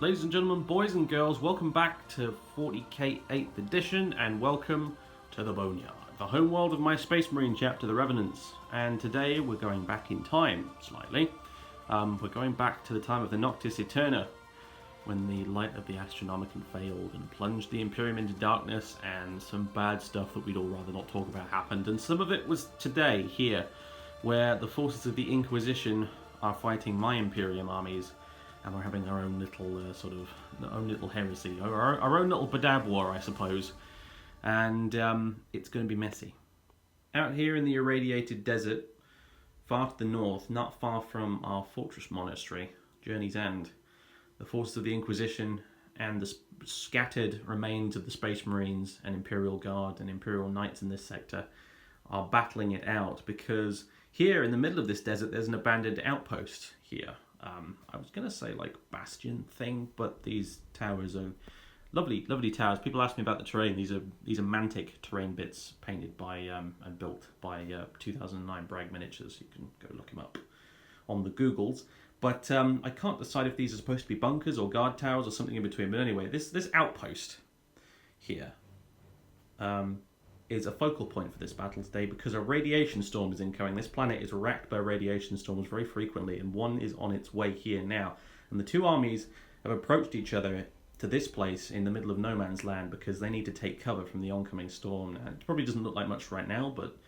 Ladies and gentlemen, boys and girls, welcome back to 40k 8th edition, and welcome to the Boneyard, the homeworld of my Space Marine chapter, the Revenants. And today we're going back in time, slightly. We're going back to the time of the Noctis Aeterna, when the light of the Astronomicon failed and plunged the Imperium into darkness, and some bad stuff that we'd all rather not talk about happened. And some of it was today, here, where the forces of the Inquisition are fighting my Imperium armies, and we're having our own little heresy, our own little Badab war, I suppose. And it's going to be messy. Out here in the irradiated desert, far to the north, not far from our fortress monastery, Journey's End, the forces of the Inquisition and the scattered remains of the Space Marines and Imperial Guard and Imperial Knights in this sector are battling it out, because here in the middle of this desert there's an abandoned outpost here. I was going to say like bastion thing, but these towers are lovely, lovely towers. People ask me about the terrain. These are Mantic terrain bits painted by and built by 2009 Bragg Miniatures. You can go look him up on the Googles. But I can't decide if these are supposed to be bunkers or guard towers or something in between. But anyway, this outpost here is a focal point for this battle today, because a radiation storm is incoming. This planet is racked by radiation storms very frequently, and one is on its way here now. And the two armies have approached each other to this place in the middle of no man's land because they need to take cover from the oncoming storm. And it probably doesn't look like much right now, but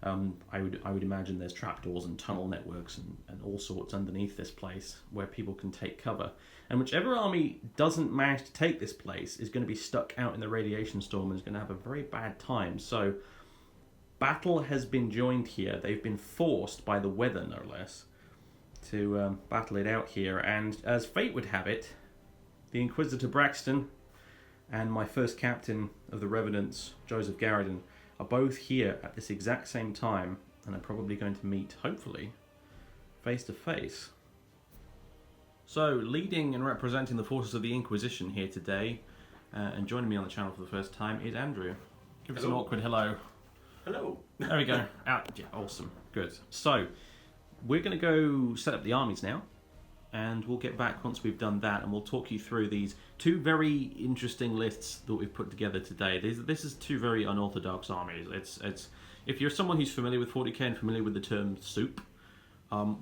I would imagine there's trapdoors and tunnel networks and all sorts underneath this place where people can take cover. And whichever army doesn't manage to take this place is going to be stuck out in the radiation storm and is going to have a very bad time. So battle has been joined here. They've been forced by the weather, no less, to battle it out here. And as fate would have it, the Inquisitor Braxton and my first captain of the Revenants, Joseph Garridon, are both here at this exact same time, and are probably going to meet, hopefully, face to face. So, leading and representing the forces of the Inquisition here today, and joining me on the channel for the first time, is Andrew. Give us an awkward hello. Hello. There we go. Yeah, awesome. Good. So, we're going to go set up the armies now, and we'll get back once we've done that, and we'll talk you through these two very interesting lists that we've put together today. This is two very unorthodox armies. It's if you're someone who's familiar with 40k and familiar with the term soup,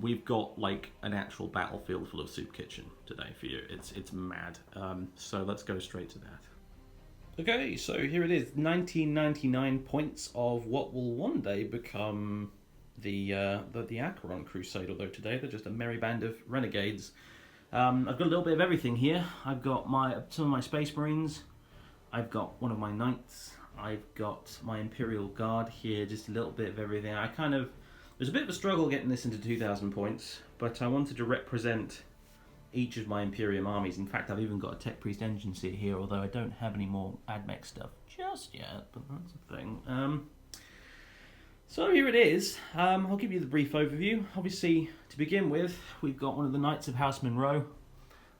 we've got like an actual battlefield full of soup kitchen today for you. It's mad. So let's go straight to that. Okay, so here it is, 1999 points of what will one day become the Acheron Crusade, although today they're just a merry band of renegades. I've got a little bit of everything here. I've got some of my Space Marines, I've got one of my Knights, I've got my Imperial Guard here, just a little bit of everything. There's a bit of a struggle getting this into 2,000 points, but I wanted to represent each of my Imperium armies. In fact, I've even got a Tech Priest engine seat here, although I don't have any more AdMech stuff just yet, but that's a thing. So here it is. I'll give you the brief overview. Obviously, to begin with, we've got one of the Knights of House Monroe,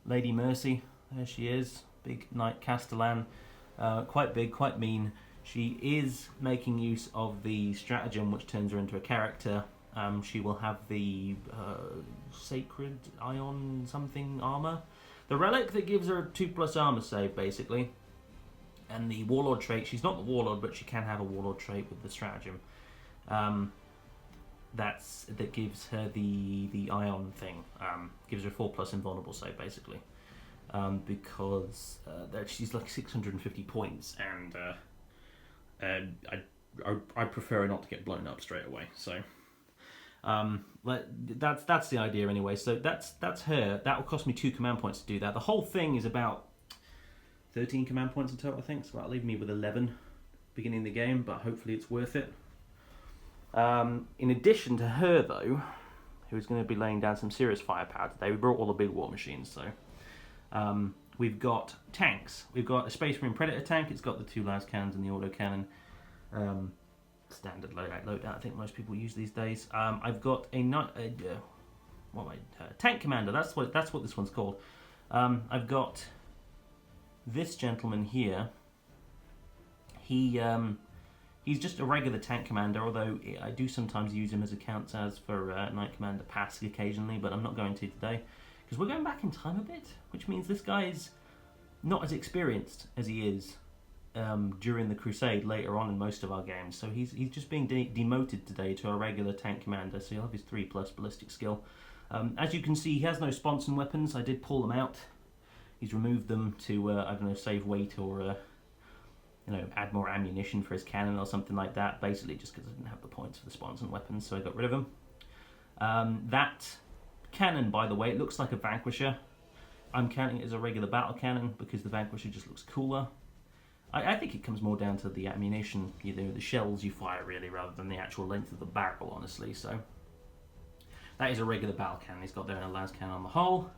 Lady Mercy. There she is, big Knight Castellan, quite big, quite mean. She is making use of the stratagem, which turns her into a character. She will have the Sacred Ion something armor, the relic that gives her a 2+ armor save, basically. And the Warlord trait. She's not the Warlord, but she can have a Warlord trait with the stratagem. That gives her the Ion thing. Gives her 4+ invulnerable save, basically. Because she's like 650 points, and I prefer her not to get blown up straight away. So that's the idea anyway. So that's her. That will cost me 2 command points to do that. The whole thing is about 13 command points in total, I think. So that'll leave me with 11 beginning of the game, but hopefully it's worth it. In addition to her, though, who's going to be laying down some serious firepower today, we brought all the big war machines, so we've got tanks. We've got a Space Marine Predator tank. It's got the 2 las cannons and the autocannon. Standard loadout, I think most people use these days. I've got a tank commander. That's what this one's called. I've got this gentleman here. He's just a regular tank commander, although I do sometimes use him as a count as for Knight Commander Pass occasionally, but I'm not going to today, Because we're going back in time a bit, which means this guy is not as experienced as he is during the Crusade later on in most of our games. So he's just being demoted today to a regular tank commander, so he'll have his 3+ ballistic skill. As you can see, he has no sponson weapons. I did pull them out. He's removed them to, I don't know, save weight or add more ammunition for his cannon or something like that. Basically, just because I didn't have the points for the sponson weapons, so I got rid of him. That cannon, by the way, it looks like a Vanquisher. I'm counting it as a regular battle cannon because the Vanquisher just looks cooler. I think it comes more down to the ammunition, the shells you fire, really, rather than the actual length of the barrel, honestly. So that is a regular battle cannon he's got there, and a las cannon on the hull.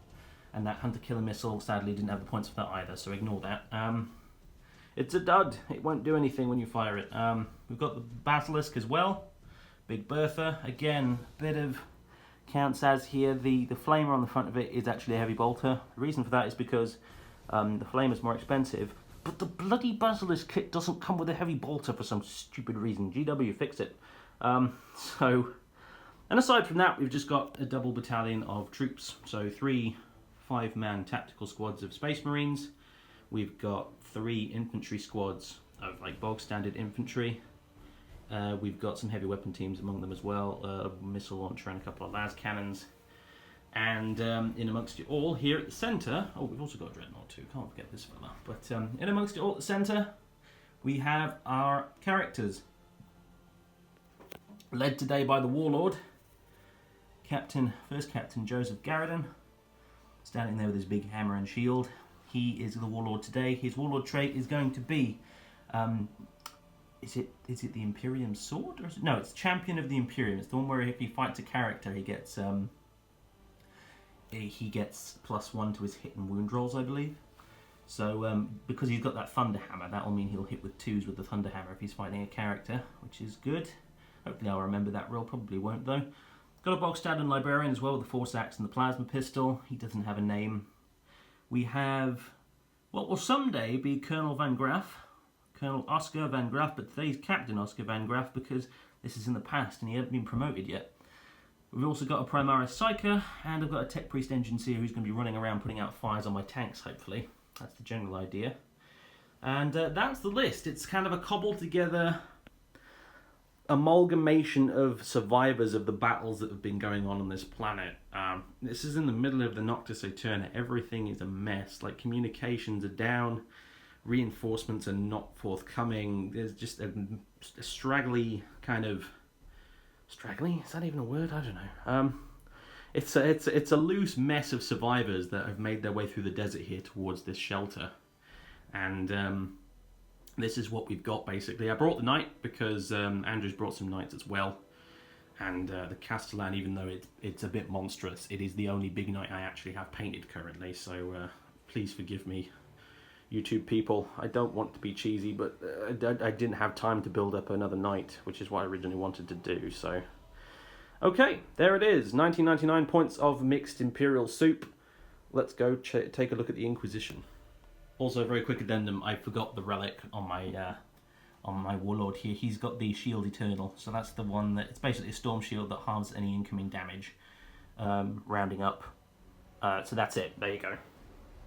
And that hunter-killer missile, sadly, didn't have the points for that either, so ignore that. It's a dud. It won't do anything when you fire it. We've got the Basilisk as well. Big Bertha. Again, bit of counts as here. The flamer on the front of it is actually a heavy bolter. The reason for that is because the flamer's more expensive, but the bloody Basilisk kit doesn't come with a heavy bolter for some stupid reason. GW, fix it. And aside from that, we've just got a double battalion of troops. So 3 5-man tactical squads of Space Marines. We've got 3 infantry squads of bog standard infantry. We've got some heavy weapon teams among them as well, a missile launcher and a couple of las cannons. And in amongst it all, here at the centre, we've also got a Dreadnought too, can't forget this fella. But in amongst it all at the centre, we have our characters. Led today by the Warlord, First Captain Joseph Garridon, standing there with his big hammer and shield. He is the Warlord today. His Warlord trait is going to be, is it the Imperium sword? Or no, it's Champion of the Imperium. It's the one where if he fights a character, he gets +1 to his hit and wound rolls, I believe. So because he's got that Thunder Hammer, that will mean he'll hit with 2s with the Thunder Hammer if he's fighting a character, which is good. Hopefully I'll remember that roll. Probably won't though. Got a bog standard Librarian as well with the Force Axe and the Plasma Pistol. He doesn't have a name. We have what will someday be Colonel Van Graff, Colonel Oscar Van Graff, but today's Captain Oscar Van Graff because this is in the past and he hasn't been promoted yet. We've also got a Primaris Psyker, and I've got a Tech Priest Engineer who's going to be running around putting out fires on my tanks, hopefully. That's the general idea. And that's the list. It's kind of a cobbled together amalgamation of survivors of the battles that have been going on this planet. This is in the middle of the Noctis Aeterna. Everything is a mess. Communications are down, reinforcements are not forthcoming. There's just a straggly kind of... Straggly? Is that even a word? I don't know. It's a loose mess of survivors that have made their way through the desert here towards this shelter. And this is what we've got, basically. I brought the knight because Andrew's brought some knights as well. And the Castellan, even though it's a bit monstrous, it is the only big knight I actually have painted currently. So please forgive me, YouTube people. I don't want to be cheesy, but I didn't have time to build up another knight, which is what I originally wanted to do. So, okay, there it is. 1999 points of mixed Imperial soup. Let's go take a look at the Inquisition. Also, a very quick addendum. I forgot the relic on my Warlord here. He's got the Shield Eternal, so that's the one that it's basically a storm shield that halves any incoming damage, rounding up. So that's it. There you go.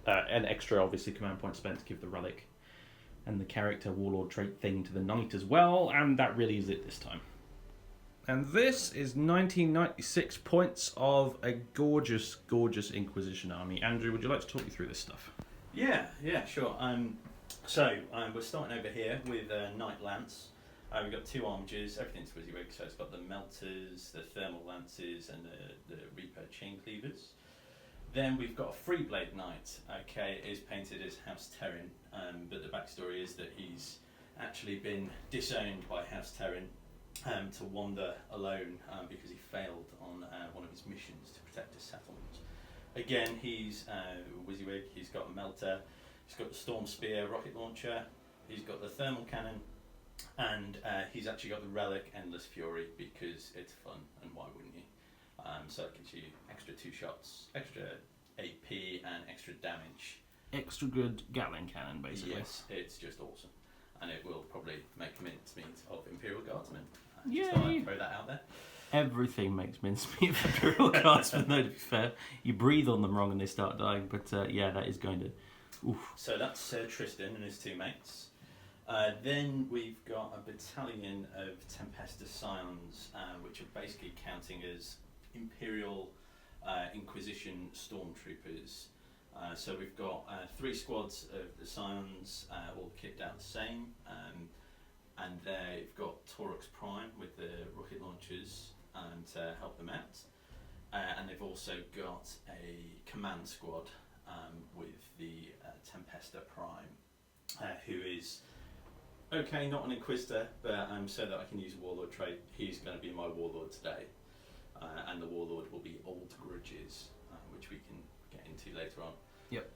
An extra, obviously, command point spent to give the relic and the character Warlord trait thing to the knight as well, and that really is it this time. And this is 1996 points of a gorgeous, gorgeous Inquisition army. Andrew, would you like to talk me through this stuff? Yeah, sure. We're starting over here with Knight Lance. We've got 2 armigers, everything's WYSIWYG, so it's got the Melters, the Thermal Lances, and the Reaper Chain Cleavers. Then we've got a Free-Blade Knight, is painted as House Terran, but the backstory is that he's actually been disowned by House Terran to wander alone because he failed on one of his missions to protect a settlement. Again, he's WYSIWYG, he's got a Melter, he's got the Storm Spear rocket launcher, he's got the Thermal Cannon, and he's actually got the Relic Endless Fury because it's fun, and why wouldn't you? So it gives you extra 2 shots, extra AP, and extra damage. Extra good Gatling cannon, basically. Yes, it's just awesome. And it will probably make mincemeat of Imperial Guardsmen. Yay! Just thought I'd throw that out there. Everything makes mincemeat of Imperial Guardsmen, though, to be fair. You breathe on them wrong and they start dying, but yeah, that is going to... Oof. So that's Tristan and his two mates. Then we've got a battalion of Tempesta Scions, which are basically counting as Imperial Inquisition stormtroopers. So we've got 3 squads of the Scions, all kitted out the same, and they've got Torux Prime with the rocket launchers to help them out. And they've also got a command squad with the Tempesta Prime, who is, okay, not an Inquisitor, but so that I can use a Warlord trait, he's going to be my Warlord today. And the Warlord will be Old Grudges, which we can get into later on. Yep.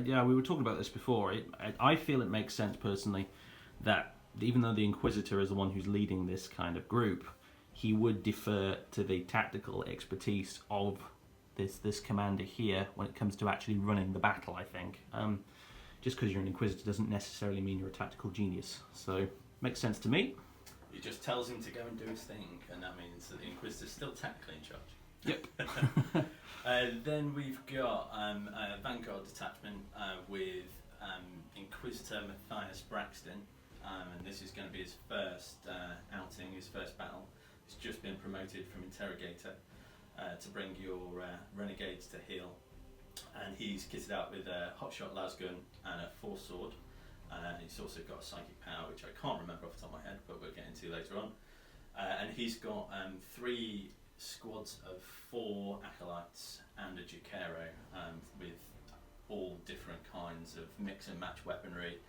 Yeah, we were talking about this before. I feel it makes sense personally that even though the Inquisitor is the one who's leading this kind of group, he would defer to the tactical expertise of this commander here when it comes to actually running the battle, I think. Just because you're an Inquisitor doesn't necessarily mean you're a tactical genius. So, makes sense to me. He just tells him to go and do his thing, and that means that the Inquisitor's still technically in charge. Yep. Then we've got a Vanguard detachment with Inquisitor Matthias Braxton, and this is going to be his first outing, his first battle. He's just been promoted from Interrogator to bring your Renegades to heel, and he's kitted out with a hotshot lasgun and a force sword. He's also got a psychic power, which I can't remember off the top of my head, but we'll get into later on. And he's got 3 squads of 4 acolytes and a Jacaro, with all different kinds of mix and match weaponry,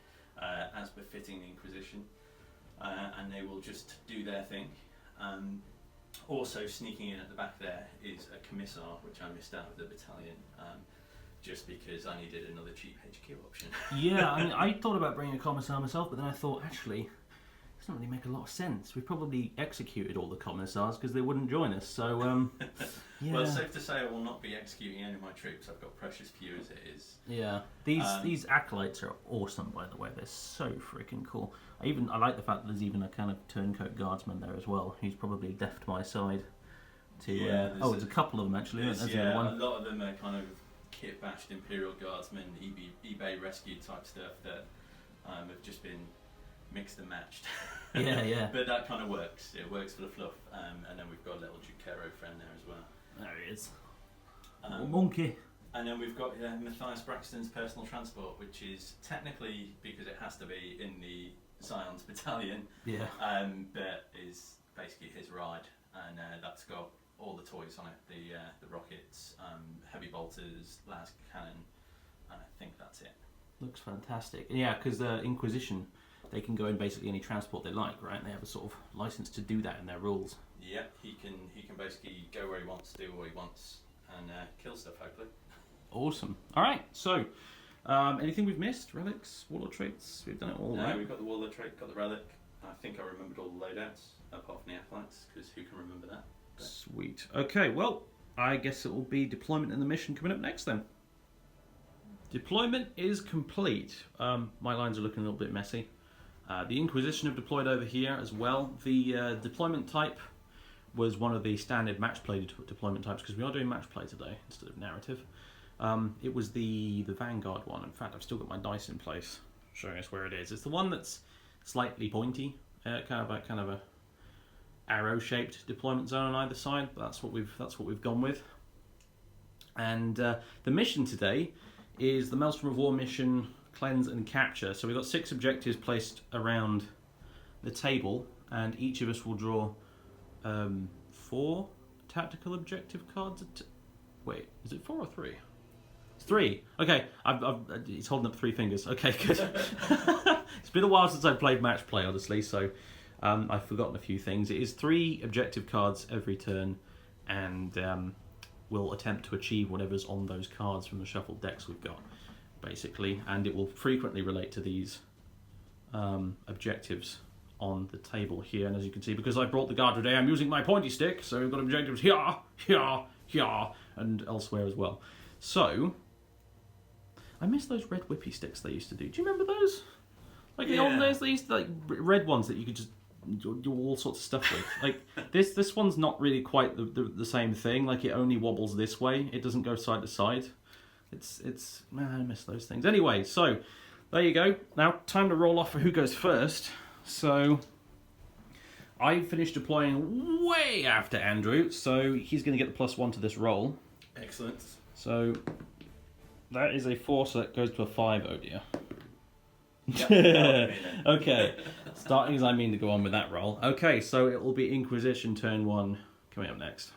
as befitting the Inquisition, and they will just do their thing. Also sneaking in at the back there is a Commissar, which I missed out of the battalion, just because I needed another cheap HQ option. Yeah, I mean, I thought about bringing a Commissar myself, but then I thought, actually, it doesn't really make a lot of sense. We've probably executed all the Commissars because they wouldn't join us, so, yeah. Well, it's safe to say I will not be executing any of my troops. I've got precious few as it is. Yeah, these acolytes are awesome, by the way. They're so freaking cool. I like the fact that there's even a kind of turncoat guardsman there as well, who's probably left my side to... Yeah, there's a couple of them, actually. There's yeah, one. a lot of them are kind of kit-bashed Imperial Guardsmen, eBay rescue type stuff that have just been mixed and matched. Yeah. But that kind of works. It works for the fluff. And then we've got a little Jacaro friend there as well. There he is. Monkey. And then we've got Matthias Braxton's personal transport, which is technically, because it has to be in the Scions battalion, Yeah. but is basically his ride, and that's got all the toys on it, the rockets, heavy bolters, las cannon, and I think that's it. Looks fantastic. Yeah, because the Inquisition, they can go in basically any transport they like, right? They have a sort of license to do that in their rules. Yep, he can basically go where he wants, do what he wants, and kill stuff, hopefully. Awesome. All right, so anything we've missed? Relics, Warlord traits? We've done it all, right? We've got the Warlord trait, got the relic. I think I remembered all the loadouts, apart from the acolytes, because who can remember that? But... Sweet. Okay, well, I guess it will be deployment and the mission coming up next then. Deployment is complete. My lines are looking a little bit messy. The Inquisition have deployed over here as well. The deployment type was one of the standard match play deployment types, because we are doing match play today instead of narrative. It was the Vanguard one. In fact, I've still got my dice in place, showing us where it is. It's the one that's slightly pointy, kind of a arrow-shaped deployment zone on either side. But that's what we've gone with. And the mission today is the Maelstrom of War mission, Cleanse and Capture. So we've got 6 objectives placed around the table, and each of us will draw 4 tactical objective cards. Wait, is it 4 or 3? It's 3. Okay, he's holding up 3 fingers. Okay, good. It's been a while since I played match play, honestly, so I've forgotten a few things. It is 3 objective cards every turn, and we'll attempt to achieve whatever's on those cards from the shuffled decks we've got, basically, and it will frequently relate to these objectives on the table here. And as you can see, because I brought the guard today, I'm using my pointy stick, so we've got objectives here, here, here, and elsewhere as well. So, I miss those red whippy sticks they used to do. Do you remember those? Like in the old days, they used to, like, red ones that you could just do all sorts of stuff with. Like this one's not really quite the same thing. Like it only wobbles this way. It doesn't go side to side. It's man, I miss those things. Anyway, so there you go. Now time to roll off for who goes first. So I finished deploying way after Andrew, so he's going to get the +1 to this roll. Excellent. So that is a 4, so that goes to a 5. Oh dear. Yep, Okay, starting as I mean to go on with that roll. Okay, so it will be Inquisition turn 1 coming up next.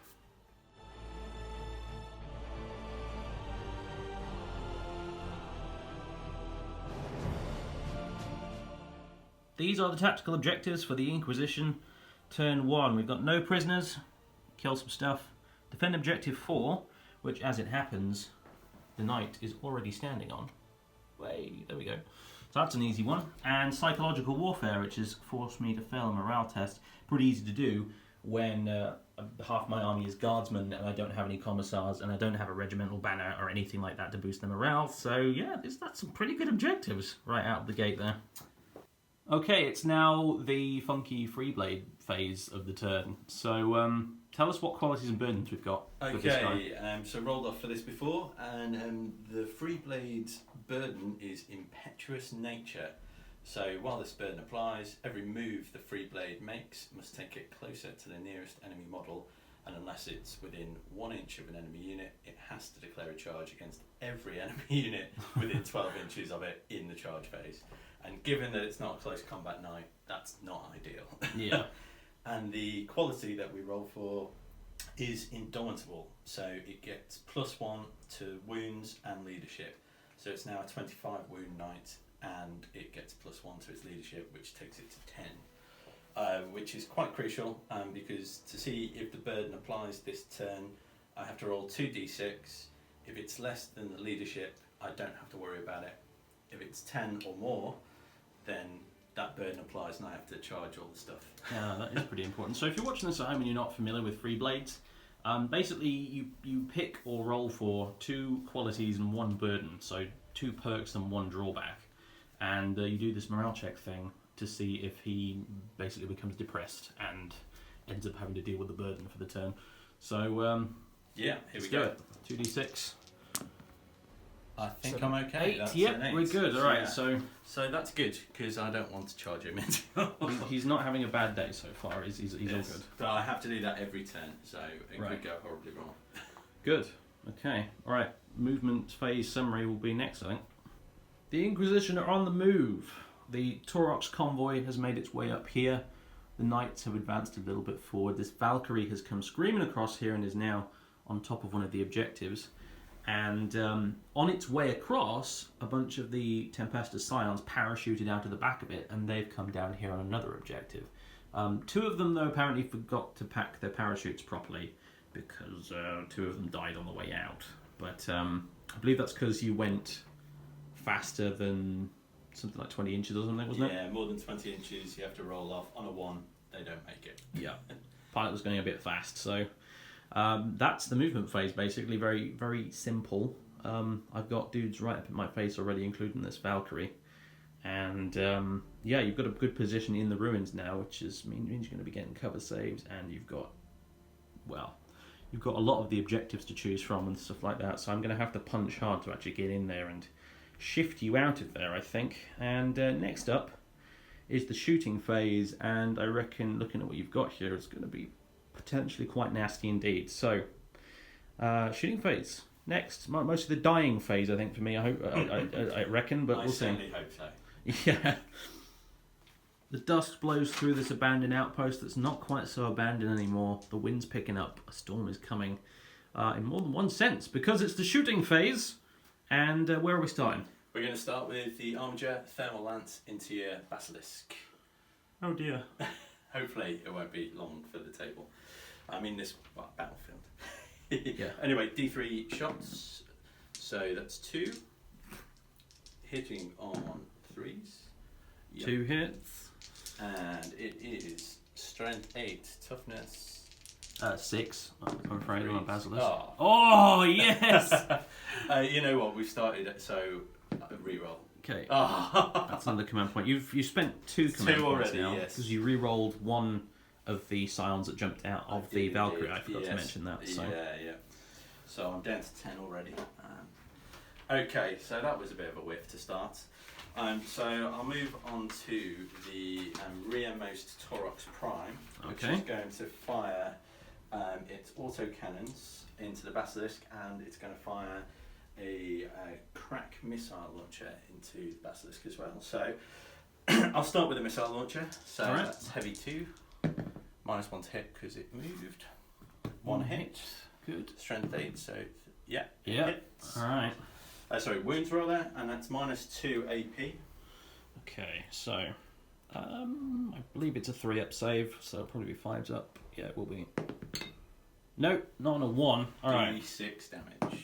These are the tactical objectives for the Inquisition turn 1. We've got no prisoners, kill some stuff, defend objective 4, which as it happens, the knight is already standing on. Way, there we go. So that's an easy one. And psychological warfare, which has forced me to fail a morale test. Pretty easy to do when half my army is guardsmen and I don't have any commissars and I don't have a regimental banner or anything like that to boost their morale. So yeah, that's some pretty good objectives right out of the gate there. Okay, it's now the funky Freeblade phase of the turn. So tell us what qualities and burdens we've got for this guy. Okay, so rolled off for this before, and the Freeblade's burden is impetuous nature. So while this burden applies, every move the Freeblade makes must take it closer to the nearest enemy model, and unless it's within 1 inch of an enemy unit, it has to declare a charge against every enemy unit within 12 inches of it in the charge phase. And given that it's not a close combat knight, that's not ideal. Yeah. And the quality that we roll for is indomitable. So it gets +1 to wounds and leadership. So it's now a 25 wound knight, and it gets +1 to its leadership, which takes it to 10. Which is quite crucial, because to see if the burden applies this turn, I have to roll 2d6. If it's less than the leadership, I don't have to worry about it. If it's 10 or more, then that burden applies and I have to charge all the stuff. Yeah, that is pretty important. So if you're watching this at home and you're not familiar with Freeblades, basically you pick or roll for 2 qualities and 1 burden, so 2 perks and 1 drawback, and you do this morale check thing to see if he basically becomes depressed and ends up having to deal with the burden for the turn. So yeah, here we go. 2d6. I think I'm okay. 8. That's Yep, an 8. we're good. All right, Yeah. So that's good, because I don't want to charge him in. he's not having a bad day so far. He's all good. But I have to do that every turn, so it Right. could go horribly wrong. Good. Okay. All right. Movement phase summary will be next, I think. The Inquisition are on the move. The Taurox convoy has made its way up here. The knights have advanced a little bit forward. This Valkyrie has come screaming across here and is now on top of one of the objectives. And on its way across, a bunch of the Tempestus Scions parachuted out of the back of it, and they've come down here on another objective. 2 of them, though, apparently forgot to pack their parachutes properly, because 2 of them died on the way out. But I believe that's because you went faster than something like 20 inches or something, wasn't it? Yeah, more than 20 inches, you have to roll off. On a 1, they don't make it. Yeah. Pilot was going a bit fast, so that's the movement phase, basically. Very, very simple. I've got dudes right up in my face already, including this Valkyrie. And yeah, you've got a good position in the ruins now, which means you're going to be getting cover saves, and you've got a lot of the objectives to choose from and stuff like that. So I'm going to have to punch hard to actually get in there and shift you out of there, I think. And next up is the shooting phase, and I reckon, looking at what you've got here, it's going to be potentially quite nasty indeed. So shooting phase next, mostly the dying phase, I think, for me. I reckon, but we'll see. I certainly hope so. Yeah. The dust blows through this abandoned outpost that's not quite so abandoned anymore. The wind's picking up. A storm is coming in more than one sense, because it's the shooting phase. And where are we starting? We're going to start with the Armiger Thermal Lance into your Basilisk. Oh dear. Hopefully it won't be long for the table. I mean this battlefield. Yeah. Anyway, D3 shots. So that's 2. Hitting on 3s. Yep. 2 hits. And it is strength 8, toughness 6. I'm afraid on a Basilisk. Oh. Oh yes. You know what? We've started, so reroll. Okay. Oh. That's another command point. You spent 2 command Two points already, now yes. because you re-rolled one of the scions that jumped out of the Valkyrie. I forgot to mention that. So. Yeah. So I'm down to 10 already. Okay, so that was a bit of a whiff to start. So I'll move on to the rearmost Taurox Prime, which is going to fire its autocannons into the Basilisk, and it's going to fire a crack missile launcher into the Basilisk as well. So I'll start with a missile launcher. So that's heavy 2, -1 to hit because it moved. 1 hit. Good. Strength 8, so yeah. Hits. Alright. Sorry, wounds roller, and that's -2 AP. Okay, so I believe it's a 3-up save, so it'll probably be 5s up. Yeah, it will be. Nope, not on a 1. Alright. D6 damage.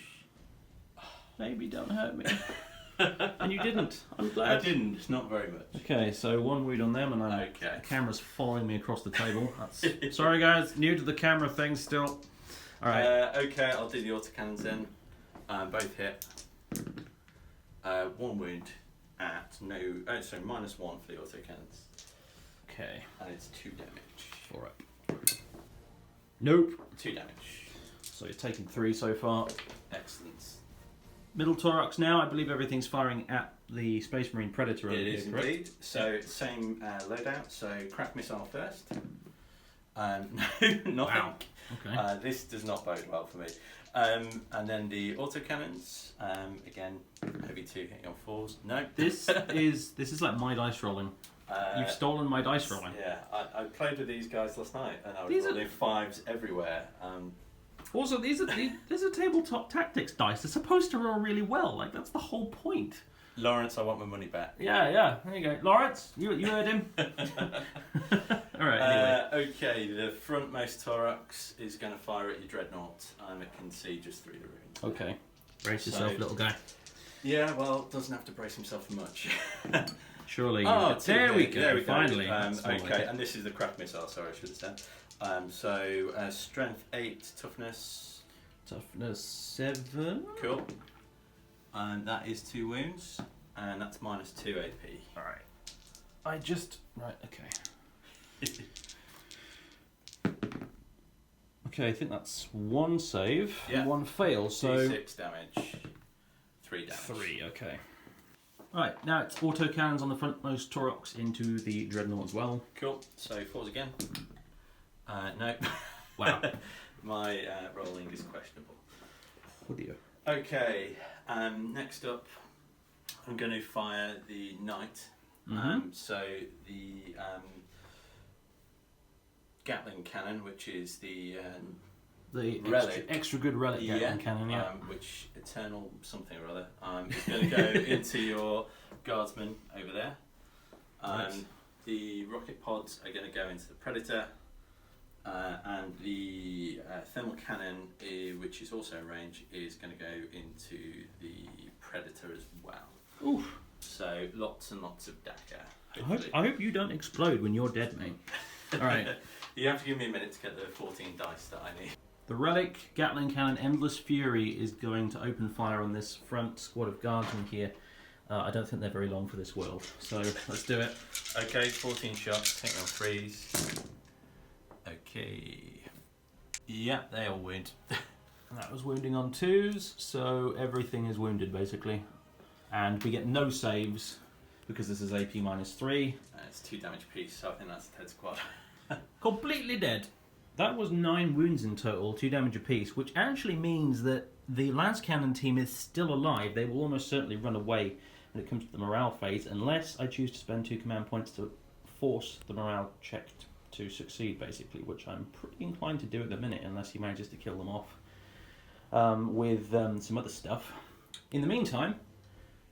Maybe don't hurt me. And you didn't. I'm glad. I didn't, it's not very much. Okay, so 1 wound on them, and the camera's following me across the table. That's sorry, guys, new to the camera thing still. Alright. Okay, I'll do the autocannons then. Both hit. 1 wound at no. Oh, sorry, -1 for the autocannons. Okay. And it's 2 damage. 4 up. Nope. 2 damage. So you're taking 3 so far. Excellent. Middle Taurox now. I believe everything's firing at the Space Marine Predator. It is indeed. So same loadout. So crack missile first. No, nothing. Wow. Okay. This does not bode well for me. And then the autocannons. Again, heavy 2 hitting on 4s. No. This is like my dice rolling. You've stolen my dice rolling. Yeah, I played with these guys last night, and I was rolling 5s everywhere. Also, these are tabletop tactics dice. They're supposed to roll really well. Like, that's the whole point. Lawrence, I want my money back. Yeah. There you go, Lawrence. You heard him. All right. Anyway. Okay, the frontmost Taurox is going to fire at your dreadnought, and it can see just through the ruins. Okay. Brace yourself, little guy. Yeah, well, doesn't have to brace himself for much. Surely. Oh, there we go. There we go. Finally. Okay, and this is the crack missile. Sorry, I should have said. So strength 8, toughness. Toughness 7. Cool. And that is 2 wounds, and that's -2 AP. All right. Right. Okay. Okay, I think that's 1 save. Yeah. 1 fail. So D6 damage. 3 damage. 3. Okay. Right, now it's autocannons on the frontmost Taurox into the Dreadnought as well. Cool. So 4s again. No. Wow. My rolling is questionable. Oh dear. Okay. Next up, I'm going to fire the Knight. Mm-hmm. So the Gatling cannon, which is the relic. Extra good relic Gatling cannon, yeah. Which eternal something or other is going to go into your guardsman over there. Right. The rocket pods are going to go into the Predator, and the thermal cannon, which is also in range, is going to go into the Predator as well. Oof. So lots and lots of Dakar. I hope you don't explode when you're dead, mate. All right. You have to give me a minute to get the 14 dice that I need. The relic Gatling cannon Endless Fury is going to open fire on this front squad of guardsmen here. I don't think they're very long for this world, so let's do it. Okay, 14 shots, taking on 3s. Okay. Yeah, they all wound. And that was wounding on 2s, so everything is wounded basically. And we get no saves because this is AP -3. It's 2 damage apiece, so I think that's a dead squad. Completely dead. That was 9 wounds in total, 2 damage apiece, which actually means that the Lance Cannon team is still alive. They will almost certainly run away when it comes to the morale phase, unless I choose to spend 2 command points to force the morale check to succeed, basically, which I'm pretty inclined to do at the minute, unless he manages to kill them off with some other stuff. In the meantime,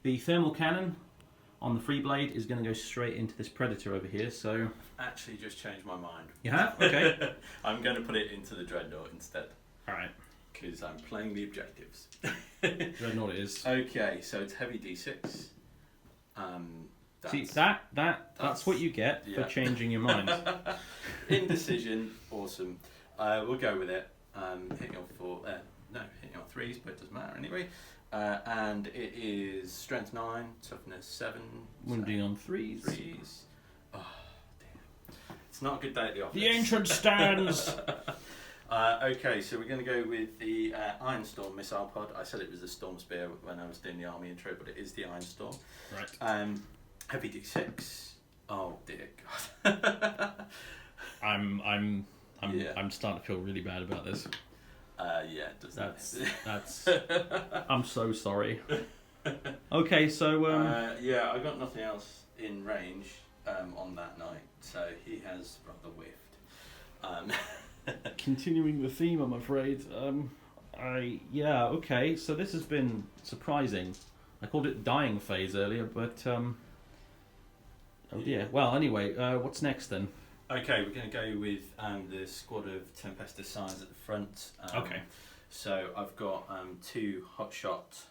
the thermal cannon on the free blade is going to go straight into this Predator over here, so... Actually just changed my mind. You have? Okay. I'm going to put it into the Dreadnought instead. Alright. Because I'm playing the objectives. Dreadnought it is. Okay, so it's heavy D6. See, that's what you get for changing your mind. Indecision, awesome. We'll go with it. Hitting on 4 there. no, hitting on 3s, but it doesn't matter anyway. And it is strength 9, toughness 7. Wounding on 3s. 3s. Oh, dear. It's not a good day at the office. The ancient stands! Okay, so we're going to go with the Iron Storm missile pod. I said it was the Storm Spear when I was doing the army intro, but it is the Iron Storm. Right. Heavy D6. Oh dear God. I'm starting to feel really bad about this. Yeah, it does. That's. I'm so sorry. Okay, so yeah, I got nothing else in range on that night, so he has rather whiffed. continuing the theme, I'm afraid. Okay. So this has been surprising. I called it dying phase earlier, but oh dear. Well, anyway, what's next then? Okay, we're going to go with the squad of Tempestus Scions at the front. Okay. So I've got 2 hotshot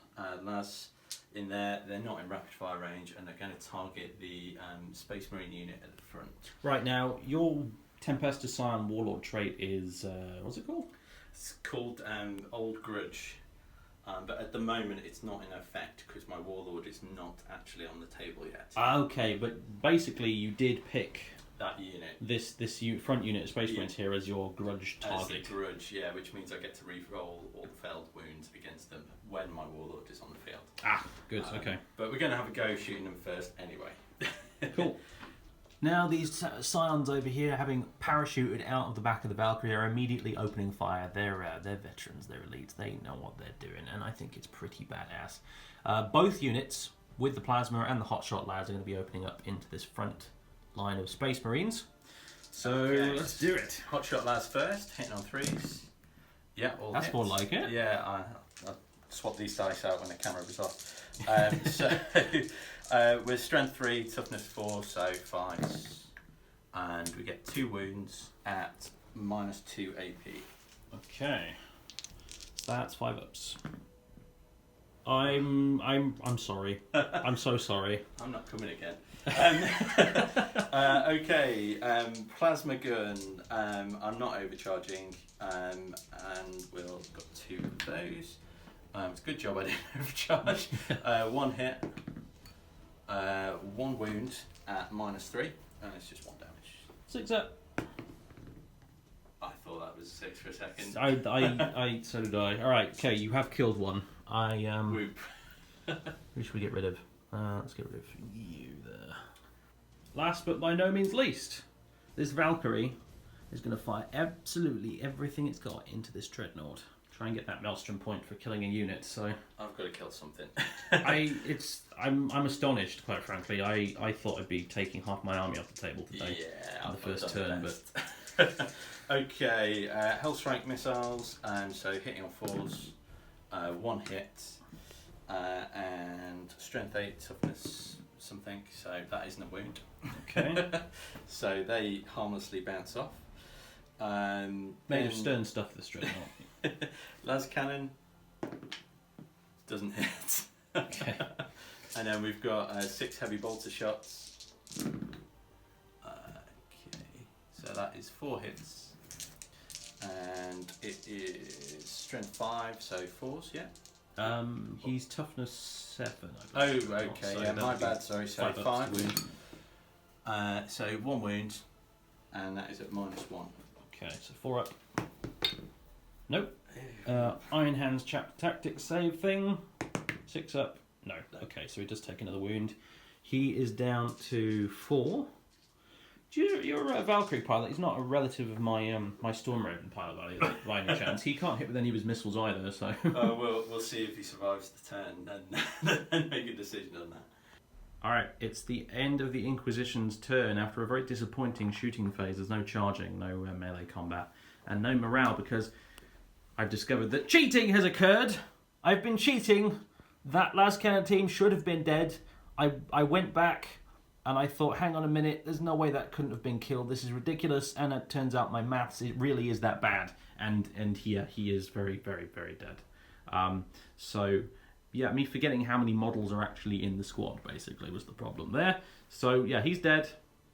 lads in there. They're not in rapid fire range, and they're going to target the Space Marine unit at the front. Right, now, your Tempestus Scion Warlord trait is, what's it called? It's called Old Grudge. But at the moment it's not in effect because my Warlord is not actually on the table yet. Okay, but basically you did pick That unit. this front unit of Space Marines here as your grudge target. As the grudge, yeah, which means I get to re-roll all failed wounds against them when my Warlord is on the field. Ah, good, okay. But we're going to have a go shooting them first anyway. Cool. Now these Scions over here, having parachuted out of the back of the Valkyrie, are immediately opening fire. They're veterans, they're elites, they know what they're doing, and I think it's pretty badass. Both units, with the Plasma and the Hotshot lads, are going to be opening up into this front line of Space Marines. So Okay. let's do it. Hotshot lads first, hitting on 3s. Yeah, all That's hits. more like it. Yeah, I swapped these dice out when the camera was off. So with strength 3, toughness 4, so 5s, and we get 2 wounds at -2 AP. Okay, that's 5 ups. I'm sorry. I'm so sorry. I'm not coming again. Okay, plasma gun. I'm not overcharging, and we'll got 2 of those. It's a good job I didn't overcharge. 1 hit, 1 wound at -3, and it's just 1 damage. 6 up. I thought that was 6 for a second. So did I. All right. Okay, you have killed one. Whoop. Who should we get rid of? Let's get rid of you there. Last but by no means least, this Valkyrie is going to fire absolutely everything it's got into this Dreadnought. Try and get that Maelstrom point for killing a unit. So I've got to kill something. I'm astonished, quite frankly. I thought I'd be taking half my army off the table today. Yeah, on the first turn, but okay, Hellstrike missiles, so hitting on 4s, 1 hit, and strength 8, toughness something, so that isn't a wound. Okay. So they harmlessly bounce off. Made of stern stuff, this Dreadnought. Las Cannon doesn't hit. Okay. And then we've got 6 heavy bolter shots. Okay, so that is 4 hits, and it is strength 5, so 4s, yeah. He's toughness 7. I Oh, believe. okay, So yeah, that'll my be bad. Sorry, so 5 ups 5 to wound. So 1 wound, and that is at -1. Okay, so 4 up. Nope. Iron Hands tactics save thing. 6 up. No. Okay, so he does take another wound. He is down to 4. You're a Valkyrie pilot. He's not a relative of my my Storm Raven pilot by any chance. He can't hit with any of his missiles either. So. We'll see if he survives the turn and make a decision on that. All right, it's the end of the Inquisition's turn after a very disappointing shooting phase. There's no charging, no melee combat, and no morale because I've discovered that cheating has occurred. I've been cheating. That last cannon team should have been dead. I went back and I thought, hang on a minute, there's no way that couldn't have been killed. This is ridiculous. And it turns out my maths, it really is that bad. And here he is very, very, very dead. So yeah, me forgetting how many models are actually in the squad basically was the problem there. So yeah, he's dead.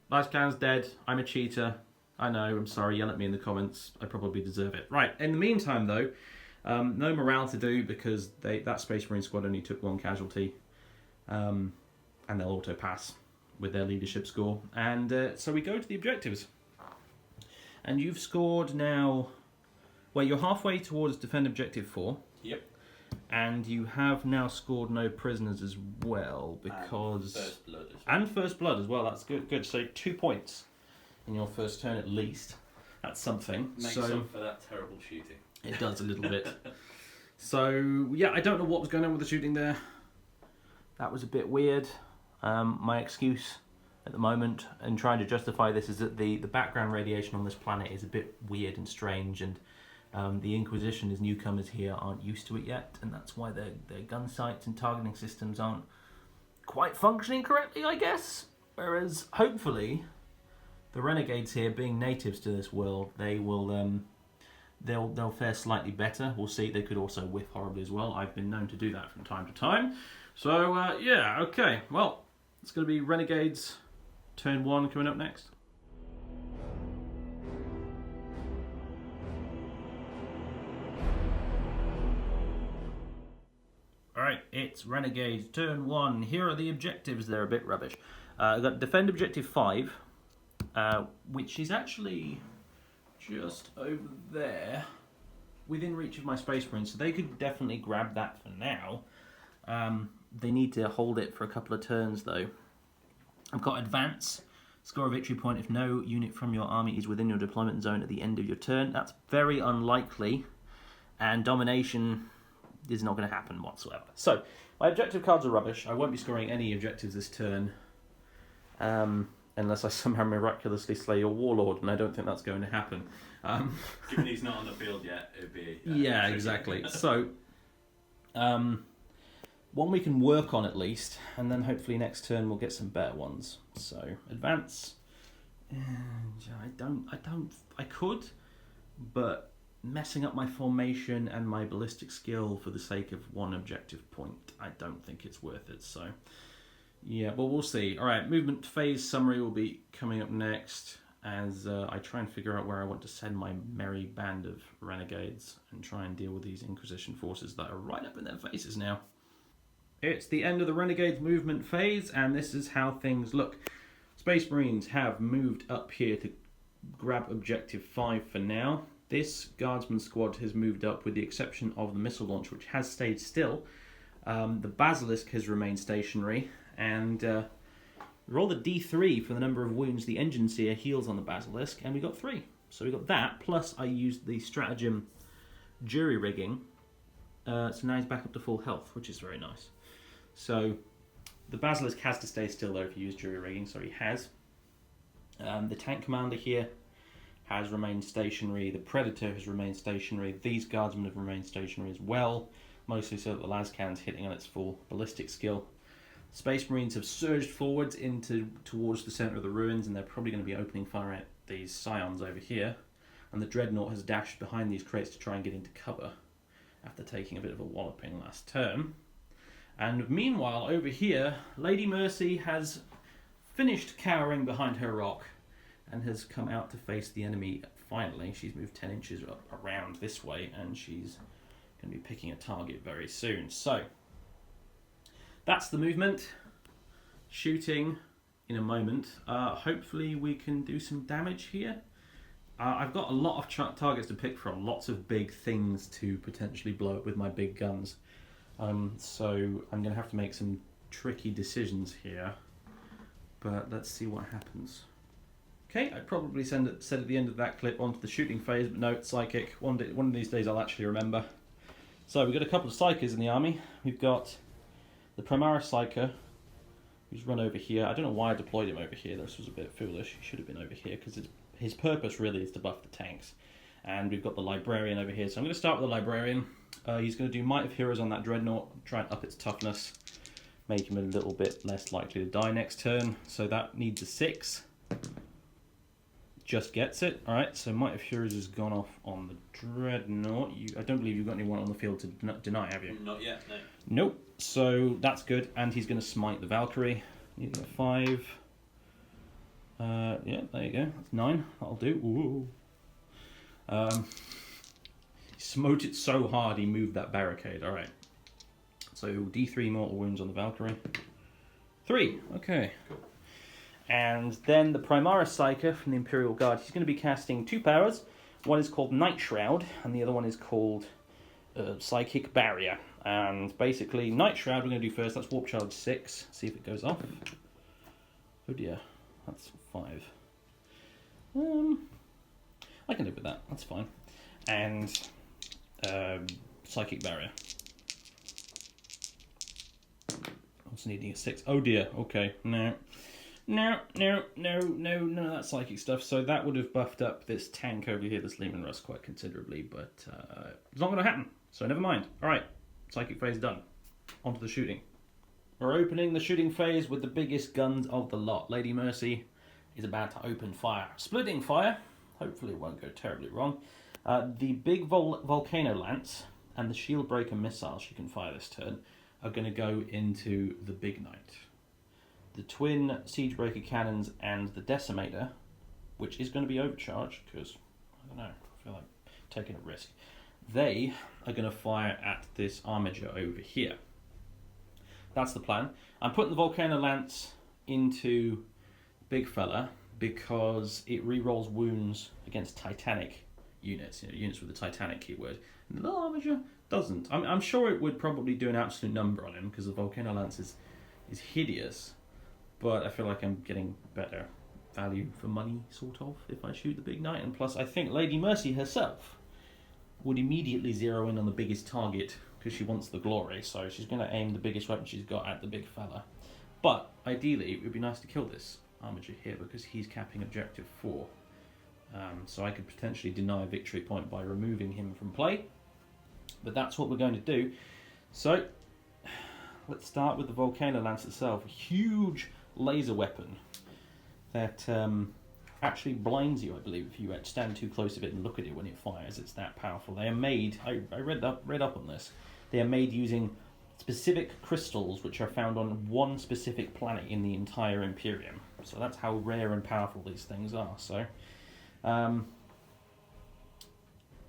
Last cannon's dead. I'm a cheater. I know, I'm sorry, yell at me in the comments. I probably deserve it. Right, in the meantime though, No morale to do because that Space Marine squad only took 1 casualty, and they'll auto pass with their leadership score. And so we go to the objectives. And you've scored now. Well, you're halfway towards defend objective 4. Yep. And you have now scored no prisoners as well because First blood as well. That's good. Good. So 2 points in your first turn at least. That's something. Makes up for that terrible shooting. It does a little bit. So yeah, I don't know what was going on with the shooting there. That was a bit weird. My excuse at the moment in trying to justify this is that the background radiation on this planet is a bit weird and strange, and the Inquisition as newcomers here aren't used to it yet, and that's why their gun sights and targeting systems aren't quite functioning correctly, I guess. Whereas hopefully the Renegades here, being natives to this world, they will they'll fare slightly better. We'll see. They could also whiff horribly as well. I've been known to do that from time to time. So yeah, okay. Well, it's going to be Renegades turn 1 coming up next. Alright, it's Renegades turn 1. Here are the objectives. They're a bit rubbish. I've got defend objective 5, which is actually just over there, within reach of my Space Marines, so they could definitely grab that for now. They need to hold it for a couple of turns though. I've got advance, score a victory point if no unit from your army is within your deployment zone at the end of your turn. That's very unlikely, and domination is not going to happen whatsoever. So my objective cards are rubbish. I won't be scoring any objectives this turn, unless I somehow miraculously slay your warlord, and I don't think that's going to happen. Given he's not on the field yet, it'd be... yeah, exactly. So, one we can work on at least, and then hopefully next turn we'll get some better ones. So, advance. I could, but messing up my formation and my ballistic skill for the sake of 1 objective point, I don't think it's worth it, so... yeah, well, we'll see. All right, movement phase summary will be coming up next as I try and figure out where I want to send my merry band of renegades and try and deal with these Inquisition forces that are right up in their faces now. It's the end of the Renegades movement phase, and this is how things look. Space Marines have moved up here to grab objective 5 for now. This Guardsman squad has moved up with the exception of the missile launch, which has stayed still. The Basilisk has remained stationary. And roll the D3 for the number of wounds the Engine Seer heals on the Basilisk, and we got 3. So we got that, plus I used the stratagem jury rigging, so now he's back up to full health, which is very nice. So the Basilisk has to stay still though if you use jury rigging, so he has. The tank commander here has remained stationary, the Predator has remained stationary, these Guardsmen have remained stationary as well, mostly so that the Lascan's hitting on its full ballistic skill. Space Marines have surged forwards towards the centre of the ruins, and they're probably going to be opening fire at these Scions over here. And the Dreadnought has dashed behind these crates to try and get into cover after taking a bit of a walloping last turn. And meanwhile, over here, Lady Mercy has finished cowering behind her rock and has come out to face the enemy finally. She's moved 10 inches up around this way, and she's going to be picking a target very soon. So that's the movement. Shooting in a moment. Hopefully we can do some damage here. I've got a lot of targets to pick from, lots of big things to potentially blow up with my big guns. So I'm going to have to make some tricky decisions here. But let's see what happens. Okay, I'd probably said at the end of that clip onto the shooting phase, but no, it's psychic. One of these days I'll actually remember. So we've got a couple of Psykers in the army. We've got the Primaris Psyker, who's run over here. I don't know why I deployed him over here. This was a bit foolish. He should have been over here, because his purpose really is to buff the tanks. And we've got the Librarian over here. So I'm going to start with the Librarian. He's going to do Might of Heroes on that Dreadnought, try and up its toughness, make him a little bit less likely to die next turn. So that needs a 6. Just gets it. Alright, so Might of Heroes has gone off on the Dreadnought. I don't believe you've got anyone on the field to deny, have you? Not yet, no. Nope. So that's good. And he's going to smite the Valkyrie. Need a 5. Yeah, there you go. That's 9. That'll do. Ooh. Smote it so hard he moved that barricade. Alright. So D3 mortal wounds on the Valkyrie. 3. Okay. Cool. And then the Primaris Psyker from the Imperial Guard. He's going to be casting 2 powers. One is called Night Shroud, and the other one is called Psychic Barrier. And basically, Night Shroud we're going to do first. That's Warp Charge 6. See if it goes off. Oh dear. That's 5. I can live with that. That's fine. And Psychic Barrier. Also needing a 6. Oh dear. Okay. No. None of that psychic stuff. So that would have buffed up this tank over here, this Lehman Russ, quite considerably. But it's not going to happen. So never mind. All right. Psychic phase done. On to the shooting. We're opening the shooting phase with the biggest guns of the lot. Lady Mercy is about to open fire. Splitting fire. Hopefully it won't go terribly wrong. The big Volcano Lance and the Shield Breaker missile she can fire this turn are going to go into the Big Knight. The twin Siegebreaker cannons and the Decimator, which is going to be overcharged because, I don't know, I feel like taking a risk. They are going to fire at this Armiger over here. That's the plan. I'm putting the Volcano Lance into Big Fella because it rerolls wounds against Titanic units, units with the Titanic keyword. And the little Armiger doesn't. I'm sure it would probably do an absolute number on him because the Volcano Lance is hideous. But I feel like I'm getting better value for money, sort of, if I shoot the Big Knight. And plus, I think Lady Mercy herself would immediately zero in on the biggest target because she wants the glory. So she's going to aim the biggest weapon she's got at the big fella. But ideally, it would be nice to kill this Armiger here because he's capping objective 4. So I could potentially deny a victory point by removing him from play. But that's what we're going to do. So let's start with the Volcano Lance itself. A huge laser weapon that actually blinds you, I believe, if you stand too close to it and look at it when it fires. It's that powerful. They are made, I read up on this, they are made using specific crystals which are found on one specific planet in the entire Imperium. So that's how rare and powerful these things are. So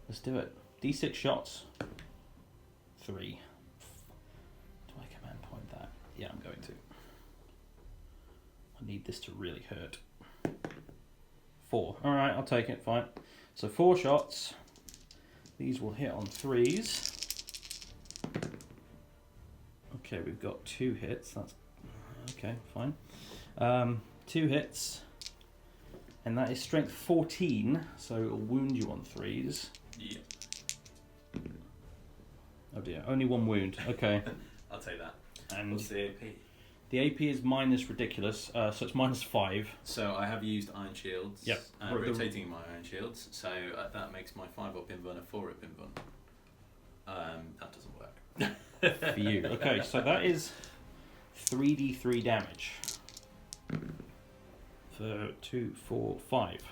let's do it. D6 shots. 3. Do I command point that? Yeah, I'm going to. I need this to really hurt. 4. Alright, I'll take it, fine. So 4 shots. These will hit on 3s. Okay, we've got 2 hits. That's okay, fine. 2 hits. And that is strength 14, so it'll wound you on 3s. Yeah. Oh dear, only 1 wound. Okay. I'll take that. And what's the AP? the AP is minus ridiculous, so it's -5. So I have used Iron Shields. Yep. Rotating my Iron Shields, so that makes my 5-up invuln a 4-up invuln. That doesn't work. For you. Okay, so that is 3d3 damage. For 2, 4, 5.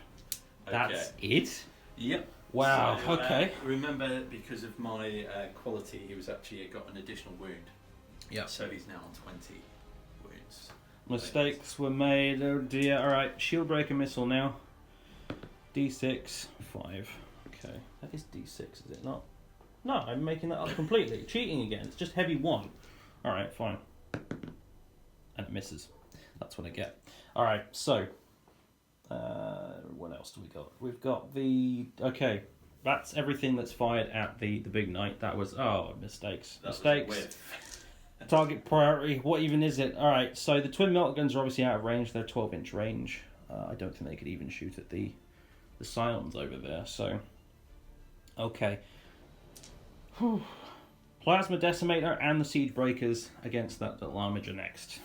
That's it? Yep. Wow, So, okay. Remember, because of my quality, he was actually got an additional wound. Yeah. So he's now on 20 wounds. Mistakes were made. Oh dear. Alright, Shield Breaker missile now. D6, 5. Okay. That is D6, is it not? No, I'm making that up completely. Cheating again. It's just heavy 1. Alright, fine. And it misses. That's what I get. Alright, so. What else do we got? We've got the... Okay, that's everything that's fired at the Big Knight. That was... Oh, mistakes. Mistakes. Target priority. What even is it? Alright, so the twin melt guns are obviously out of range. They're 12-inch range. I don't think they could even shoot at the Scions over there, so... Okay. Whew. Plasma Decimator and the Siege Breakers against that little Armiger next.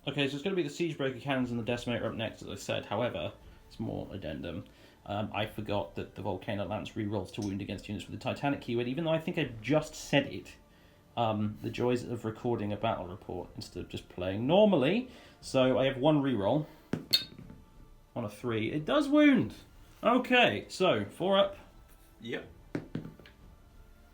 Okay, so it's going to be the Siege Breaker cannons and the Decimator up next, as I said. However, it's more addendum. I forgot that the Volcano Lance rerolls to wound against units with the Titanic keyword, even though I think I just said it. The joys of recording a battle report instead of just playing normally. So I have 1 reroll on a 3. It does wound. Okay, so 4 up. Yep.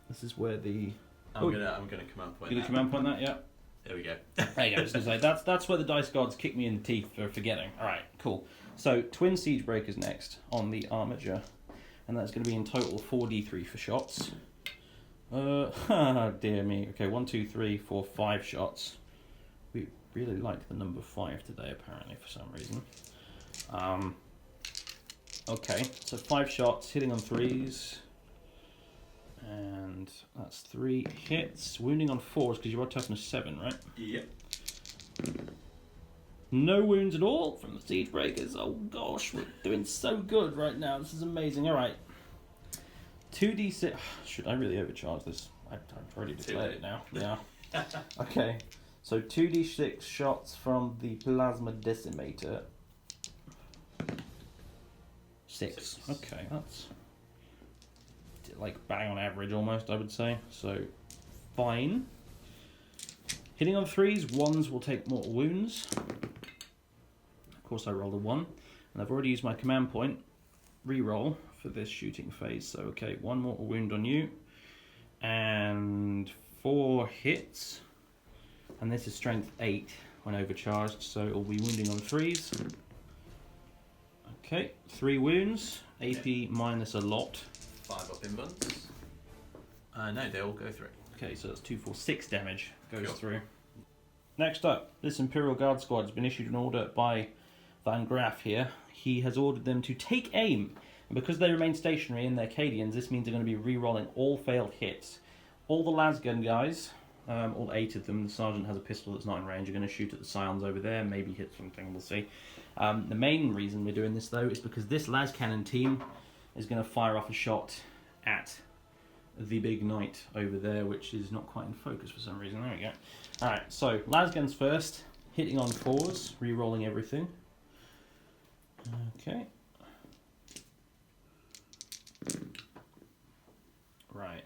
This is where the... I'm gonna command point. You gonna command point that? Yeah. There we go. There you go. I was gonna say that's where the dice gods kick me in the teeth for forgetting. All right, cool. So twin Siege Breakers next on the Armiger, and that's going to be in total 4d3 for shots. Dear me. Okay, 1, 2, 3, 4, 5 shots. We really like the number 5 today, apparently, for some reason. Okay, so 5 shots, hitting on 3s. And that's 3 hits. Wounding on 4s, because you are toughness 7, right? Yep. No wounds at all from the Siege Breakers. Oh gosh, we're doing so good right now. This is amazing. Alright. 2d6. Should I really overcharge this? I've already declared it now. Yeah. Okay. So 2d6 shots from the Plasma Decimator. 6. Okay, that's like bang on average almost, I would say. So, fine. Hitting on 3s, 1s will take mortal wounds. Of course, I rolled a 1. And I've already used my command point. Reroll for this shooting phase. So, okay, 1 mortal wound on you. And 4 hits. And this is strength 8 when overcharged. So, it'll be wounding on 3s. Okay, 3 wounds. AP minus a lot. 5 up in buns. No, they all go through. Okay, so that's 2, 4, 6 damage goes through. Next up, this Imperial Guard squad has been issued an order by Van Graff here. He has ordered them to take aim. And because they remain stationary in their Cadians, this means they're going to be re-rolling all failed hits. All the lasgun guys, all 8 of them, the sergeant has a pistol that's not in range, are going to shoot at the scions over there, maybe hit something, we'll see. The main reason we're doing this though is because this las cannon team is going to fire off a shot at the big knight over there, which is not quite in focus for some reason. There we go. Alright, so lasguns first, hitting on 4s, re-rolling everything. Okay. Right.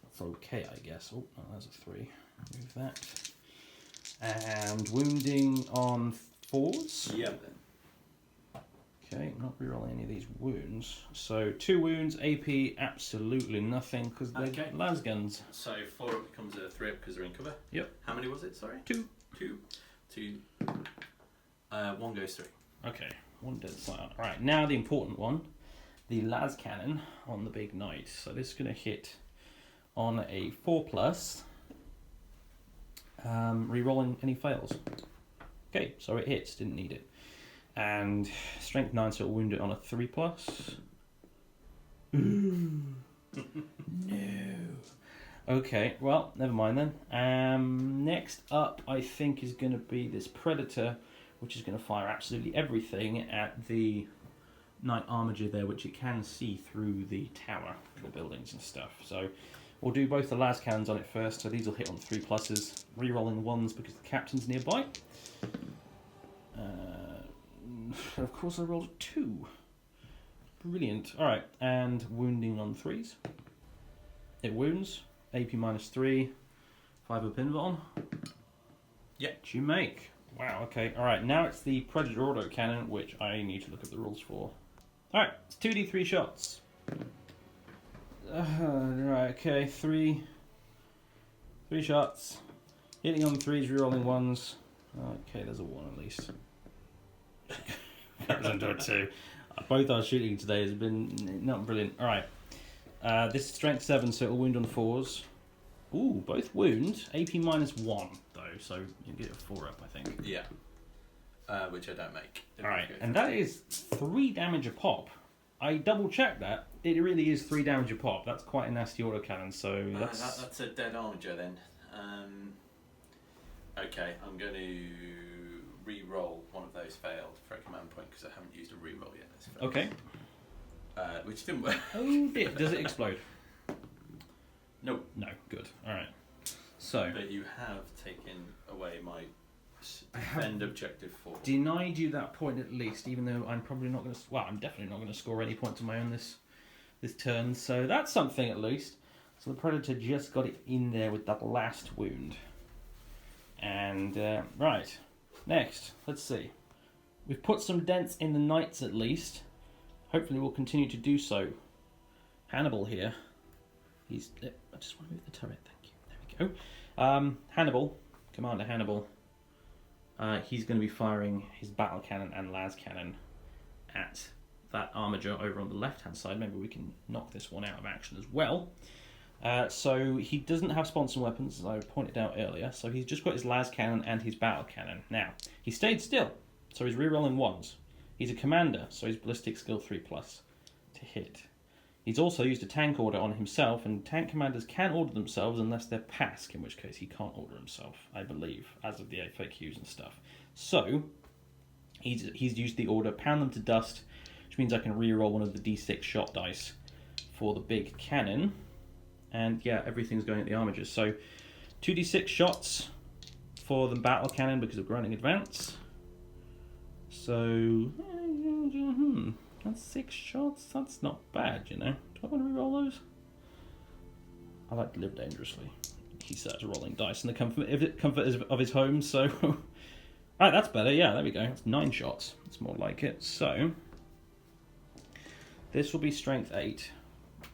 That's okay, I guess. Oh, no, that's a 3. Move that. And wounding on 4s. Yep. Okay, not rerolling any of these wounds. So 2 wounds, AP absolutely nothing because they're lasguns. So 4 up becomes a 3 up because they're in cover. Yep. How many was it? Sorry. 2. 2. 1 goes 3. Okay, 1 dead silent. All right, now the important one, the las cannon on the big knight. So this is going to hit on a 4+. Rerolling any fails. Okay, so it hits. Didn't need it. And strength 9, so it'll wound it on a 3+. No. Okay, well, never mind then. Next up, I think, is going to be this Predator, which is going to fire absolutely everything at the Knight Armiger there, which it can see through the tower, the buildings and stuff. So we'll do both the las cannons on it first. So these will hit on 3+, re-rolling 1s because the captain's nearby. Of course I rolled a 2. Brilliant. Alright, and wounding on 3s. It wounds. AP minus 3. 5 up invuln. Yeah. What you make. Wow, okay. Alright, now it's the Predator autocannon, which I need to look at the rules for. Alright, it's 2d3 shots. Right, okay, 3 shots. Hitting on 3s, rerolling 1s. Okay, there's a 1 at least. Goes into a 2. Both our shooting today has been not brilliant. Alright. This is strength 7, so it'll wound on 4s. Ooh, both wound. AP minus 1, though, so you get a 4 up, I think. Yeah. Which I don't make. Alright, and that is 3 damage a pop. I double checked that. It really is 3 damage a pop. That's quite a nasty autocannon, so that's a dead armiger then. Okay, I'm going to re-roll one of those failed for a command point because I haven't used a re-roll yet. Okay. Which didn't work. Oh dear. Does it explode? No. No, good. Alright. So. But you have taken away my defend objective 4. Denied you that point at least, even though I'm probably not going to... Well, I'm definitely not going to score any points of my own this turn, so that's something at least. So the Predator just got it in there with that last wound. And, right. Next, let's see. We've put some dents in the knights at least. Hopefully we'll continue to do so. Hannibal here. I just want to move the turret, thank you. There we go. Hannibal, Commander Hannibal. He's going to be firing his battle cannon and las cannon at that armature over on the left-hand side. Maybe we can knock this one out of action as well. So he doesn't have sponson weapons, as I pointed out earlier. So he's just got his las cannon and his battle cannon. Now, he stayed still, so he's rerolling 1s. He's a commander, so he's ballistic skill 3+ to hit. He's also used a tank order on himself, and tank commanders can order themselves unless they're PASC, in which case he can't order himself, I believe, as of the FAQs and stuff. So, he's used the order Pound Them to Dust, which means I can reroll one of the D6 shot dice for the big cannon. And yeah, everything's going at the armatures. So, 2d6 shots for the battle cannon because of grinding advance. So, that's 6 shots. That's not bad, you know. Do I want to reroll those? I like to live dangerously. He starts rolling dice in the comfort of his home, so... Alright, that's better. Yeah, there we go. That's 9 shots. That's more like it. So, this will be strength 8. I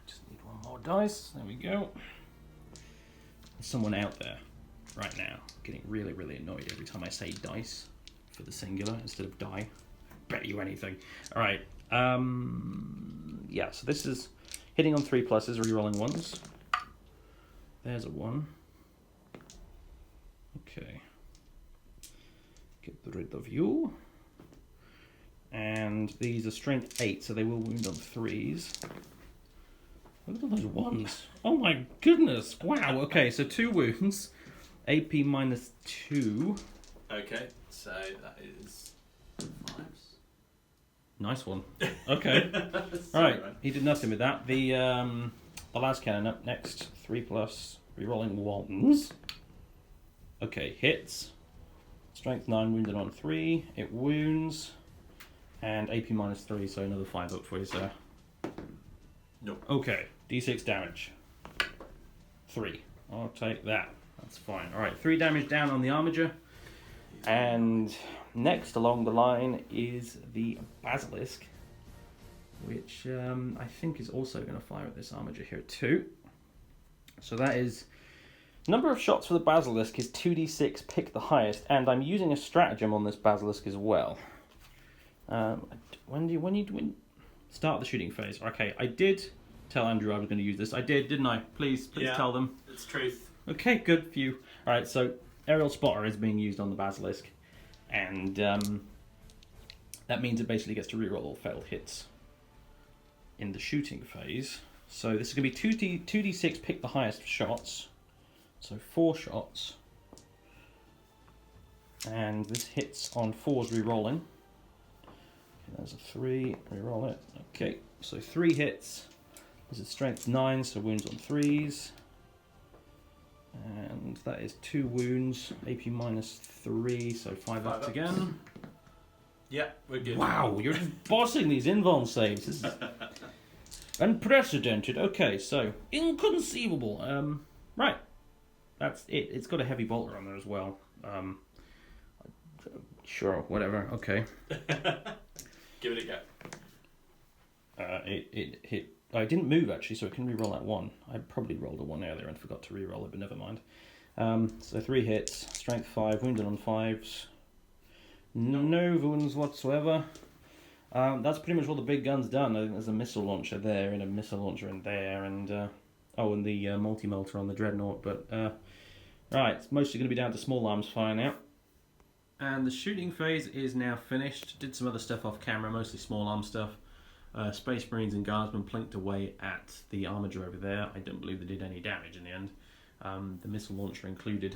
just need one more dice. There we go. There's someone out there right now getting really, really annoyed every time I say dice for the singular instead of die. Bet you anything. Alright. Yeah, so this is hitting on 3+, rerolling 1s. There's a 1. Okay. Get rid of you. And these are strength 8, so they will wound on 3s. Look at all those 1s. Oh my goodness. Wow, okay, so 2 wounds. AP -2. Okay, so that is 5s. Nice one. Okay. Alright, he did nothing with that. The las cannon up next. 3+, rerolling 1s. Okay, hits. Strength 9, wounded on 3. It wounds. And AP -3, so another 5 up for you, sir. Nope. Okay, D6 damage. 3. I'll take that. That's fine. Alright, 3 damage down on the armature. And next along the line is the Basilisk, which I think is also going to fire at this armature here too. So that is... Number of shots for the Basilisk is 2d6, pick the highest, and I'm using a stratagem on this Basilisk as well. When you start the shooting phase? Okay, I did tell Andrew I was going to use this. I did, didn't I? Please Yeah, tell them. It's truth. Okay, good for you. Alright, so Aerial Spotter is being used on the Basilisk, and that means it basically gets to reroll all failed hits in the shooting phase. So this is going to be 2d6, pick the highest shots. So 4 shots. And this hits on 4s rerolling. Okay, there's a 3, reroll it. Okay, so 3 hits. This is strength 9, so wounds on 3s. And that is 2 wounds, AP -3, so 5 up again. Yeah, we're good. Wow, you're just bossing these invuln saves. This is unprecedented. Okay, so inconceivable. Right, that's it. It's got a heavy bolter on there as well. Sure, whatever. Okay. Give it a go. It hit. I didn't move actually, so it can re-roll that 1. I probably rolled a 1 earlier and forgot to re-roll it, but never mind. So 3 hits, strength 5, wounded on 5s. No wounds whatsoever. That's pretty much all the big gun's done. I think there's a missile launcher there and a missile launcher in there, and and the multi-melter on the Dreadnought. But right, it's mostly going to be down to small arms fire now. And the shooting phase is now finished. Did some other stuff off camera, mostly small arm stuff. Space Marines and Guardsmen plinked away at the armature over there. I don't believe they did any damage in the end. The missile launcher included.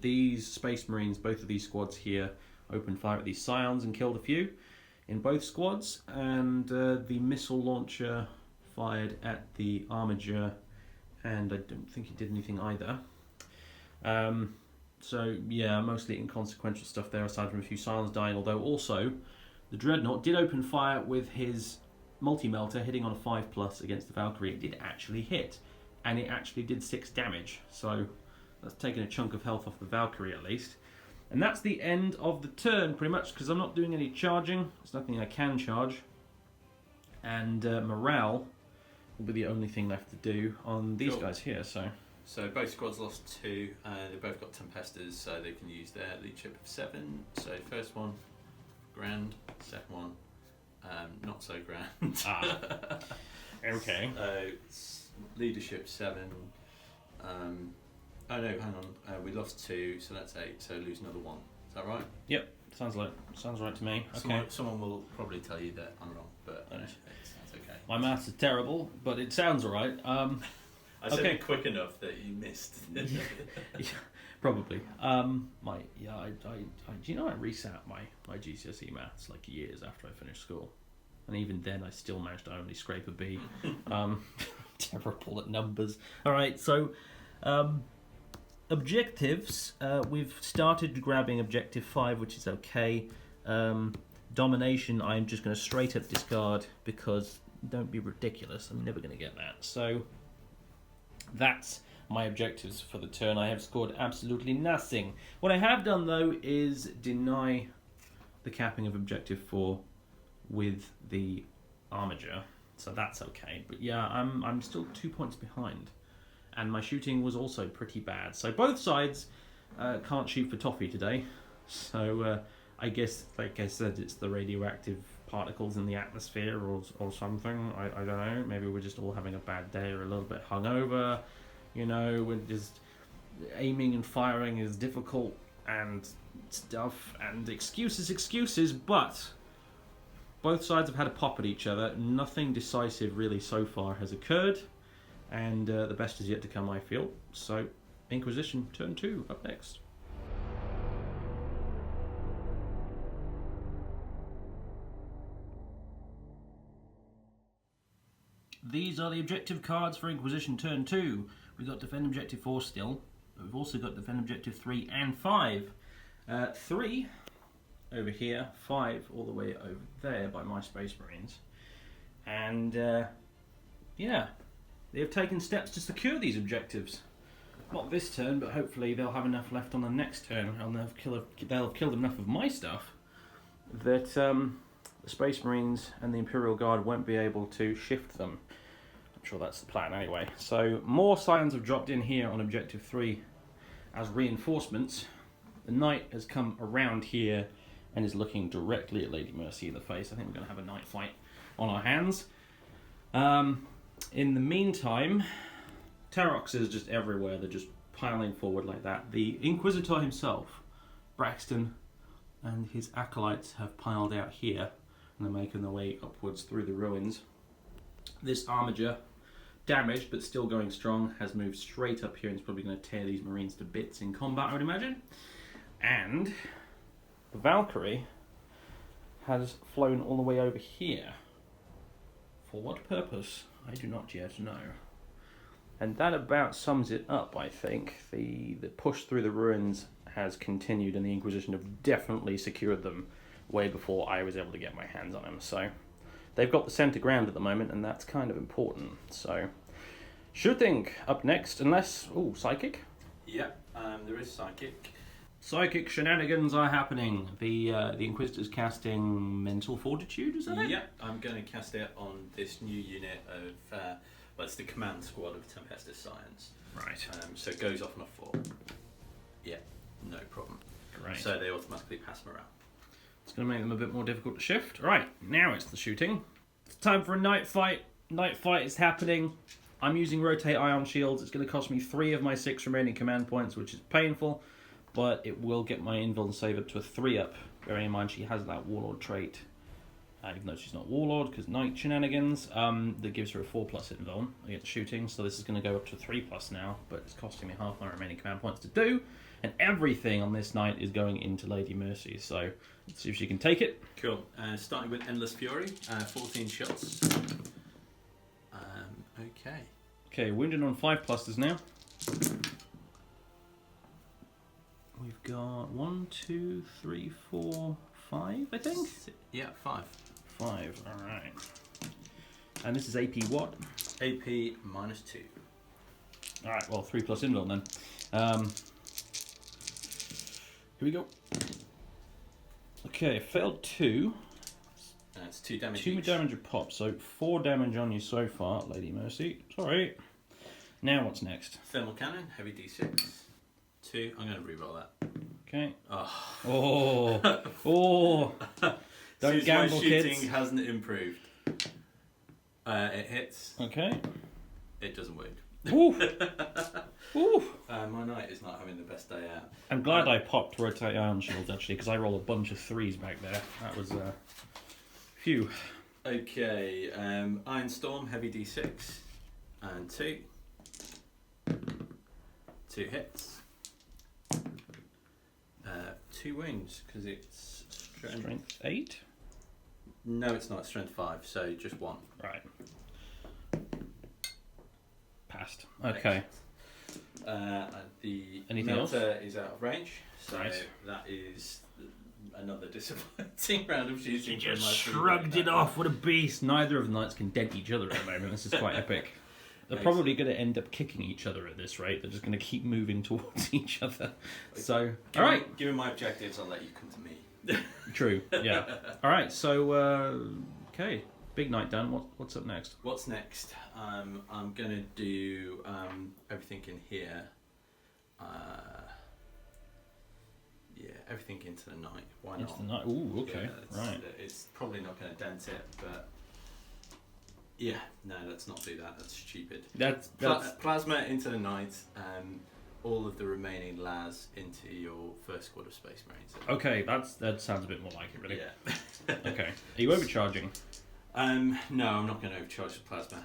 These Space Marines, both of these squads here, opened fire at these Scions and killed a few in both squads. And the missile launcher fired at the armature, and I don't think he did anything either. So yeah, mostly inconsequential stuff there, aside from a few Scions dying, although also the Dreadnought did open fire with his multi-melter, hitting on a 5+ against the Valkyrie. It did actually hit, and it actually did 6 damage. So that's taken a chunk of health off the Valkyrie at least. And that's the end of the turn, pretty much, because I'm not doing any charging. There's nothing I can charge. And morale will be the only thing left to do on these guys here. So both squads lost 2. They both got Tempestors, so they can use their leadership of 7. So first one, grand. Second one, not so grand. Okay. Leadership 7. Oh no, hang on. We lost 2, so that's 8. So lose another 1. Is that right? Yep. Sounds right to me. Okay. Someone will probably tell you that I'm wrong, but that's okay. My maths is terrible, but it sounds alright. I said it quick enough that you missed. Yeah, probably. Do you know I resat my GCSE maths like years after I finished school, and even then I still managed to only scrape a B. Terrible at numbers. All right, so objectives. We've started grabbing objective 5, which is okay. Domination, I'm just going to straight up discard because don't be ridiculous. I'm never going to get that. So that's my objectives for the turn. I have scored absolutely nothing. What I have done though is deny the capping of objective 4 with the armiger, so that's okay. But yeah, I'm still 2 points behind, and my shooting was also pretty bad. So both sides can't shoot for toffee today. So I guess, like I said, it's the radioactive particles in the atmosphere or something. I don't know. Maybe we're just all having a bad day or a little bit hungover. You know, we're just aiming and firing is difficult and stuff, and excuses, but both sides have had a pop at each other. Nothing decisive really so far has occurred, and the best is yet to come, I feel. So Inquisition turn 2 up next. These are the objective cards for Inquisition turn 2. We've got defend objective 4 still, but we've also got defend objective 3 and 5. 3 over here, 5 all the way over there by my Space Marines. And yeah, they have taken steps to secure these objectives. Not this turn, but hopefully they'll have enough left on the next turn, and they'll have killed enough of my stuff that the Space Marines and the Imperial Guard won't be able to shift them. I'm sure that's the plan anyway. So more Scions have dropped in here on objective 3 as reinforcements. The Knight has come around here and is looking directly at Lady Mercy in the face. I think we're going to have a night fight on our hands. In the meantime, Terox is just everywhere. They're just piling forward like that. The Inquisitor himself, Braxton, and his acolytes have piled out here, and they're making their way upwards through the ruins. This armiger, damaged but still going strong, has moved straight up here and is probably going to tear these Marines to bits in combat, I would imagine. And the Valkyrie has flown all the way over here. For what purpose? I do not yet know. And that about sums it up, I think. The push through the ruins has continued, and the Inquisition have definitely secured them way before I was able to get my hands on them. So they've got the centre ground at the moment, and that's kind of important. So shooting up next, unless... Ooh, Psychic? Yeah, there is Psychic. Psychic shenanigans are happening. The Inquisitor's casting Mental Fortitude, is that it? Yeah, I'm going to cast it on this new unit of... well, it's the command squad of Tempestus Scions. Right. So it goes off on a 4. Yeah, no problem. Great. So they automatically pass morale. It's going to make them a bit more difficult to shift. Right, now it's the shooting. It's time for a night fight. Night fight is happening. I'm using Rotate Ion Shields. It's going to cost me 3 of my 6 remaining command points, which is painful, but it will get my Invul save up to a 3 up. Bearing in mind she has that Warlord trait, even though she's not Warlord, because Night shenanigans, that gives her a 4+ Invul against shooting, so this is going to go up to 3+ now, but it's costing me half my remaining command points to do, and everything on this Night is going into Lady Mercy, so let's see if she can take it. Cool. Starting with Endless Fury, 14 shots. Okay. Okay, wounded on 5+ now. We've got 1, 2, 3, 4, 5, I think? Yeah, 5. 5, alright. And this is AP what? AP -2. Alright, well, 3+ Invul then. Here we go. Okay, failed 2. It's 2 damage 2 each. damage a pop, so 4 damage on you so far, Lady Mercy. Sorry. Now what's next? Thermal Cannon, heavy D6. 2, I'm going to reroll that. Okay. Oh. Oh. Oh. Don't Since gamble, my shooting kids. hasn't improved. It hits. Okay. It doesn't wound. Ooh. Ooh. My knight is not having the best day out. I'm glad I popped rotate iron shield actually, because I roll a bunch of 3s back there. That was phew. Okay, Iron Storm, heavy d6, and 2. 2 hits. 2 wounds, because it's Strength 8. No, it's not. Strength 5, so just 1. Right. Passed. Okay. The Anything melter is out of range, so Right. that is another disappointing round of shooting. She from just my shrugged free it off. What a beast. Neither of the knights can dent each other at the moment. This is quite epic. They're Nice. probably going to end up kicking each other at this rate. They're just going to keep moving towards each other. So, alright. Given my objectives, I'll let you come to me. True, yeah. Alright, so, okay. Big night done. What's up next? What's next? I'm going to do everything in here. Yeah, everything into the night. Why Into not? the night. Ooh, okay. Yeah, Right. It's probably not going to dent it, but yeah, no, let's not do that. That's stupid. That's Plasma into the night. All of the remaining las into your first squad of Space Marines. okay. That sounds a bit more like it, really. Yeah. Okay. Are you overcharging? No, I'm not going to overcharge the plasma.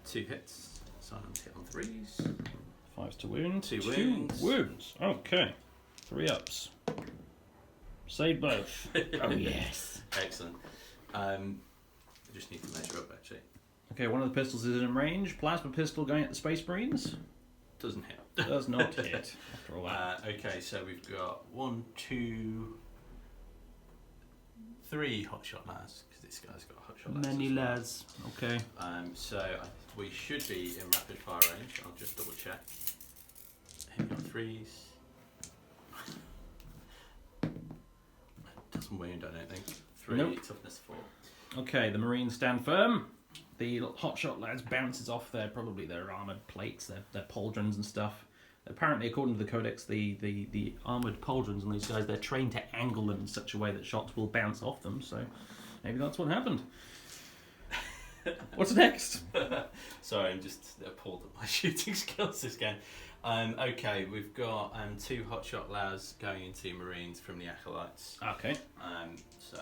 2 hits. Silent hit on 3s. 5s to wound. 2 2 wounds. wounds. Okay. 3 ups. Save both. Oh yes. Excellent. I just need to measure up actually. Okay, one of the pistols is in range. Plasma pistol going at the Space Marines. Doesn't hit. Does not hit after all that. Okay, so we've got 1, 2, 3 hotshot las because this guy's got hotshot las. Many as well. lads. Okay. So we should be in rapid fire range. I'll just double check. Hitting on 3s. Doesn't wound, I don't think. 3, Nope. toughness 4. Okay, the Marines stand firm. The hotshot lads bounces off probably their armoured plates, their pauldrons and stuff. Apparently, according to the codex, the armoured pauldrons on these guys, they're trained to angle them in such a way that shots will bounce off them, so maybe that's what happened. What's next? Sorry, I'm just appalled at my shooting skills this game. Okay, we've got 2 hotshot las going into Marines from the Acolytes. Okay. So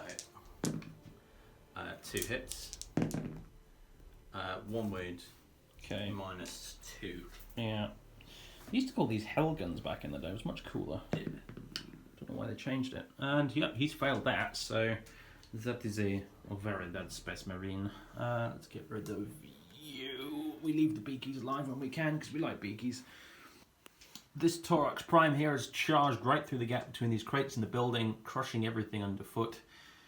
2 hits, 1 wound, Okay. minus 2. Yeah. They used to call these hell guns back in the day. It was much cooler. Yeah. Don't know why they changed it. And yeah, he's failed that, so that is a very bad Space Marine. Let's get rid of you. We leave the beakies alive when we can, because we like beakies. This Torox Prime here has charged right through the gap between these crates in the building, crushing everything underfoot,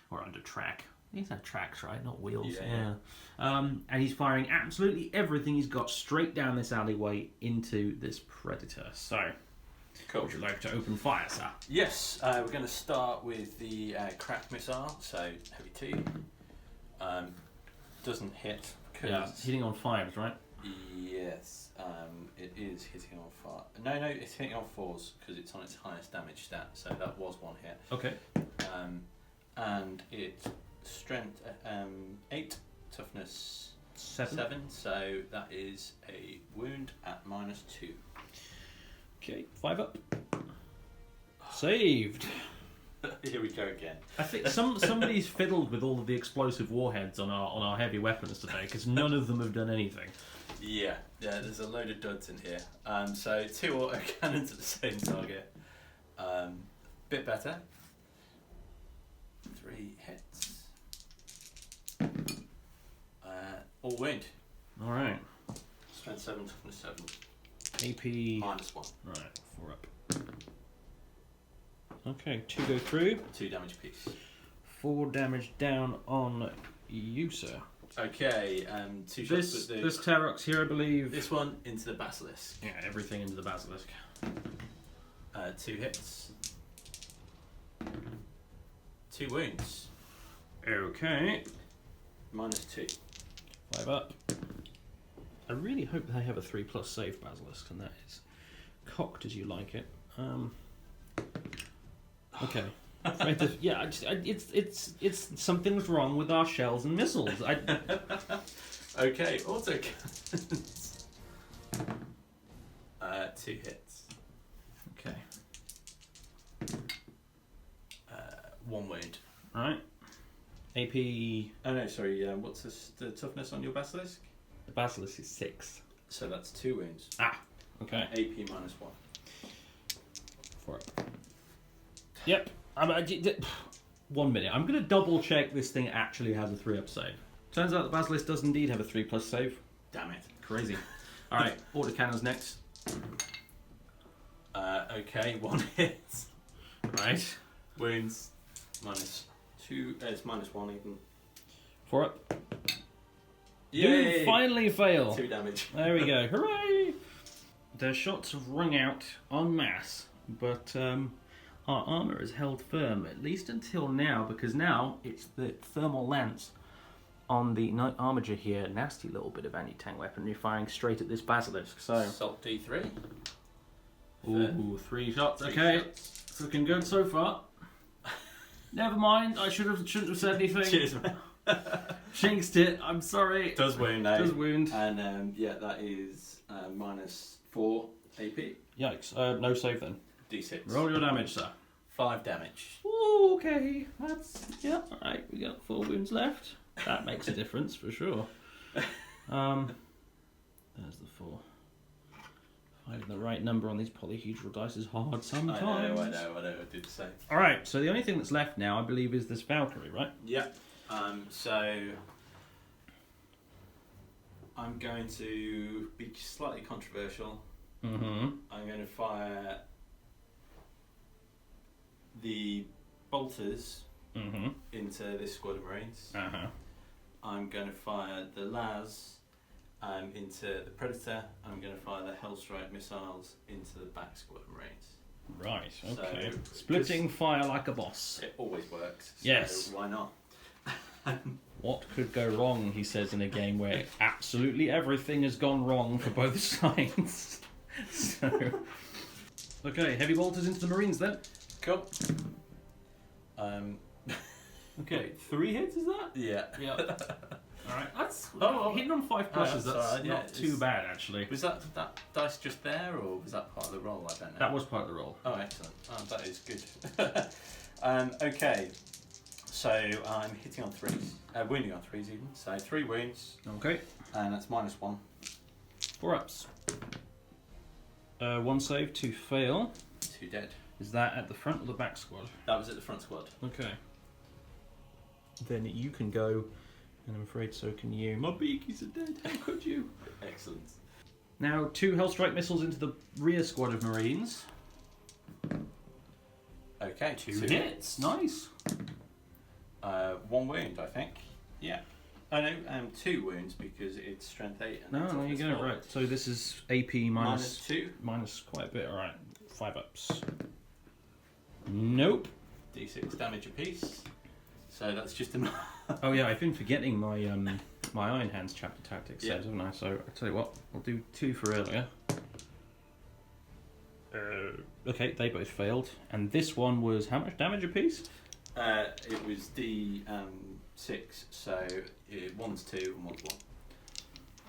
or under track. These are tracks, right? Not wheels. Yeah. And he's firing absolutely everything he's got straight down this alleyway into this Predator. So, Cool. would you like to open fire, sir? Yes, we're going to start with the crack missile, so heavy 2. Doesn't hit. Yeah, hitting on 5s, right? Yes, it is hitting on 5. No, it's hitting on 4s because it's on its highest damage stat, so that was 1 hit. Okay. And it's strength 8, toughness 7, so that is a wound at minus 2. Okay, 5 up. Saved. Here we go again. I think somebody's fiddled with all of the explosive warheads on our heavy weapons today, because none of them have done anything. Yeah, there's a load of duds in here. So 2 auto cannons at the same target. Bit better. 3 hits. All wound. All right. Strength 7, toughness 7. AP. Minus 1. Right, 4 up. Okay, 2 go through. 2 damage piece. 4 damage down on you, sir. Okay, 2 shots with the... This Terox here, I believe. This one into the Basilisk. Yeah, everything into the Basilisk. 2 hits. 2 wounds. Okay. Minus 2. 5 up. I really hope they have a 3+ save Basilisk, and that is cocked as you like it. Okay. It's something's wrong with our shells and missiles. Okay, autocannons. 2 hits. Okay. 1 wound. Right. AP. Oh no, sorry. What's the toughness on your basilisk? The basilisk is 6. So that's 2 wounds. Okay. AP -1. For it. Yep. 1 minute. I'm going to double check this thing actually has a 3-up save. Turns out the basilisk does indeed have a 3+ save. Damn it. Crazy. All right. Autocannons next. Okay, 1 hit. Right. Wounds -2. It's -1 even. 4 up. Yay! You finally fail. 2 damage. There we go. Hooray! Their shots have rung out en masse, but our armour is held firm, at least until now, because now it's the thermal lance on the Knight Armiger here. Nasty little bit of anti-tank weaponry firing straight at this basilisk. So, Salt D3. ooh, 3 shots. 3 Okay, shots. it's looking good so far. Never mind. I shouldn't have said anything. Cheers, man. Jinxed it. I'm sorry. Does wound now. Does wound. And yeah, that is -4 AP. Yikes. No save then. D6. Roll your damage, sir. 5 damage. Ooh, okay. That's yeah. All right. We got 4 wounds left. That makes a difference for sure. There's the 4. Finding the right number on these polyhedral dice is hard sometimes. I know. I did say. All right. So the only thing that's left now, I believe, is this Valkyrie, right? Yeah. So I'm going to be slightly controversial. Mm-hmm. I'm going to fire the bolters Mm-hmm. into this squad of Marines. Uh-huh. I'm going to fire the Las into the Predator. I'm going to fire the Hellstrike missiles into the back squad of Marines. Right. Okay. So, Splitting fire like a boss. It always works. So Yes. why not? What could go wrong, he says, in a game where absolutely everything has gone wrong for both sides. So, okay, heavy bolters into the Marines then. Cool. Okay, 3 hits, is that? Yeah. Yeah. Alright, that's Oh, hitting on 5 pluses, that's that's alright, yeah, not too it's- bad actually. Was that dice just there, or was that part of the roll? I don't know. That was part of the roll. Oh, excellent. Oh, that is good. Okay. So I'm hitting on 3s, wounding on 3s even. So 3 wounds, Okay, and that's -1. 4 ups. 1 save, 2 fail. 2 dead. Is that at the front or the back squad? That was at the front squad. Okay. Then you can go, and I'm afraid so can you. My beakies are dead, how could you? Excellent. Now, 2 Hellstrike missiles into the rear squad of Marines. Okay. 2 hits, nice. 1 wound, I think. Yeah. Oh no, 2 wounds because it's strength 8. And No, it's there you toughness go, 4. right. So this is AP minus -2. minus quite a bit, alright. 5 ups. Nope. D6 damage apiece. So that's just enough. Oh yeah, I've been forgetting my my Iron Hands chapter tactics Yeah. saves, haven't I? So I tell you what, I'll do 2 for earlier. Okay, they both failed, and this one was how much damage apiece? It was D6, so 1's 2 and 1's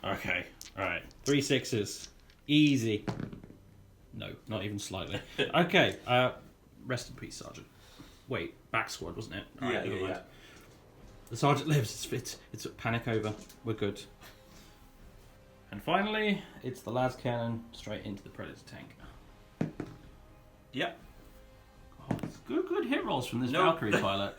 1. Okay, alright. 3 6s. Easy. No, not even slightly. Okay, rest in peace, Sergeant. Wait, back squad, wasn't it? All right, never mind. The Sergeant lives, it's a panic over. We're good. And finally, it's the las cannon straight into the Predator tank. Yep. Oh, it's good hit rolls from this Nope. Valkyrie pilot.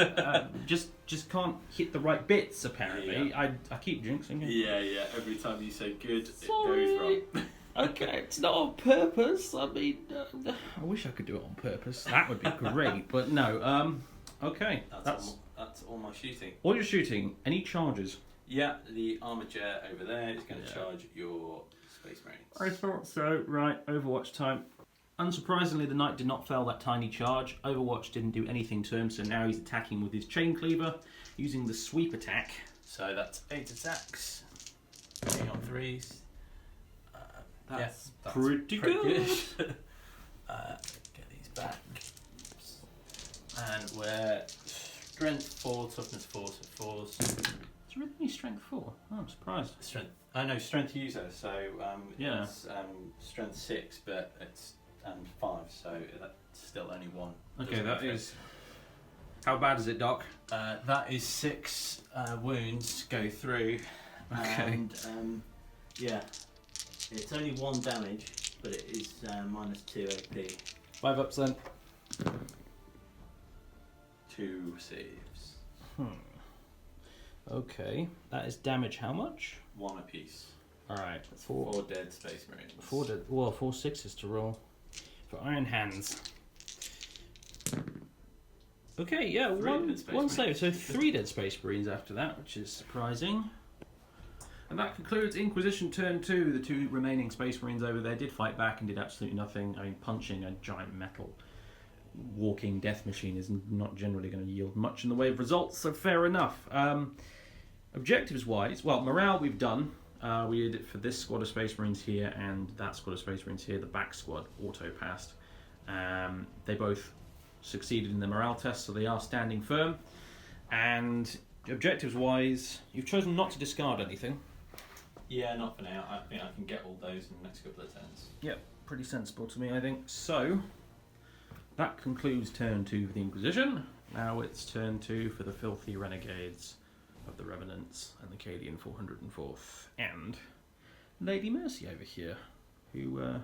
Just can't hit the right bits, apparently. Yeah. I keep jinxing it. Yeah. Every time you say good, Sorry. it goes wrong. Okay, it's not on purpose. I mean, I wish I could do it on purpose. That would be great, but no. Okay, That's all my shooting. all you're shooting. Any charges? Yeah, the armature over there is going to Yeah. charge your Space Marines. I thought so. Right, Overwatch time. Unsurprisingly, the Knight did not fail that tiny charge. Overwatch didn't do anything to him, so now he's attacking with his chain cleaver, using the sweep attack. So that's 8 attacks. 8 on 3s. That's That's pretty good. Get these back. And we're strength 4, toughness 4, so 4s. It's really only strength 4. Oh, I'm surprised. Strength. I know strength user, so Yeah. it's strength 6, but it's 5, so that's still only 1. Okay, that is. How bad is it, Doc? That is 6 wounds go through. Okay. And yeah, it's only 1 damage, but it is minus 2 AP. 5 ups then. 2 saves. Okay, that is damage how much? 1 apiece. Alright, 4 dead Space Marines. 4 dead. Well, 4 6s to roll. For Iron Hands. Okay, yeah, 1 save. So 3 dead Space Marines after that, which is surprising. And that concludes Inquisition turn 2. The 2 remaining Space Marines over there did fight back and did absolutely nothing. I mean, punching a giant metal walking death machine is not generally going to yield much in the way of results, so fair enough. Objectives wise, well, morale we've done. We did it for this squad of Space Marines here and that squad of Space Marines here. The back squad auto passed. They both succeeded in the morale test, so they are standing firm. And objectives wise, you've chosen not to discard anything. Yeah, not for now. I think I can get all those in the next couple of turns. Yep, pretty sensible to me, I think. So, that concludes turn 2 for the Inquisition. Now it's turn 2 for the filthy Renegades of the Revenants and the Cadian 404th. And Lady Mercy over here, who...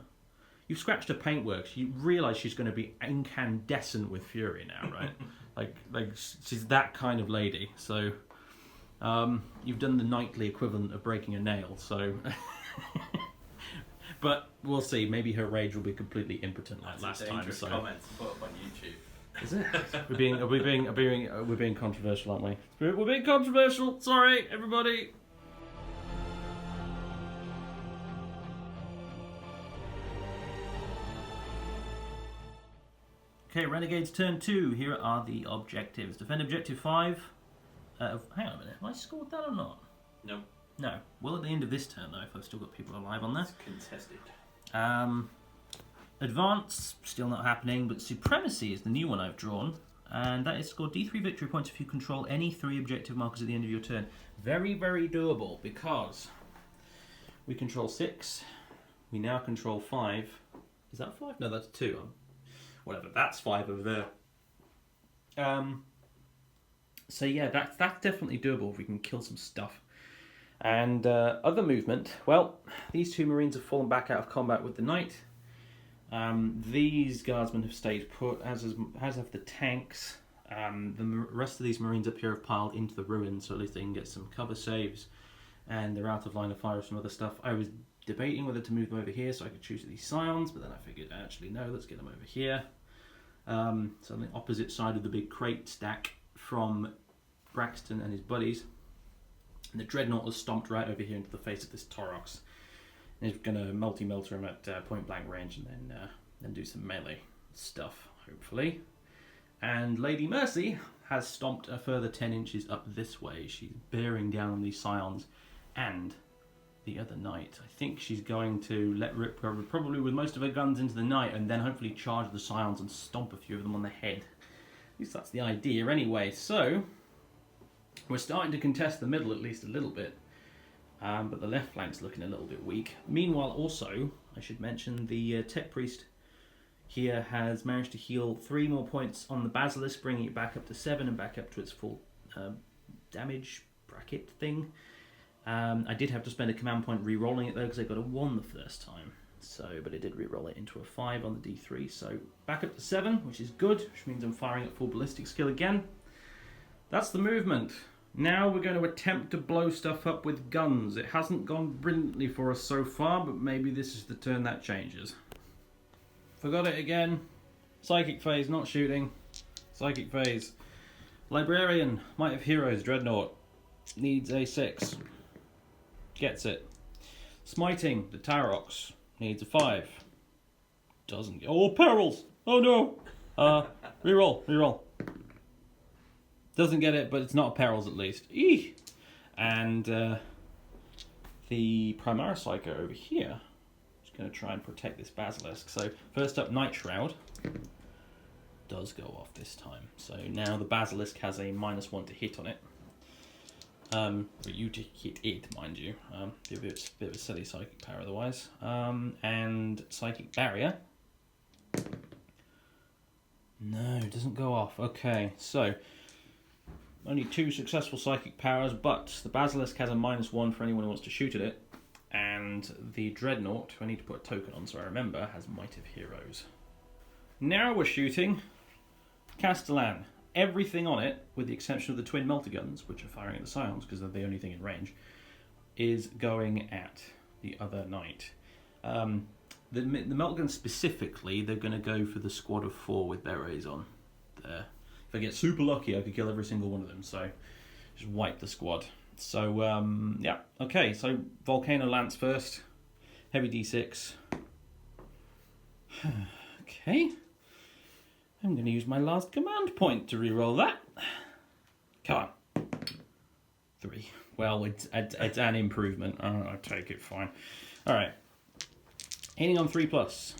You've scratched her paintwork. You realise she's going to be incandescent with fury now, right? like she's that kind of lady. So you've done the knightly equivalent of breaking a nail. So, but we'll see. Maybe her rage will be completely impotent like last time. So comment to put up on YouTube. Is it? We're being controversial, aren't we? We're being controversial. Sorry, everybody. Okay, Renegades turn 2. Here are the objectives. Defend objective 5. Hang on a minute. Have I scored that or not? No. No. Well, at the end of this turn, though, if I've still got people alive on that. It's contested. Advance, still not happening, but Supremacy is the new one I've drawn. And that is score D3 victory points if you control any 3 objective markers at the end of your turn. Very, very doable, because we control 6. We now control 5. Is that 5? No, that's 2. Whatever, that's 5 over there. So yeah, that's definitely doable if we can kill some stuff. And other movement, well, these 2 Marines have fallen back out of combat with the Knight. These Guardsmen have stayed put, as have the tanks. The rest of these Marines up here have piled into the ruins, so at least they can get some cover saves. And they're out of line of fire of some other stuff. I was debating whether to move them over here so I could choose these Scions, but then I figured, actually, no, let's get them over here. So on the opposite side of the big crate stack from Braxton and his buddies. And the Dreadnought has stomped right over here into the face of this Taurox. And he's going to multi-melter him at point blank range and then do some melee stuff, hopefully. And Lady Mercy has stomped a further 10 inches up this way. She's bearing down on these Scions and the other Knight. I think she's going to let rip probably with most of her guns into the Knight and then hopefully charge the Scions and stomp a few of them on the head. At least that's the idea anyway. So, we're starting to contest the middle at least a little bit. But the left flank's looking a little bit weak. Meanwhile, also, I should mention, the Tech Priest here has managed to heal 3 more points on the Basilisk, bringing it back up to 7 and back up to its full damage bracket thing. I did have to spend a command point re-rolling it though, because I got a 1 the first time. But it did re-roll it into a 5 on the D3. So back up to 7, which is good, which means I'm firing at full ballistic skill again. That's the movement. Now we're going to attempt to blow stuff up with guns. It hasn't gone brilliantly for us so far, but maybe this is the turn that changes. Forgot it again. Psychic phase, not shooting. Psychic phase. Librarian, Might of Heroes, Dreadnought. Needs a 6. Gets it. Smiting, the Taurox. Needs a 5. Doesn't get... Oh, perils! Oh no! Reroll. Doesn't get it, but it's not perils at least. Eeh! And the Primara Psycho over here is going to try and protect this Basilisk. So first up, Night Shroud. does go off this time. So now the Basilisk has a -1 to hit on it. For you to hit it, mind you. Be a bit of a silly psychic power otherwise. And psychic barrier. No, it doesn't go off. Okay, so only 2 successful psychic powers, but the Basilisk has a -1 for anyone who wants to shoot at it. And the Dreadnought, who I need to put a token on so I remember, has Might of Heroes. Now we're shooting Castellan. Everything on it, with the exception of the twin melter guns, which are firing at the Scions because they're the only thing in range, is going at the other knight. The melter guns specifically, they're going to go for the squad of 4 with berets on. There. If I get super lucky, I could kill every single one of them. So just wipe the squad. So yeah, okay. So Volcano Lance first, heavy D6. Okay. I'm going to use my last command point to reroll that. Come on. 3. Well, it's an improvement. I'll take it, fine. Alright. Hitting on 3+.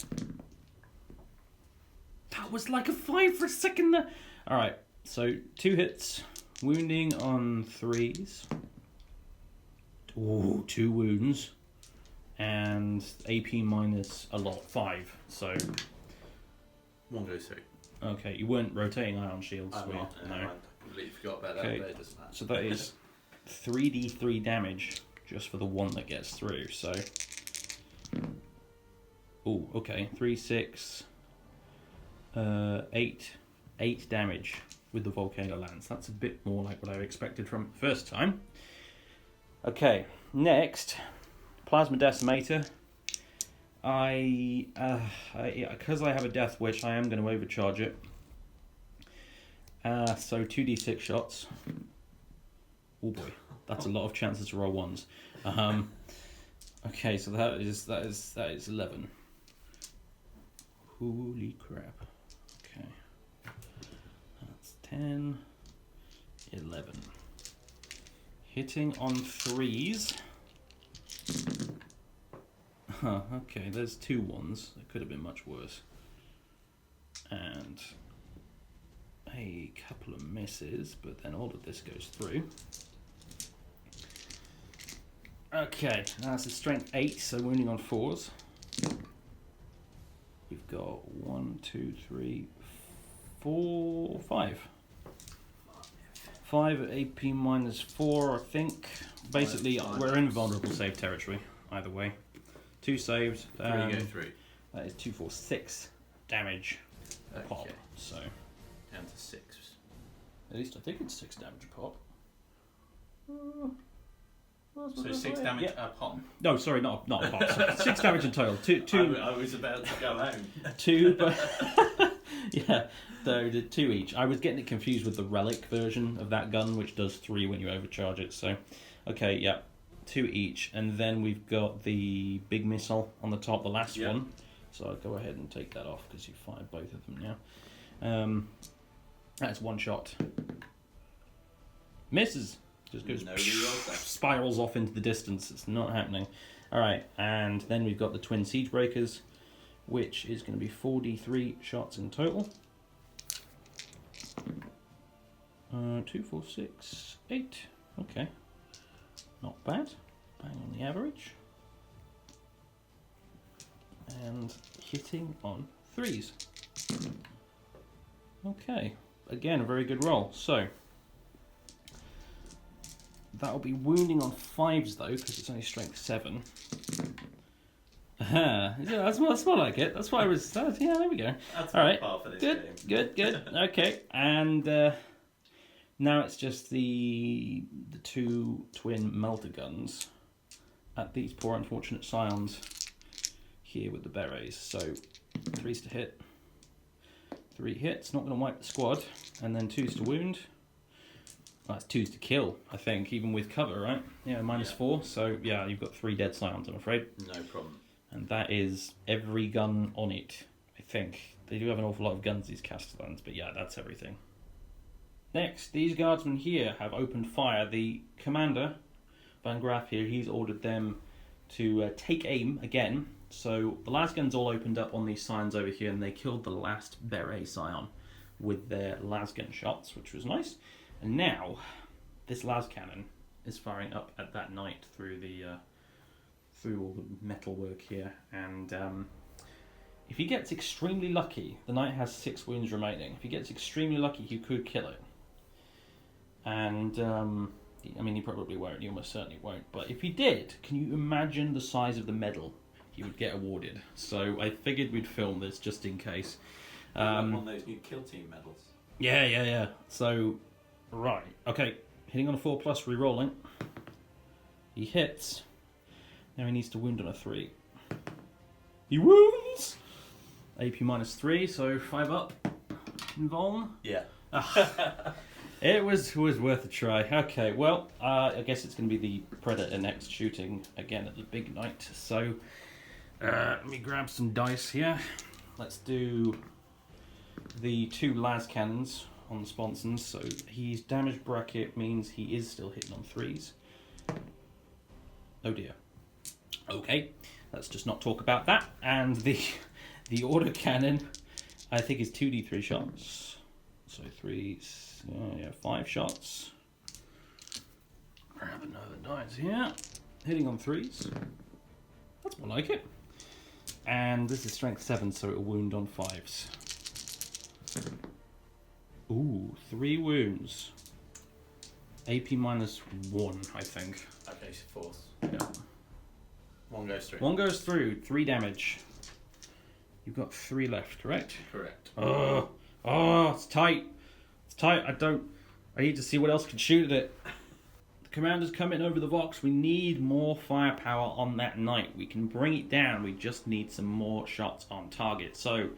That was like a 5 for a second there. Alright, so 2 hits. Wounding on 3s. Ooh, 2 wounds. And AP minus a lot, 5. So 1 goes through. okay, you weren't rotating ion shields, I'm were you? not. No. I completely forgot about that. Okay, But it doesn't matter. so that is 3d3 damage just for the one that gets through. So, oh, okay, 3, 6, 8 damage with the Volcano Lance. That's a bit more like what I expected from the first time. Okay, next, Plasma Decimator. Because I have a Death Wish, I am going to overcharge it. So 2d6 shots. Oh boy, that's a lot of chances to roll 1s. Okay, so that is 11. Holy crap. Okay, that's 10, 11. Hitting on 3s. Huh, okay, there's 2 1s. It could have been much worse. And a couple of misses, but then all of this goes through. Okay, that's a strength 8, so wounding on 4s. We've got 1, 2, 3, 4, 5. 5 AP minus 4, I think. Basically, we're in vulnerable save territory, either way. 2 saved. 3 go through. That is 2, 4, 6 damage pop. Okay. So Down to 6. at least I think it's 6 damage pop. So 6 damage Yeah. a pop. No, sorry, not a pop. So 6 damage in total. Two. I was about to go home. 2, but yeah, though the 2 each. I was getting it confused with the relic version of that gun, which does 3 when you overcharge it. So, okay, yeah, 2 each, and then we've got the big missile on the top, the last one. So I'll go ahead and take that off because you fired both of them now. That's 1 shot. Misses. Just goes No reroll there. spirals off into the distance. It's not happening. Alright, and then we've got the twin siege breakers, which is going to be 4d3 shots in total. 2, 4, 6, 8. Okay. Not bad. Bang on the average. And hitting on 3s. Okay. Again, a very good roll. So, that'll be wounding on 5s though, because it's only strength 7. Yeah, that's more like it. That's why I was. Yeah, there we go. That's all right. par for this game. Good. Okay, and now it's just the 2 twin melter guns at these poor unfortunate scions here with the berets. So 3s to hit, 3 hits. Not going to wipe the squad, and then 2s to wound. Well, that's 2s to kill, I think, even with cover, right? Yeah, minus 4. So yeah, you've got 3 dead scions, I'm afraid. No problem. And that is every gun on it, I think. They do have an awful lot of guns, these Castellans, but yeah, that's everything. Next, these guardsmen here have opened fire. The commander, Van Graff here, he's ordered them to take aim again. So the last guns all opened up on these scions over here, and they killed the last beret scion. with their lasgun shots, which was nice. And now, this las cannon is firing up at that knight through all the metalwork here, and if he gets extremely lucky, the knight has 6 wounds remaining. If he gets extremely lucky, he could kill it. And I mean, he probably won't. He almost certainly won't. But if he did, can you imagine the size of the medal he would get awarded? So I figured we'd film this just in case. One of those new kill team medals. Yeah. So, right, okay, hitting on a 4+, re-rolling. He hits. Now he needs to wound on a 3. He wounds! AP -3, so 5 up. Invuln. Yeah. It was worth a try. Okay, well, I guess it's going to be the Predator next, shooting again at the big knight. So, let me grab some dice here. Let's do the 2 las cannons on the sponsons. So his damage bracket means he is still hitting on 3s. Oh dear. Okay, let's just not talk about that. And the autocannon, I think, is 2d3 shots. So 5 shots. Grab another dice here. Hitting on 3s. That's more like it. And this is strength 7, so it'll wound on 5s. Ooh, 3 wounds. AP -1, I think. Okay, so 4th. Yeah. 1 goes through. 1 goes through, 3 damage. You've got 3 left, correct? Correct. Oh, it's tight. It's tight. I need to see what else can shoot at it. The commander's coming over the Vox. We need more firepower on that knight. We can bring it down. We just need some more shots on target. So,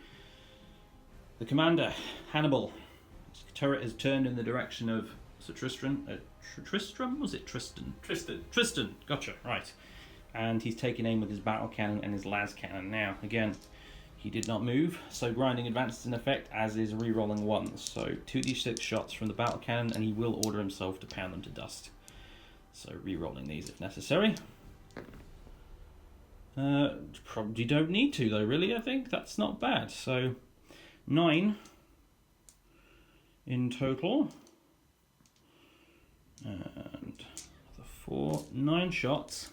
the commander, Hannibal, his turret is turned in the direction of Sir Tristram. Tristram? Was it Tristan? Tristan. Gotcha. Right. And he's taking aim with his battle cannon and his las cannon. Now, again, he did not move, so grinding advances in effect, as is re-rolling 1s. So 2d6 shots from the battle cannon, and he will order himself to pound them to dust. So re-rolling these if necessary. Probably don't need to though, really, I think. That's not bad. So 9 in total. And the 4, 9 shots.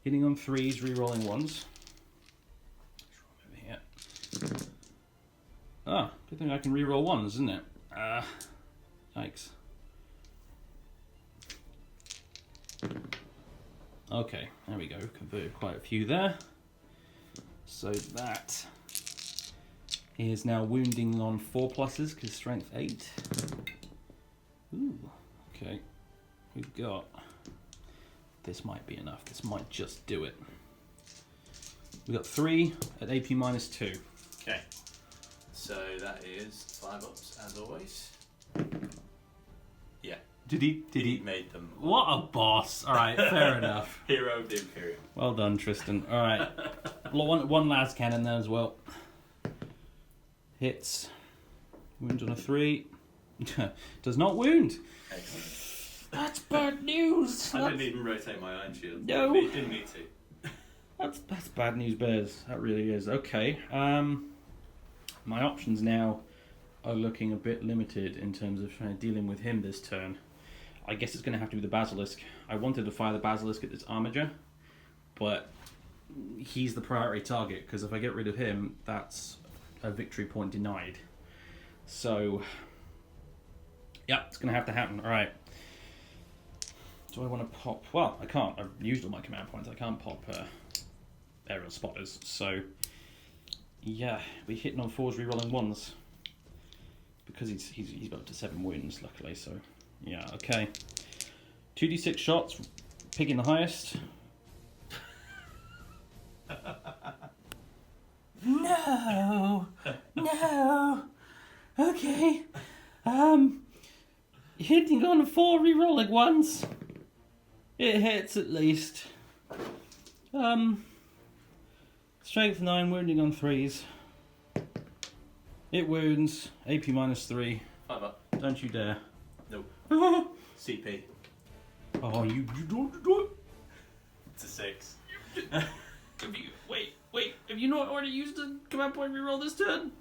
Hitting on 3s, re-rolling 1s. Over here. Good thing I can re-roll 1s, isn't it? Yikes. Okay, there we go. Converted quite a few there. So that is now wounding on 4+, because strength 8. Ooh, okay. We've got... This might be enough. This might just do it. We've got 3 at AP -2. Okay. So that is 5 ups as always. Yeah. Did he? Made them. What a boss! All right, fair enough. Hero of the Imperium. Well done, Tristan. All right, one las cannon there as well. Hits. Wounds on a 3. Does not wound. Excellent. That's bad news. I didn't even rotate my iron shield. No. Didn't need to. That's bad news, Bears. That really is. Okay. My options now are looking a bit limited in terms of dealing with him this turn. I guess it's going to have to be the Basilisk. I wanted to fire the Basilisk at this Armiger, but he's the priority target, because if I get rid of him, that's a victory point denied. So, yeah, it's going to have to happen. All right. Do I want to pop... Well, I can't. I've used all my command points. I can't pop aerial spotters. So, yeah, we're hitting on 4s, re-rolling 1s. Because he's got up to 7 wounds, luckily. So, yeah, okay. 2d6 shots, picking the highest. No! Okay. Hitting on 4, re-rolling 1s. It hits at least. Strength 9, wounding on 3s. It wounds. AP -3. 5 up. Don't you dare. Nope. CP. Oh, you don't do it. It's a 6. Wait. Have you not already used a command point reroll this turn?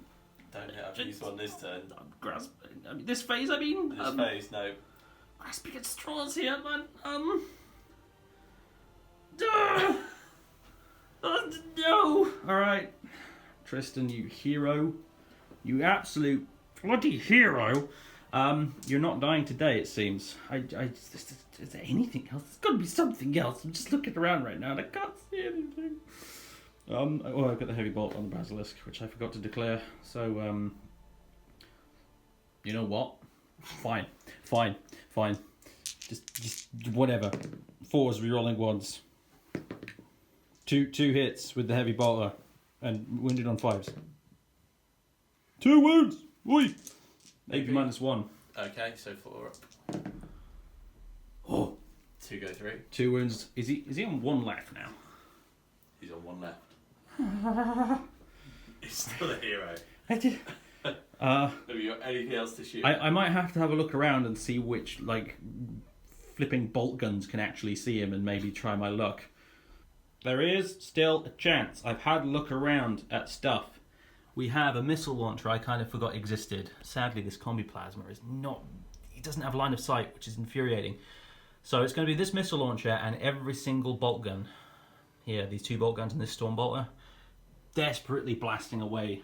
Don't hit. I've used one this turn. I'm grasping. I mean, this phase, I mean. This phase, no. Grasping at straws here, man. No. All right, Tristan, you hero, you absolute bloody hero. You're not dying today, it seems. Is there anything else? There's got to be something else. I'm just looking around right now and I can't see anything. I've got the heavy bolt on the basilisk, which I forgot to declare. So, you know what? Fine. Just whatever. 4s rerolling 1s. Two hits with the heavy bolter and wounded on 5s. 2 wounds. Oi. AP -1. Okay, so 4 up. Oh. 2 go through. 2 wounds. Is he on 1 left now? He's on 1 left. He's still a hero. I did. Have you got anything else to shoot? I might have to have a look around and see which flipping bolt guns can actually see him and maybe try my luck. There is still a chance. I've had a look around at stuff. We have a missile launcher I kind of forgot existed. Sadly, this combi plasma is not... It doesn't have line of sight, which is infuriating. So it's going to be this missile launcher and every single bolt gun. Here, these 2 bolt guns and this storm bolter. Desperately blasting away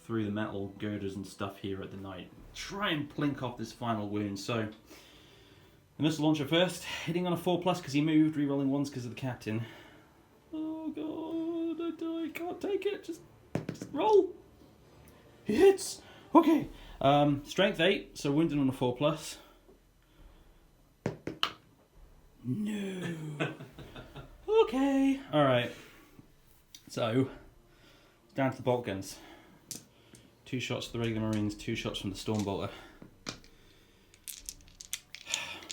through the metal girders and stuff here at the night. Try and blink off this final wound. So, the missile launcher first, hitting on a 4+ because he moved, rerolling 1s because of the captain. Oh god, I can't take it. Just roll. He hits. Okay. Strength 8, so wounded on a 4+. No. Okay. All right. So, down to the bolt guns. 2 shots to the regular Marines, 2 shots from the storm bolter.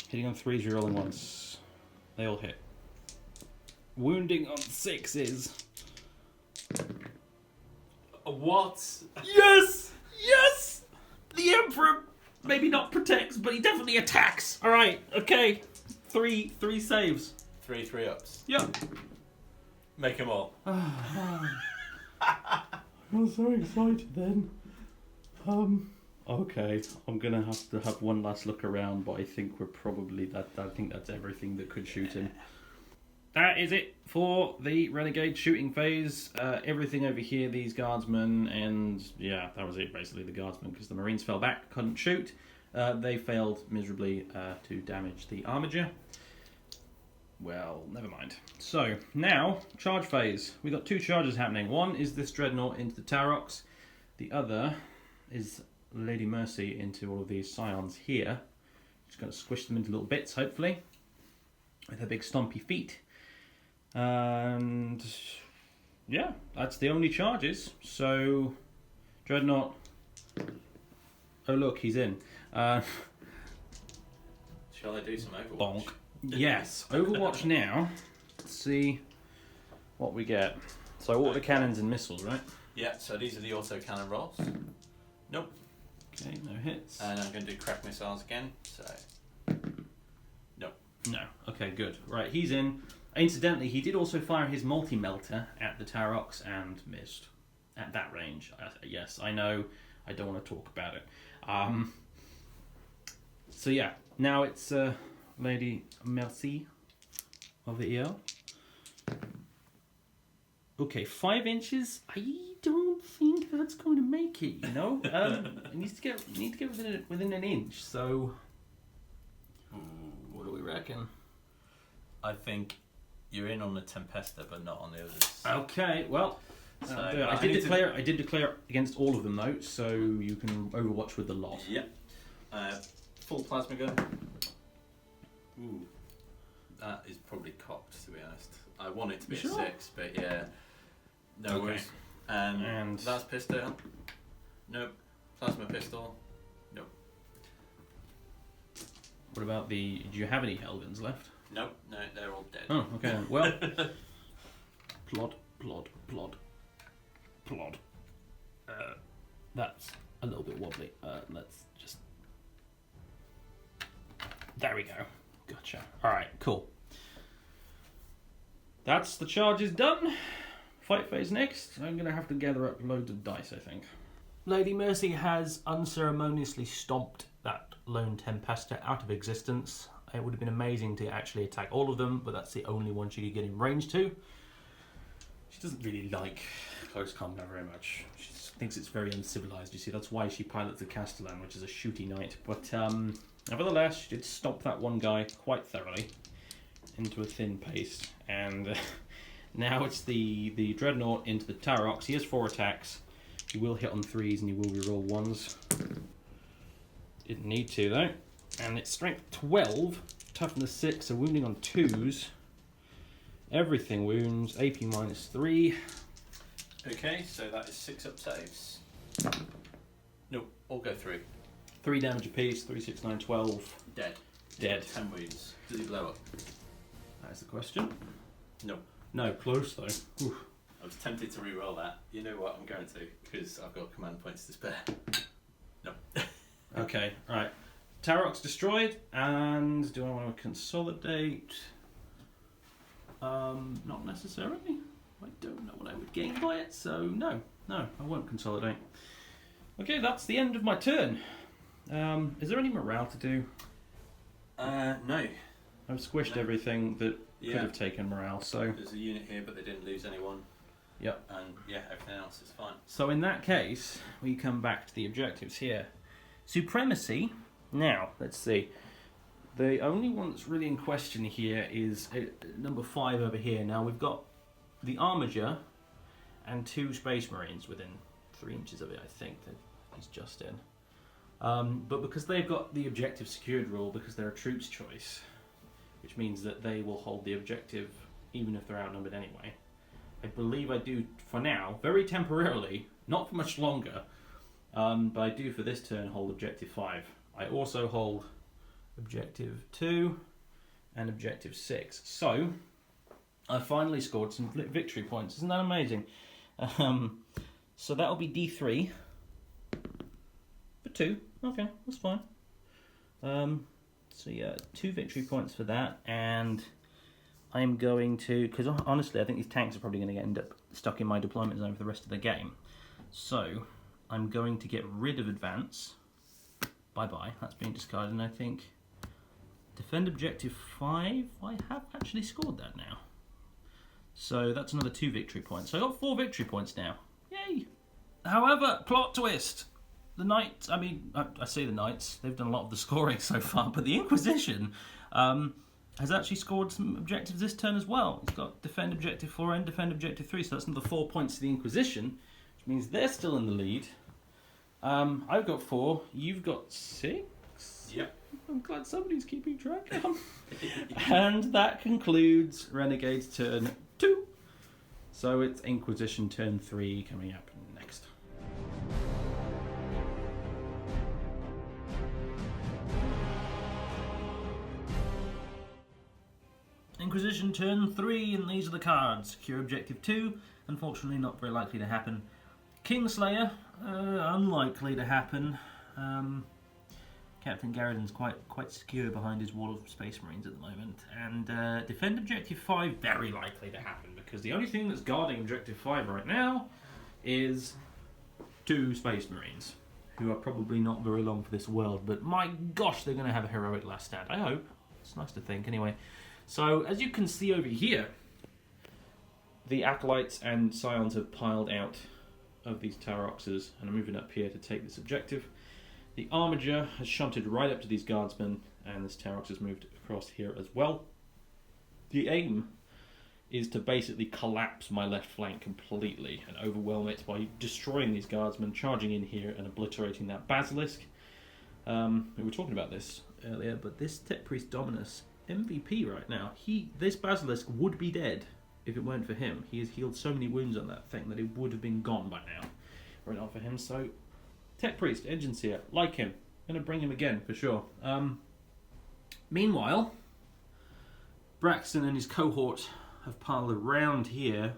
Hitting on 3s, rerolling 1s. They all hit. Wounding on 6s. What? Yes! Yes! The Emperor maybe not protects, but he definitely attacks. All right. Okay. 3 saves. 3 3-ups. Yep. Make them all. I'm so excited then. Okay, I'm gonna have to have one last look around, but I think we're probably I think that's everything that could shoot him. That is it for the Renegade shooting phase. Everything over here, these guardsmen, and yeah, that was it basically, the guardsmen, because the Marines fell back, couldn't shoot. They failed miserably to damage the armiger. Well, never mind. So, now, charge phase. We've got 2 charges happening. One is this Dreadnought into the Tarox. The other is Lady Mercy into all of these Scions here. Just going to squish them into little bits, hopefully, with her big stompy feet. And, yeah, that's the only charges. So, Dreadnought... Oh, look, he's in. Shall I do some Overwatch? Bonk. Yes, Overwatch now. Let's see what we get. So auto cannons and missiles, right? Yeah, so these are the auto cannon rolls. Nope. Okay, no hits. And I'm going to do crack missiles again, so... Nope. No. Okay, good. Right, he's in. Incidentally, he did also fire his multi-melter at the Tarox and missed. At that range. Yes, I know. I don't want to talk about it. So yeah, now it's... Lady Mercy of the EL. Okay, 5 inches. I don't think that's going to make it. You know, it needs to get within an inch. So, what do we reckon? I think you're in on the Tempesta, but not on the others. Okay, well, So, I did declare against all of them though, so you can Overwatch with the lot. Yep. Full plasma gun. Ooh, that is probably cocked, to be honest. I want it to be a 6, but yeah, no worries. And that's pistol. Nope. Plasma pistol. Nope. What about do you have any Helgans left? Nope. No, they're all dead. Oh, okay. Well, plod. That's a little bit wobbly. Let's just. There we go. Gotcha. Alright, cool. That's the charges done. Fight phase next. I'm going to have to gather up loads of dice, I think. Lady Mercy has unceremoniously stomped that lone Tempesta out of existence. It would have been amazing to actually attack all of them, but that's the only one she could get in range to. She doesn't really like close combat very much. She thinks it's very uncivilized, you see. That's why she pilots the Castellan, which is a shooty knight. But nevertheless, she did stomp that one guy quite thoroughly into a thin paste. And now it's the Dreadnought into the Tarox. He has 4 attacks. He will hit on 3s and he will reroll 1s. Didn't need to though. And it's strength 12, toughness 6, so wounding on 2s. Everything wounds, AP -3. Okay, so that is 6 up saves. Nope, all go through. 3 damage apiece, 3, 6, 9, 12. Dead. Dead. 10 wounds. Does he blow up? That is the question. Nope. No, close though. Oof. I was tempted to re-roll that. You know what, I'm going to, because I've got command points to spare. No. Okay, right. Tarox destroyed, and do I want to consolidate? Not necessarily. I don't know what I would gain by it, so no, I won't consolidate. Okay, that's the end of my turn. Is there any morale to do? No. I've squished everything that could have taken morale, so... There's a unit here, but they didn't lose anyone. Yep. And yeah, everything else is fine. So in that case, we come back to the objectives here. Supremacy. Now, let's see. The only one that's really in question here is number 5 over here. Now, we've got the Armiger and 2 Space Marines within 3 inches of it, I think, that he's just in. But because they've got the objective secured rule, because they're a troops choice, which means that they will hold the objective even if they're outnumbered anyway. I believe I do, for now, very temporarily, not for much longer, but I do for this turn hold objective 5. I also hold objective 2 and objective 6. So, I finally scored some victory points. Isn't that amazing? So that'll be D3 for 2. Okay, that's fine. So yeah, 2 victory points for that, and I'm going to, because honestly I think these tanks are probably going to end up stuck in my deployment zone for the rest of the game. So I'm going to get rid of advance. Bye-bye, that's being discarded, and I think defend objective 5, I have actually scored that now. So that's another 2 victory points. So I got 4 victory points now. Yay! However, plot twist. The Knights, I say the Knights, they've done a lot of the scoring so far, but the Inquisition has actually scored some objectives this turn as well. It's got defend objective 4 and defend objective 3, so that's another 4 points to the Inquisition, which means they're still in the lead. I've got 4, you've got 6? Yep. I'm glad somebody's keeping track. And that concludes Renegade's turn 2. So it's Inquisition turn 3 coming up next. Inquisition turn 3, and these are the cards. Secure objective 2, unfortunately not very likely to happen. Kingslayer, unlikely to happen. Captain Garridan's quite secure behind his wall of Space Marines at the moment. And defend objective 5, very likely to happen, because the only thing that's guarding objective 5 right now is 2 Space Marines, who are probably not very long for this world, but my gosh, they're going to have a heroic last stand. I hope. It's nice to think, anyway. So, as you can see over here, the Acolytes and Scions have piled out of these Taroxes, and I'm moving up here to take this objective. The Armiger has shunted right up to these Guardsmen, and this Tarox has moved across here as well. The aim is to basically collapse my left flank completely and overwhelm it by destroying these Guardsmen, charging in here and obliterating that Basilisk. We were talking about this earlier, but this Tech Priest Dominus MVP right now, this Basilisk would be dead if it weren't for him. He has healed so many wounds on that thing that it would have been gone by now were it not for him. So, Tech Priest, Engine Seer, like him. Gonna bring him again for sure. Meanwhile, Braxton and his cohort have piled around here,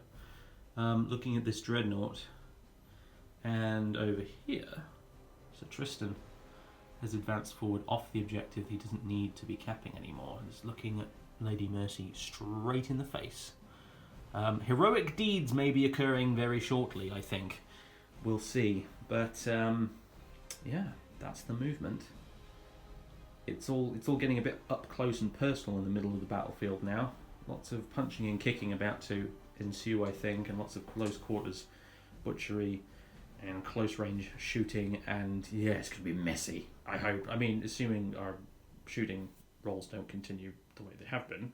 looking at this Dreadnought, and over here, so Tristan has advanced forward off the objective he doesn't need to be capping anymore, and is looking at Lady Mercy straight in the face. Heroic deeds may be occurring very shortly, I think. we'll see. But yeah, that's the movement. It's all getting a bit up close and personal in the middle of the battlefield now. Lots of punching and kicking about to ensue, I think, and lots of close quarters butchery and close range shooting, and yeah, it's going to be messy, I hope. I mean, assuming our shooting rolls don't continue the way they have been, in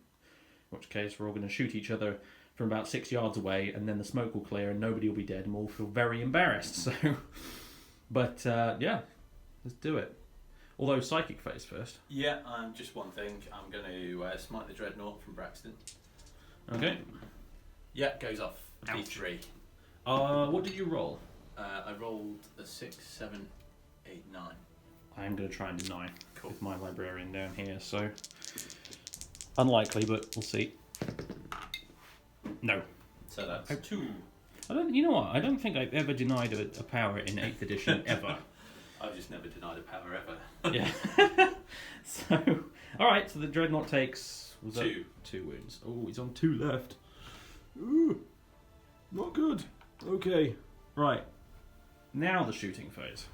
which case we're all going to shoot each other from about 6 yards away, and then the smoke will clear and nobody will be dead and we'll all feel very embarrassed. So, but yeah, let's do it. Although psychic phase first. Yeah, just one thing. I'm going to smite the Dreadnought from Braxton. Okay. Yeah, goes off. Ouch. D3. What did you roll? I rolled a 6, 7, 8, 9. I'm going to try and do 9 Cool. with my librarian down here, so unlikely, but we'll see. No. So that's 2. You know what? I don't think I've ever denied a power in 8th edition ever. I've just never denied a power ever. Yeah. So, all right. So the Dreadnought takes 2. 2 wounds. Oh, he's on 2 left. Ooh, not good. Okay. Right. Now the shooting phase.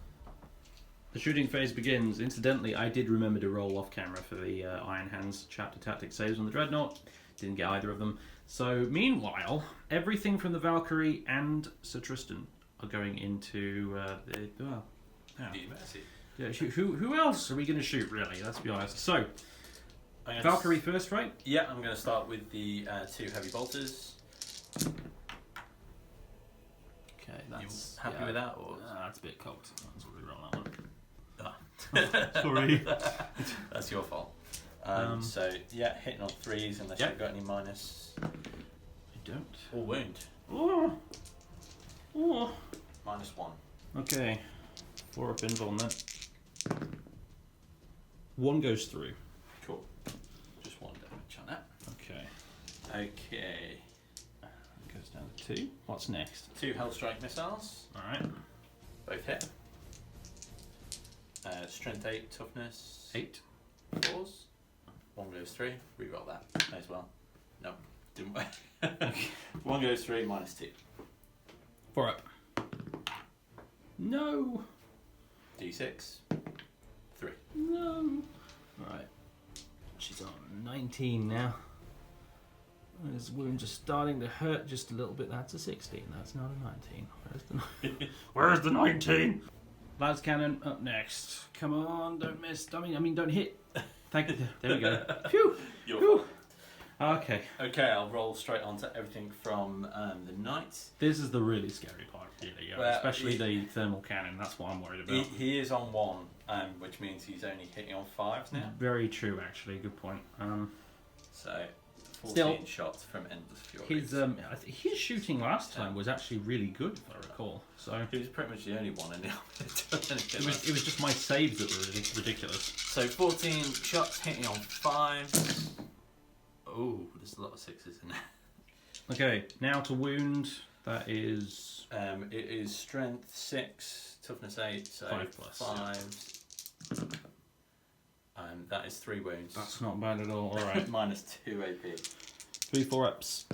The shooting phase begins. Incidentally, I did remember to roll off camera for the Iron Hands chapter tactic saves on the Dreadnought. Didn't get either of them. So meanwhile, everything from the Valkyrie and Sir Tristan are going into the. Well, yeah. Who else are we going to shoot? Really, let's be honest. So Valkyrie first, right? Yeah, I'm going to start with the 2 heavy bolters. Okay, that's You happy with that, or that's a bit cocked. That's what we roll that one. Sorry. That's your fault. So yeah, hitting on 3s unless Yep. you've got any minus. I don't. Or wound. Oh. -1. Okay. 4 up invul on that. 1 goes through. Cool. Just 1 damage on that. Okay. Okay. Goes down to 2. What's next? 2 Hellstrike missiles. Alright. Both hit. Strength 8, toughness 8. 4s. 1 goes 3. Reroll that. May as well. No, didn't work. 1 goes 3, -2. 4 up. No. D6. 3. No. Alright. She's on 19 now. His wounds are starting to hurt just a little bit. That's a 16. That's not a 19. Where's the 19? Las Cannon up next. Come on, don't miss. I mean, don't hit. Thank you. There we go. Phew. Phew. Okay. Okay, I'll roll straight onto everything from the knight. This is the really scary part, really. Yeah. Well, Especially the thermal cannon. That's what I'm worried about. He is on 1, which means he's only hitting on 5s now. Very true, actually. Good point. So 14 Still, shots from Endless Fury. His shooting last time was actually really good, if I recall. So he was pretty much the only one in the it was just my saves that were really ridiculous. So 14 shots hitting on 5s. Oh, there's a lot of 6s in there. Okay, now to wound. That is it is strength 6, toughness 8, so 5+. 5s. That is 3 wounds. That's not bad at all. All right, -2 AP. 3 4-ups.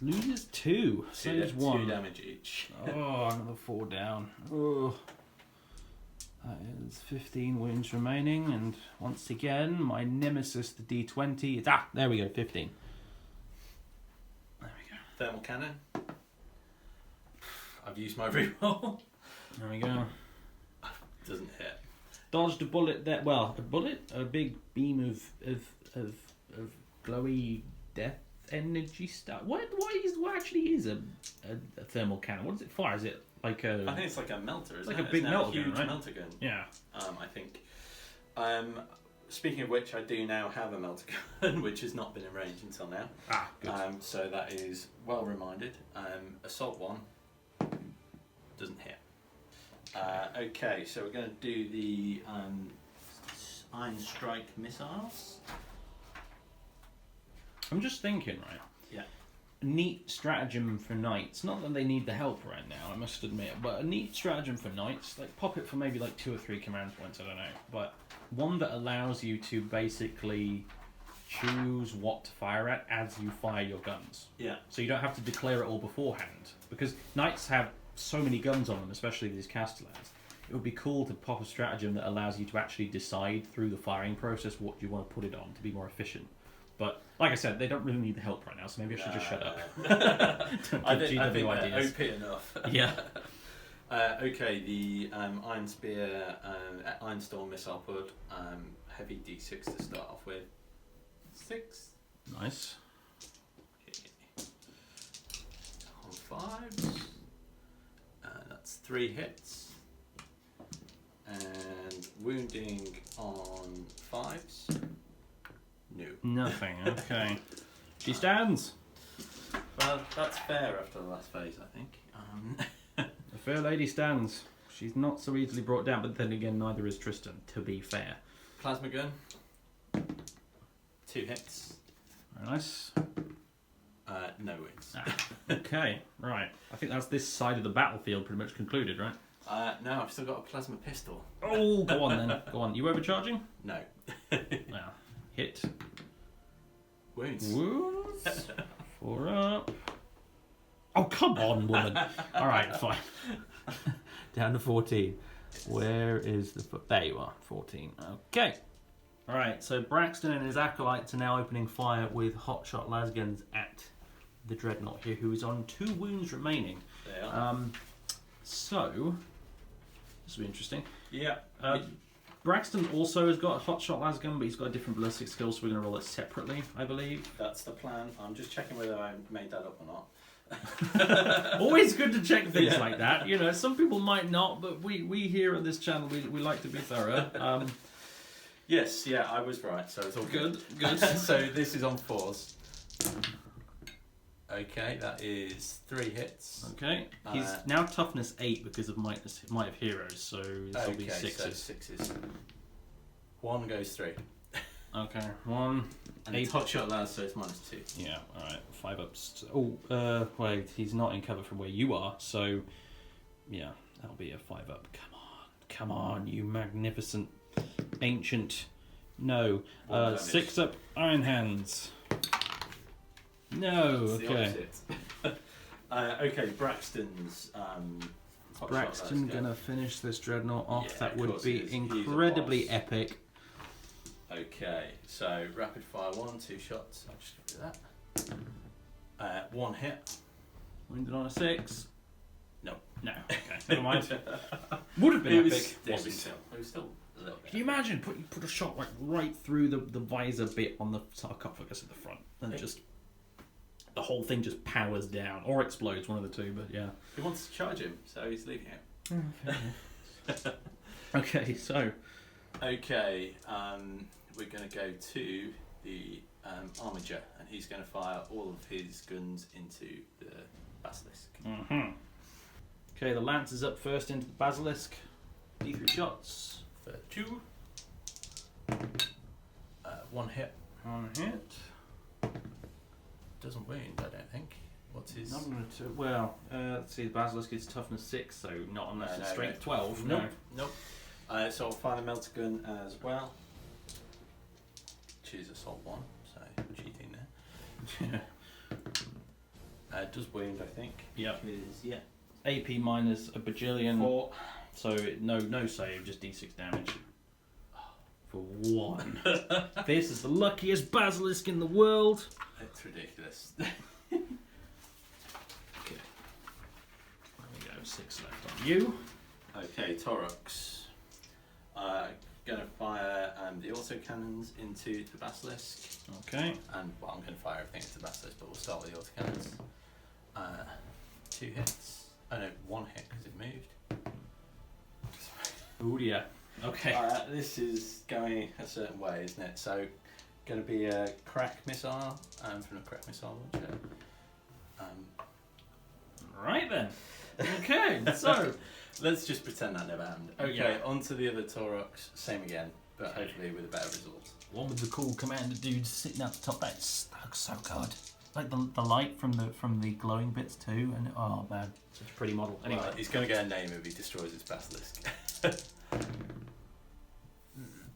Loses 2. So Saves 2 1. damage each. Oh, another 4 down. Oh. That is 15 wounds remaining, and once again, my nemesis, the D20, is there we go, 15. There we go. Thermal cannon. I've used my reroll. There we go. Doesn't hit. Dodged a bullet there. Well, a bullet, a big beam of glowy death energy stuff. What actually is a thermal cannon? What does it fire? Is it like a? I think it's like a melter. Isn't like it? a big It's now melter gun, huge right? melter gun. Yeah. I think. Speaking of which, I do now have a melter gun, which has not been in range until now. Good. So that is well reminded. Assault 1 doesn't hit. Okay, so we're going to do the Iron Strike missiles. I'm just thinking, right? Yeah. Neat stratagem for knights. Not that they need the help right now, I must admit, but a neat stratagem for knights. Like pop it for maybe like 2 or 3 command points. I don't know, but one that allows you to basically choose what to fire at as you fire your guns. Yeah. So you don't have to declare it all beforehand. Because knights have so many guns on them, especially these castellans. It would be cool to pop a stratagem that allows you to actually decide through the firing process what you want to put it on to be more efficient. But like I said, they don't really need the help right now, so maybe I should just shut up. I think they're OP enough. Yeah. Okay, the Iron Spear, Iron Storm missile put, heavy D6 to start off with. 6. Nice. Okay. On 5s. That's 3 hits. And wounding on 5s. No. Nothing, okay. She stands. Well, that's fair after the last phase, I think. The fair lady stands. She's not so easily brought down, but then again, neither is Tristan, to be fair. Plasma gun. 2 hits. Very nice. No wounds. Okay, right. I think that's this side of the battlefield pretty much concluded, right? No, I've still got a plasma pistol. Oh, go on then. Go on. You overcharging? No. Now, hit. Wounds. Wounds. 4 up. Oh, come on, woman. All right, fine. Down to 14. Where is the... There you are, 14. Okay. All right, so Braxton and his acolytes are now opening fire with hotshot lasguns at the Dreadnought here, who is on 2 wounds remaining. They are. So, this will be interesting. Yeah. Braxton also has got a hotshot lasgun, but he's got a different ballistic skill, so we're going to roll it separately, I believe. That's the plan. I'm just checking whether I made that up or not. Always good to check things like that. You know, some people might not, but we here at this channel, we like to be thorough. Yes, yeah, I was right, so it's all good. Good. So this is on 4s. Okay, that is 3 hits. Okay, he's now toughness 8 because of might of heroes, so this will be 6s. So 6s. 1 goes 3. Okay, 1. And 8. hotshot lads, so it's -2. Yeah, alright, 5 ups. Oh, wait, he's not in cover from where you are, so yeah, that'll be a 5 up. Come on, you magnificent ancient. No, 6 up, Iron Hands. No, okay. Okay, Braxton's. Braxton gonna finish this dreadnought off. Yeah, that of would course he be is. He's a incredibly boss. epic. Okay, so rapid fire 1, 2 shots. I'll just do that. 1 hit. Wounded on a 6. No. Okay, never mind. Would have been epic. It was still a little bit. Can you imagine put a shot like right through the visor bit on the sarcophagus at the front, and just the whole thing just powers down or explodes, one of the two. But yeah. He wants to charge him, so he's leaving it. Okay, so. Okay, we're going to go to the Armiger, and he's going to fire all of his guns into the Basilisk. Mm-hmm. Okay, the lance is up first into the Basilisk. D3 shots. 2. 1 hit. 1 hit. Doesn't wound, I don't think. What's his... Let's see, the Basilisk is toughness 6, so not unless it's strength 12. Nope. So I'll fire the melter gun as well. Choose assault 1, so I'm cheating there. It does wound, I think. Yep. Because, yeah. AP minus a bajillion. 4. So no save, just d6 damage. For 1. This is the luckiest Basilisk in the world. It's ridiculous. Okay. There we go, 6 left on you. Okay, Torox. Going to fire the autocannons into the Basilisk. Okay. And, well, I'm going to fire everything into the Basilisk, but we'll start with the autocannons. 2 hits. Oh no, 1 hit because it moved. Oh yeah. Okay. This is going a certain way, isn't it? So, going to be a crack missile from a crack missile launcher. Right then. Okay, so let's just pretend that never happened. Okay, Yeah. on to the other Torox. Same again, but hopefully with a better result. One with the cool commander dude sitting at the top. That looks so good. Like the light from the glowing bits too, and oh man, such a pretty model. Anyway, Well, he's going to get a name if he destroys his Basilisk.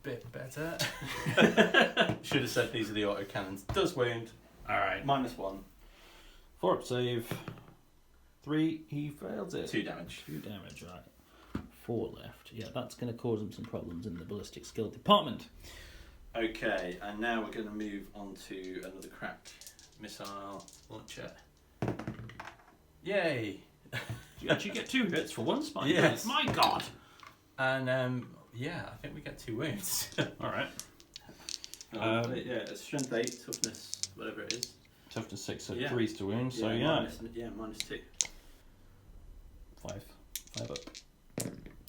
bit better. Should have said these are the autocannons. Does wound. Alright. -1. 4 up save. 3, he fails it. 2 damage. 2 damage, right. 4 left. Yeah, that's going to cause him some problems in the ballistic skill department. Okay, and now we're going to move on to another crack missile launcher. Yay! You actually get 2 hits for 1 spine. Yes. My god! And yeah, I think we get 2 wounds. Alright. Yeah, it's strength 8, toughness, whatever it is. Toughness 6, so Yeah. 3's to wound, so yeah. -2. 5 up.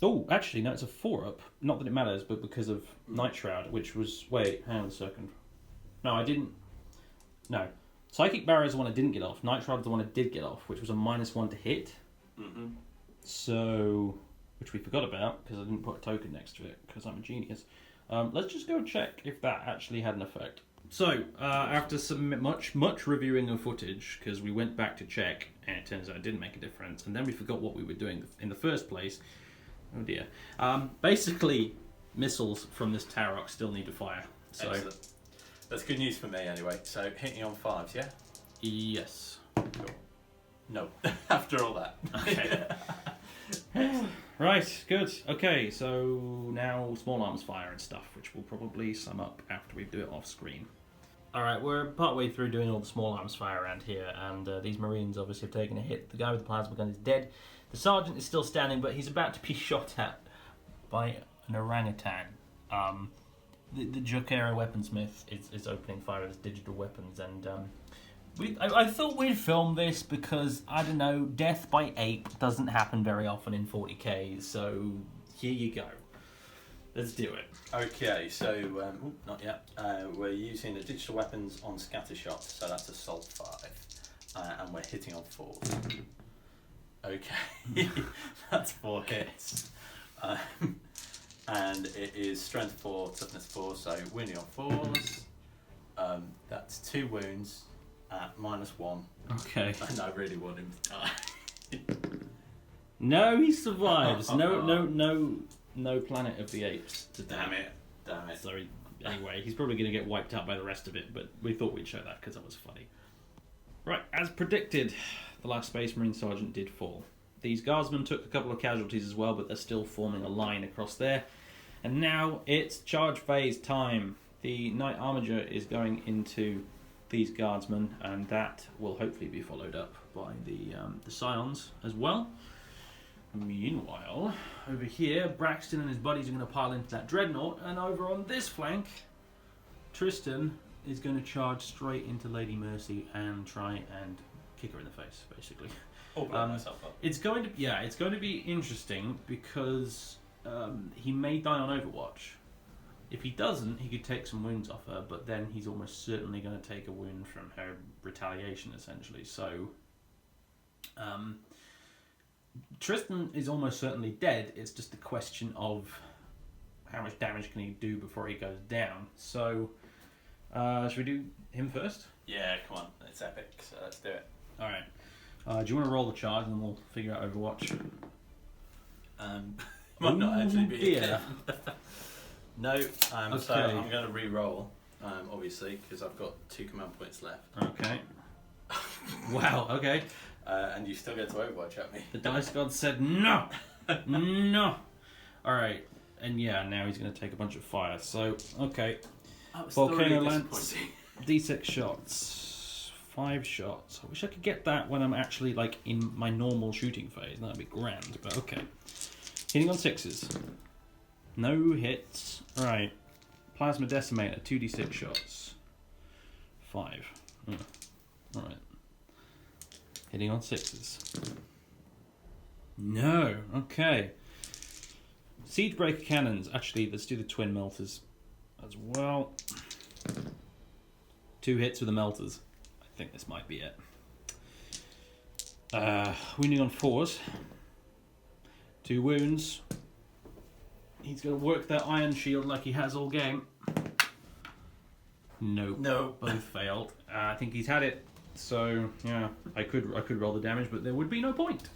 Oh, actually, no, it's a 4 up. Not that it matters, but because of Night Shroud, which was... Wait, hang on a second. No, I didn't... No. Psychic Barrier is the one I didn't get off. Night Shroud is the one I did get off, which was a -1 to hit. Mm-hmm. So... Which we forgot about, because I didn't put a token next to it, because I'm a genius. Let's just go check if that actually had an effect. So, after some much reviewing of footage, because we went back to check, and it turns out it didn't make a difference, and then we forgot what we were doing in the first place. Oh dear. Basically, missiles from this Tarok still need to fire. So, excellent. That's good news for me anyway. So, hitting on 5s, yeah? yes. Cool. No. After all that. Okay. Right, good. Okay, so now small arms fire and stuff, which we'll probably sum up after we do it off screen. Alright, we're partway through doing all the small arms fire around here, and these Marines obviously have taken a hit. The guy with the plasma gun is dead. The sergeant is still standing, but he's about to be shot at by an orangutan. The Jokera weaponsmith is opening fire with his digital weapons, and I thought we'd film this because, I don't know, death by ape doesn't happen very often in 40k, so here you go. Let's do it. Okay, so, not yet. We're using the digital weapons on scatter shots, so that's assault 5. And we're hitting on 4. Okay, that's 4 hits. And it is strength 4, toughness 4, so wounding on 4s. That's 2 wounds at -1. Okay. And I really want him to die. No, he survives. No Planet of the Apes today. Damn it. So anyway, he's probably going to get wiped out by the rest of it, but we thought we'd show that because that was funny. Right, as predicted, the last Space Marine Sergeant did fall. These Guardsmen took a couple of casualties as well, but they're still forming a line across there. And now it's charge phase time. The Knight Armiger is going into these Guardsmen, and that will hopefully be followed up by the Scions as well. Meanwhile, over here, Braxton and his buddies are going to pile into that Dreadnought, and over on this flank, Tristan is going to charge straight into Lady Mercy and try and kick her in the face, basically. I'll blow myself up. It's going to be interesting because he may die on Overwatch. If he doesn't, he could take some wounds off her, but then he's almost certainly going to take a wound from her retaliation, essentially. So, Tristan is almost certainly dead. It's just a question of how much damage can he do before he goes down. So, should we do him first? Yeah, come on. It's epic, so let's do it. Alright. Do you want to roll the charge and then we'll figure out Overwatch? Might not actually be. Dear. No, so Okay. I'm going to re-roll, obviously, because I've got 2 command points left. Okay. Wow, okay. And you still get to Overwatch at me. The dice god said no! No! Alright, and yeah, now he's going to take a bunch of fire. So, okay. Volcano Lance, D6 shots. 5 shots. I wish I could get that when I'm actually, like, in my normal shooting phase. That'd be grand, but okay. Hitting on 6s. No hits. Alright. Plasma Decimator, 2d6 shots. 5. Alright. Hitting on 6s. No. Okay. Siegebreaker cannons. Actually, let's do the twin melters as well. 2 hits with the melters. I think this might be it. Wounding on 4s. 2 wounds. He's going to work that iron shield like he has all game. Nope. No. Both failed. I think he's had it. So, yeah, I could roll the damage, but there would be no point.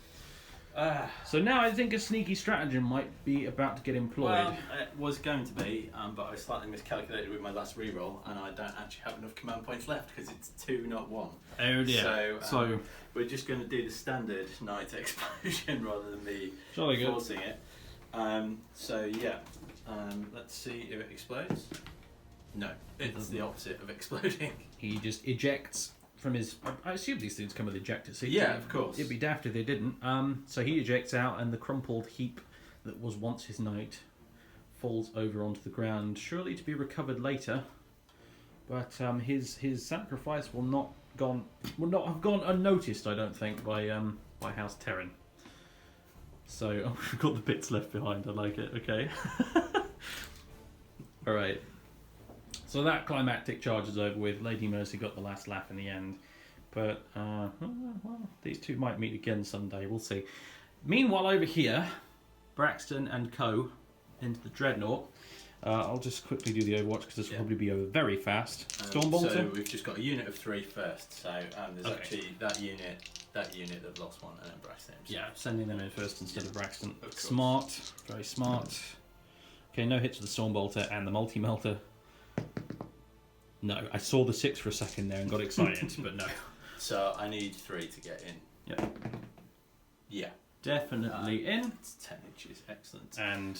So now I think a sneaky stratagem might be about to get employed. Well, it was going to be, but I slightly miscalculated with my last reroll, and I don't actually have enough command points left because it's 2, not 1. Oh dear. So we're just going to do the standard night explosion rather than me Jolly good. forcing it. Let's see if it explodes. No, it's the opposite of exploding. He just ejects from his. I assume these things come with ejector seats. Yeah, of course. It'd be daft if they didn't. So he ejects out, and the crumpled heap that was once his knight falls over onto the ground, surely to be recovered later. But his sacrifice will not have gone unnoticed, I don't think, by House Terran. So we've got the bits left behind. I like it. Okay. All right. So that climactic charge is over with. Lady Mercy got the last laugh in the end. But, well, these two might meet again someday. We'll see. Meanwhile, over here, Braxton and co. into the Dreadnought. I'll just quickly do the Overwatch because this will probably be over very fast. Stormbolter? So we've just got a unit of 3 first. So there's actually that unit that lost one, and then Braxton. Yeah, sending them in first instead of Braxton. Smart. Very smart. Okay, no hits with the Stormbolter and the Multi-Melter. No, I saw the 6 for a second there and got excited, but no. So I need 3 to get in. Yeah. Yeah. Definitely in. It's 10 inches, excellent. And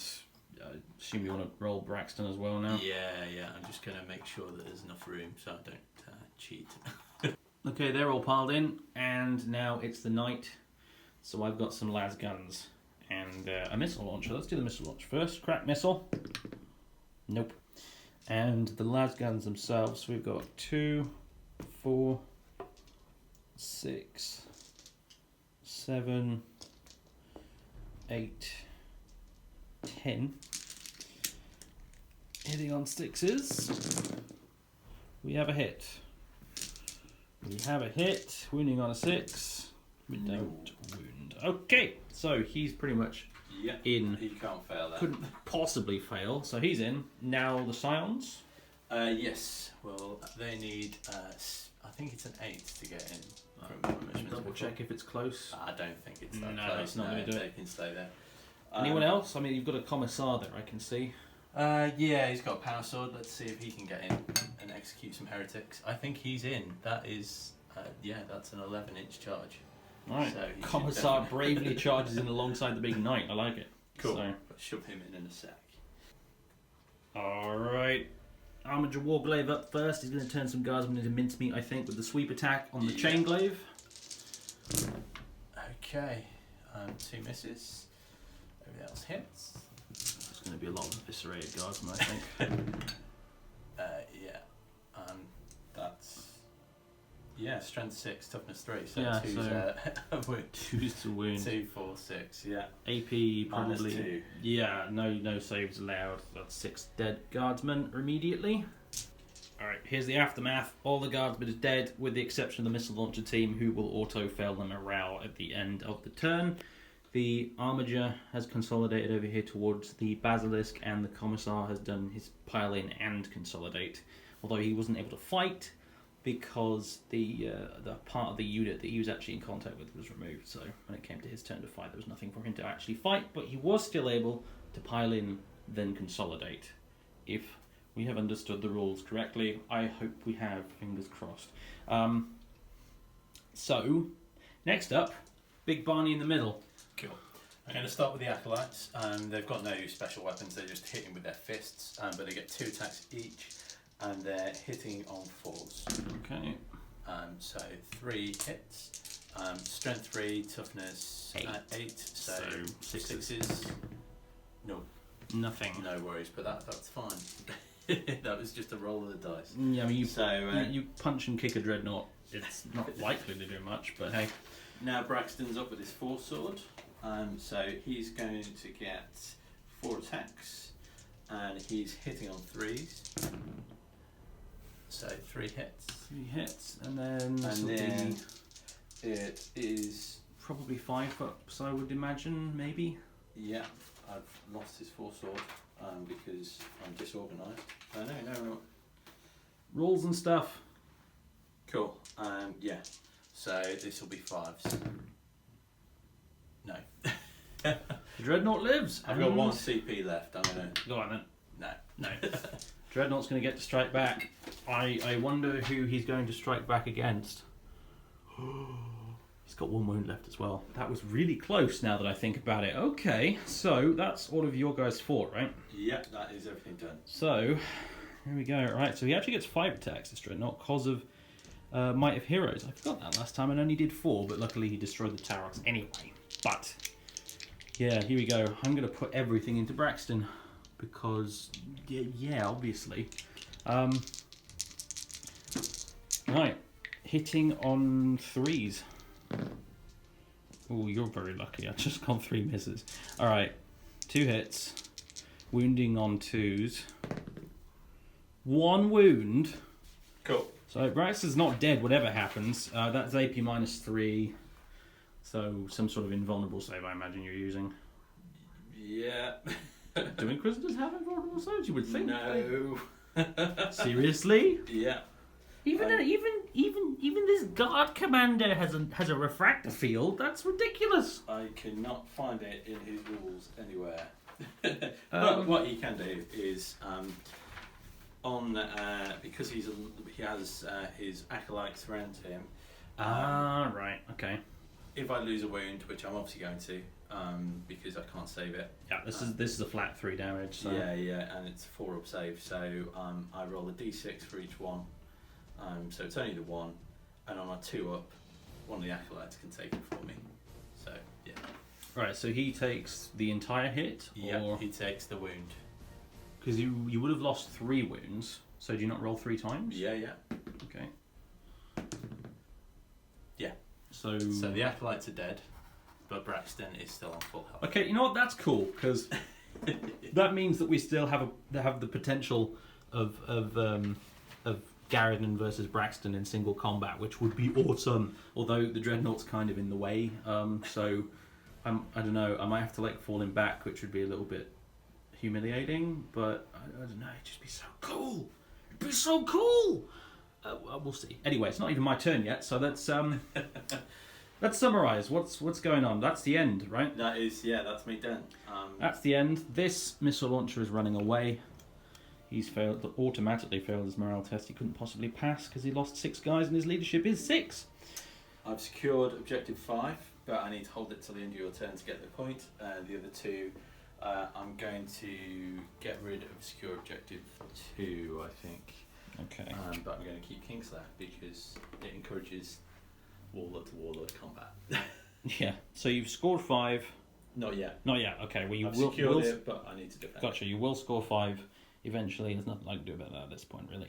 I assume you want to roll Braxton as well now? Yeah. I'm just going to make sure that there's enough room so I don't cheat. Okay, they're all piled in, and now it's the night. So I've got some las guns and a missile launcher. Let's do the missile launch first. Crack missile. Nope. And the las guns themselves, we've got 2, 4, 6, 7, 8, 10. Hitting on 6s. We have a hit. We have a hit. Wounding on a 6. We don't wound. Okay, so he's pretty much in. He can't fail that. Couldn't possibly fail. So he's in. Now the Scions. Yes. Well, they need. I think it's an 8 to get in. Double check if it's close. I don't think it's that No, close. it's not going to do They it. can stay there. Anyone else? I mean, you've got a Commissar there, I can see. Yeah, he's got a power sword. Let's see if he can get in and execute some heretics. I think he's in. That is, that's an 11-inch charge. Right. So he should Commissar definitely- bravely charges in alongside the big knight. I like it. Cool. So. But shove him in a sec. Alright. Armiger Warglaive up first. He's going to turn some guardsmen into mincemeat, I think, with the sweep attack on the chain glaive. Okay. 2 misses. Everything else hits. There's going to be a lot of eviscerated guardsmen, I think. Yeah. That's... Yeah, strength 6, toughness 3. So Yeah, 2's a wound. 2's to wound. 2, 4, 6, yeah. AP probably. -2. Yeah, no saves allowed. That's 6 dead guardsmen immediately. Alright, here's the aftermath. All the guardsmen are dead, with the exception of the missile launcher team, who will auto-fail the morale at the end of the turn. The Armiger has consolidated over here towards the Basilisk, and the Commissar has done his pile in and consolidate. Although he wasn't able to fight, because the part of the unit that he was actually in contact with was removed. So when it came to his turn to fight, there was nothing for him to actually fight, but he was still able to pile in, then consolidate. If we have understood the rules correctly, I hope we have, fingers crossed. So, next up, Big Barney in the middle. Cool. I'm going to start with the Acolytes. They've got no special weapons, they're just hitting with their fists, but they get 2 attacks each. And they're hitting on 4s. Okay. So 3 hits. Strength 3, toughness 8. So 6s. No. Nothing. No worries, but that's fine. That was just a roll of the dice. Yeah, I mean, So you punch and kick a dreadnought. It's not likely to do much, but hey. now Braxton's up with his 4 sword. So he's going to get 4 attacks, and he's hitting on 3s. So 3 hits. 3 hits, and then this will then be it is probably 5 ups, I would imagine, maybe. yeah. I've lost his 4 sword because I'm disorganised. No. Rules and stuff. Cool. Yeah. So this will be 5s. No. The Dreadnought lives. I've got 1 CP left. I'm gonna. Go on then. No. No. Dreadnought's going to get to strike back. I wonder who he's going to strike back against. He's got 1 wound left as well. That was really close now that I think about it. Okay, so that's all of your guys fought, right? Yep, that is everything done. So, here we go. Right, so he actually gets 5 attacks, this Dreadnought, because of Might of Heroes. I forgot that last time and only did 4, but luckily he destroyed the Tarox anyway. But, yeah, here we go. I'm going to put everything into Braxton. Because, yeah, obviously. Right, hitting on 3s. Oh, you're very lucky. I just got 3 misses. Alright, 2 hits. Wounding on 2s. 1 wound. Cool. So Braxton's not dead, whatever happens. That's AP -3. So some sort of invulnerable save, I imagine you're using. Yeah. Do Inquisitors have invulnerable saves? You would think. No. Seriously? Yeah. Even this guard commander has a refractor field. That's ridiculous. I cannot find it in his rules anywhere. But what he can do is because he has his acolytes around him. Right. Okay. If I lose a wound, which I'm obviously going to, because I can't save it. Yeah. This is a flat 3 damage. So. Yeah, and it's a 4-up save. So I roll a d6 for each one. So it's only the 1, and on a 2-up, one of the acolytes can take it for me. So yeah. Right. So he takes the entire hit, Yeah, or he takes the wound. because you would have lost 3 wounds. So do you not roll 3 times? Yeah. Okay. Yeah. So the acolytes are dead, but Braxton is still on full health. okay, you know what? That's cool because that means that we still have the potential of Garridan versus Braxton in single combat, which would be awesome. Although the Dreadnought's kind of in the way, so I don't know. I might have to fall him back, which would be a little bit humiliating. But I don't know. It'd just be so cool. It'd be so cool. We'll see. Anyway, it's not even my turn yet, so let's summarise what's going on. That's the end, right? That's me done. That's the end. This missile launcher is running away. He's automatically failed his morale test. He couldn't possibly pass because he lost 6 guys and his leadership is 6. I've secured objective 5, but I need to hold it till the end of your turn to get the point. The other 2, I'm going to get rid of secure objective 2, I think. Okay. But I'm going to keep Kingslayer because it encourages warlord to warlord combat. Yeah. So you've scored 5. Not yet. Not yet. Okay. Well, you I've will. secured it, but I need to defend. Gotcha. You will score 5 eventually. There's nothing I can do about that at this point, really.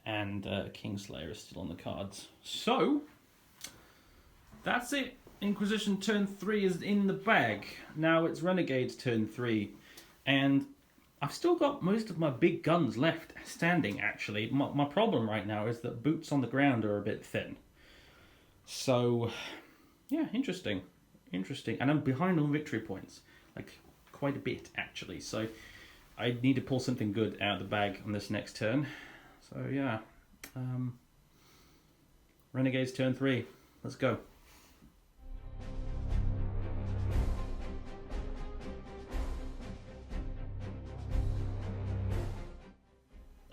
And Kingslayer is still on the cards. So that's it. Inquisition turn 3 is in the bag. Now it's Renegades turn 3, and I've still got most of my big guns left standing. Actually, my problem right now is that boots on the ground are a bit thin. So, yeah, interesting, and I'm behind on victory points, quite a bit actually. So I need to pull something good out of the bag on this next turn. So yeah, Renegades turn 3. Let's go.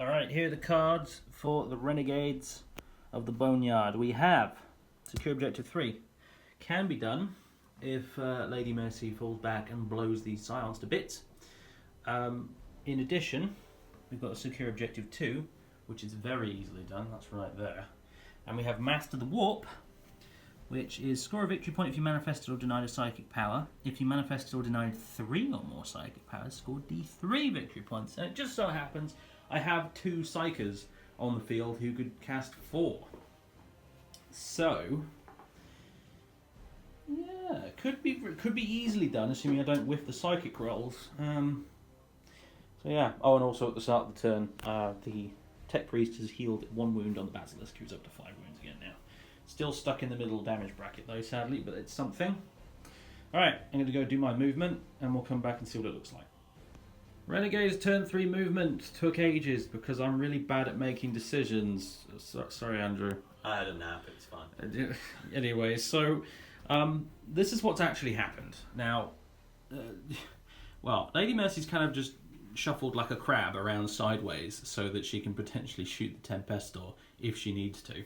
Alright, here are the cards for the Renegades of the Boneyard. We have secure objective 3. Can be done if Lady Mercy falls back and blows the Scions to bits. In addition, we've got a secure objective 2, which is very easily done. That's right there. And we have Master the Warp, which is score a victory point if you manifested or denied a psychic power. If you manifested or denied 3 or more psychic powers, score D3 victory points. And it just so happens I have 2 psychers on the field who could cast 4. So, yeah, could be easily done, assuming I don't whiff the psychic rolls. So yeah. Oh, and also at the start of the turn, the Tech Priest has healed 1 wound on the Basilisk, who's up to 5 wounds again now. Still stuck in the middle damage bracket though, sadly, but it's something. Alright, I'm going to go do my movement, and we'll come back and see what it looks like. Renegades turn 3 movement took ages because I'm really bad at making decisions. Sorry, Andrew. I had a nap, it's fine. Anyway, so This is what's actually happened. Now, well, Lady Mercy's kind of just shuffled like a crab around sideways so that she can potentially shoot the Tempestor if she needs to.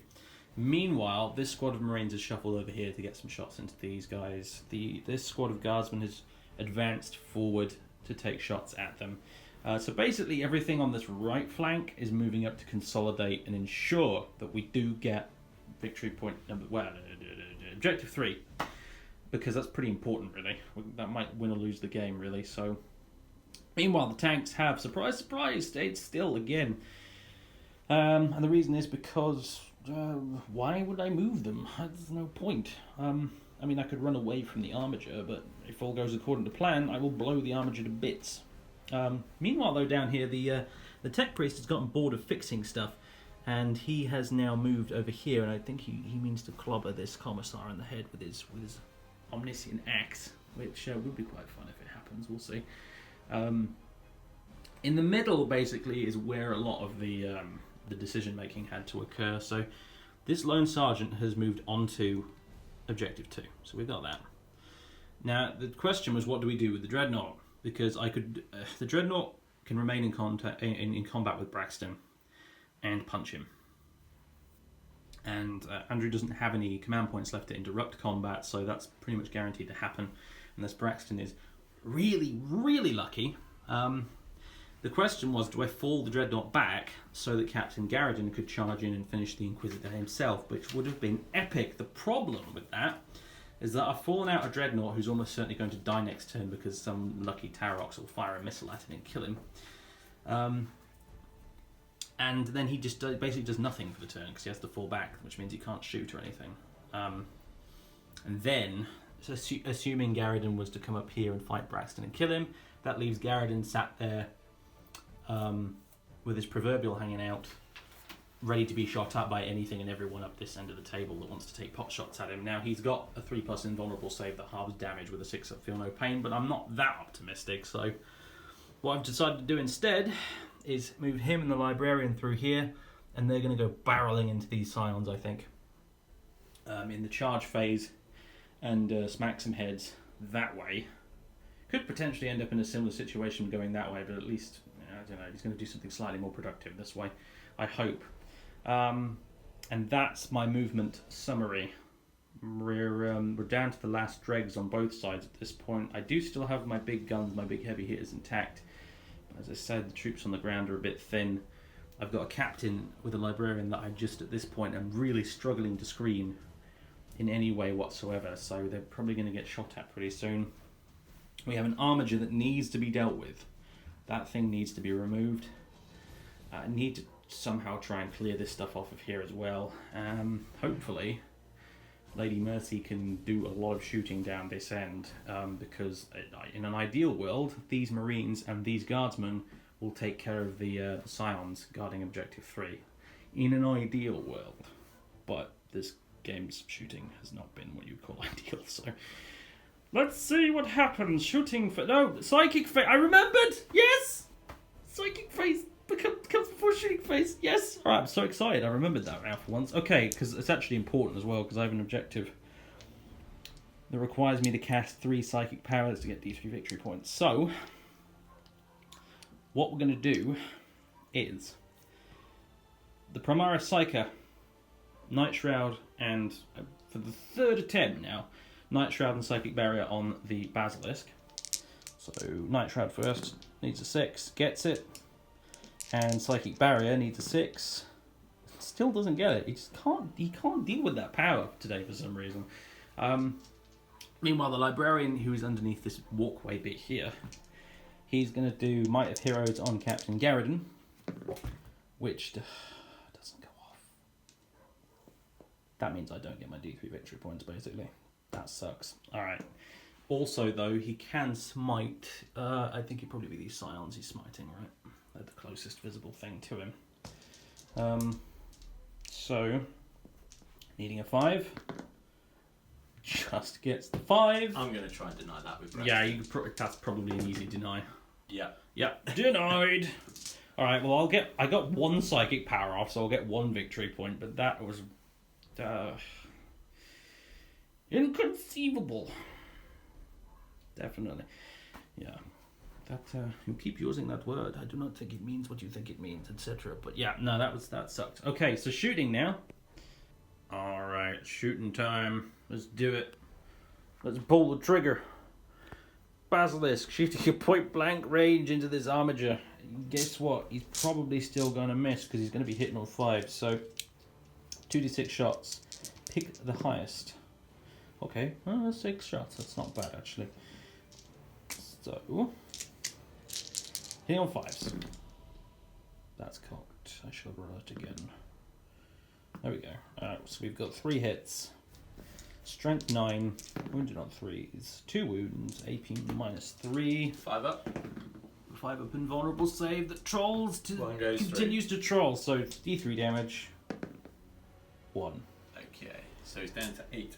Meanwhile, this squad of Marines has shuffled over here to get some shots into these guys. This squad of Guardsmen has advanced forward to take shots at them. So basically everything on this right flank is moving up to consolidate and ensure that we do get victory point number, objective 3, because that's pretty important really. That might win or lose the game really. So meanwhile the tanks have, surprise surprise, stayed still again, and the reason is because why would I move them? There's no point. I mean, I could run away from the Armiger, but if all goes according to plan, I will blow the Armiger to bits. Meanwhile, though, down here, the Tech Priest has gotten bored of fixing stuff, and he has now moved over here, and I think he means to clobber this Commissar in the head with his omniscient axe, which would be quite fun if it happens. We'll see. In the middle, basically, is where a lot of the decision-making had to occur. So this Lone Sergeant has moved onto Objective 2. So we've got that. Now, the question was, what do we do with the Dreadnought? Because I could... the Dreadnought can remain in combat with Braxton and punch him. And Andrew doesn't have any command points left to interrupt combat, so that's pretty much guaranteed to happen, unless Braxton is really, really lucky. The question was, do I fall the Dreadnought back so that Captain Garridon could charge in and finish the Inquisitor himself, which would have been epic. The problem with that is that I've fallen out a Dreadnought who's almost certainly going to die next turn because some lucky Tarox will fire a missile at him and kill him. And then he just basically does nothing for the turn because he has to fall back, which means he can't shoot or anything. And then, assuming Garridon was to come up here and fight Braxton and kill him, that leaves Garridon sat there with his proverbial hanging out, ready to be shot at by anything and everyone up this end of the table that wants to take pot shots at him. Now, he's got a 3+ invulnerable save that halves damage with a 6 up feel no pain, but I'm not that optimistic, so what I've decided to do instead is move him and the Librarian through here, and they're going to go barreling into these Scions, I think, in the charge phase, and smack some heads that way. Could potentially end up in a similar situation going that way, but at least, I don't know, he's going to do something slightly more productive this way, I hope. And that's my movement summary. We're down to the last dregs on both sides at this point. I do still have my big guns, my big heavy hitters intact. But as I said, the troops on the ground are a bit thin. I've got a captain with a Librarian that I just, at this point, am really struggling to screen in any way whatsoever, so they're probably going to get shot at pretty soon. We have an Armiger that needs to be dealt with. That thing needs to be removed. I need to somehow try and clear this stuff off of here as well. Hopefully Lady Mercy can do a lot of shooting down this end, because in an ideal world these Marines and these Guardsmen will take care of the Scions guarding Objective 3. In an ideal world. But this game's shooting has not been what you'd call ideal, so let's see what happens. Shooting for... No, Psychic Phase. I remembered! Yes! Psychic Phase comes before Shooting Phase. Yes! Alright, I'm so excited. I remembered that now for once. Okay, because it's actually important as well, because I have an objective that requires me to cast 3 Psychic Powers to get these 3 victory points. So, what we're going to do is the Primaris Psyker, Night Shroud, and for the 3rd attempt now, Night Shroud and Psychic Barrier on the Basilisk. So Night Shroud first, needs a 6, gets it. And Psychic Barrier needs a 6. Still doesn't get it. He can't deal with that power today for some reason. Meanwhile, the Librarian, who is underneath this walkway bit here, he's going to do Might of Heroes on Captain Garridon, which doesn't go off. That means I don't get my D3 victory points, basically. That sucks. Alright. Also, though, he can smite... I think it'd probably be these Scions he's smiting, right? They're the closest visible thing to him. So, needing a 5. Just gets the 5. I'm going to try and deny that with Brexit. Yeah, that's probably an easy deny. Yeah. Yep, denied! Alright, well, I got 1 psychic power off, so I'll get 1 victory point, but that was... Inconceivable. Definitely. Yeah. That you keep using that word. I do not think it means what you think it means, etc. But yeah, no, that sucked. Okay, so shooting now. All right, shooting time. Let's do it. Let's pull the trigger. Basilisk shooting a point blank range into this armature. Guess what? He's probably still going to miss because he's going to be hitting on 5. So 2d6 shots. Pick the highest. Okay, 6 shots. That's not bad actually. So hitting on 5s. That's cocked. I shall roll it again. There we go. So we've got 3 hits. Strength 9, wounded on 3s, 2 wounds, AP -3. 5 up. 5 up invulnerable save that trolls One goes continues to troll, so D3 damage. 1. Okay, so he's down to 8.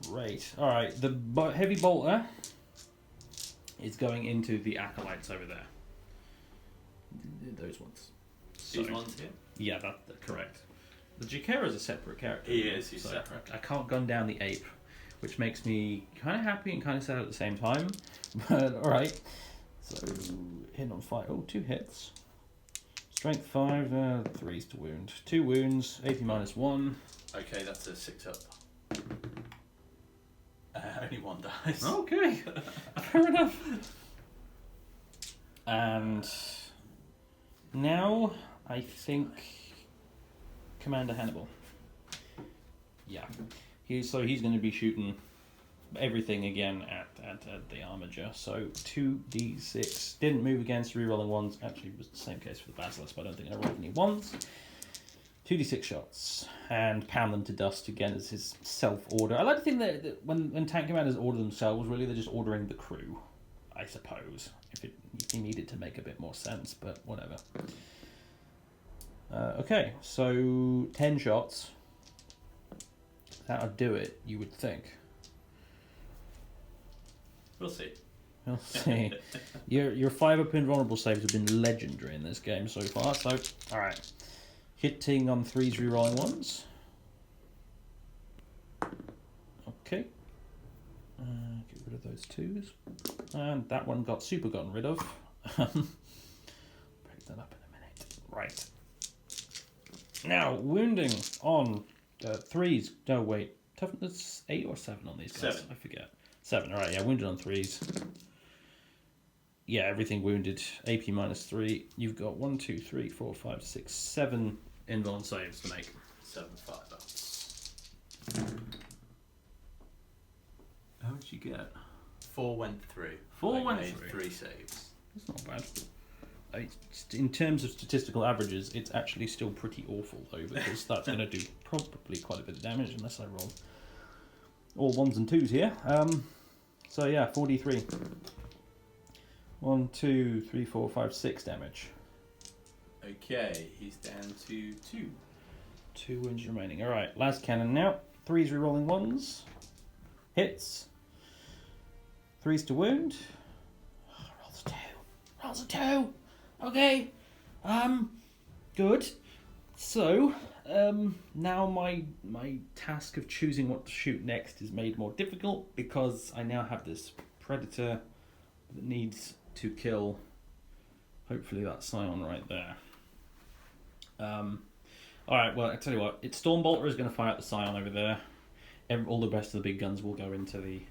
Great. Alright, the heavy bolter is going into the acolytes over there. Those ones. These ones here? Yeah, that's correct. The Jakera is a separate character. He is, he's separate. I can't gun down the ape, which makes me kind of happy and kind of sad at the same time. But alright. So, hit on 5. Oh, 2 hits. Strength 5, 3s to wound. 2 wounds, AP -1. Okay, that's a 6 up. Only 1 dice. Okay, fair enough. And now I think Commander Hannibal. Yeah, he's going to be shooting everything again at the armature. So 2d6 didn't move against rerolling 1s. Actually, it was the same case for the basilisk, but I don't think I rolled any 1s. 2d6 shots and pound them to dust again as his self-order. I like to think that when tank commanders order themselves, really they're just ordering the crew, I suppose. If you needed to make a bit more sense, but whatever. Okay, so 10 shots. That'll do it, you would think. We'll see. We'll see. Your 5 up invulnerable saves have been legendary in this game so far. So, all right. Hitting on 3s, rerolling 1s. Okay. Get rid of those 2s. And that one got super gotten rid of. Break that up in a minute. Right. Now, wounding on 3s. No, wait. Toughness 8 or 7 on these guys? 7. I forget. 7, alright, yeah, wounded on 3s. Yeah, everything wounded. AP -3. You've got 1, 2, 3, 4, 5, 6, 7 invuln saves to make. 7 5 ups. How much you get? 4 went through. 4 I went made through. 3 saves. That's not bad. In terms of statistical averages, it's actually still pretty awful, though, because that's going to do probably quite a bit of damage unless I roll all 1s and 2s here. So yeah, 4d3. 1, 2, 3, 4, 5, 6 damage. Okay, he's down to 2. 2 wounds remaining. Alright, last cannon now. 3s rerolling 1s. Hits. 3s to wound. Oh, rolls a 2. Rolls a 2! Okay. Good. So, now my task of choosing what to shoot next is made more difficult because I now have this predator that needs to kill, hopefully that scion right there. Alright, well, I tell you what, it's Stormbolter is going to fire at the scion over there. All the rest of the big guns will go into the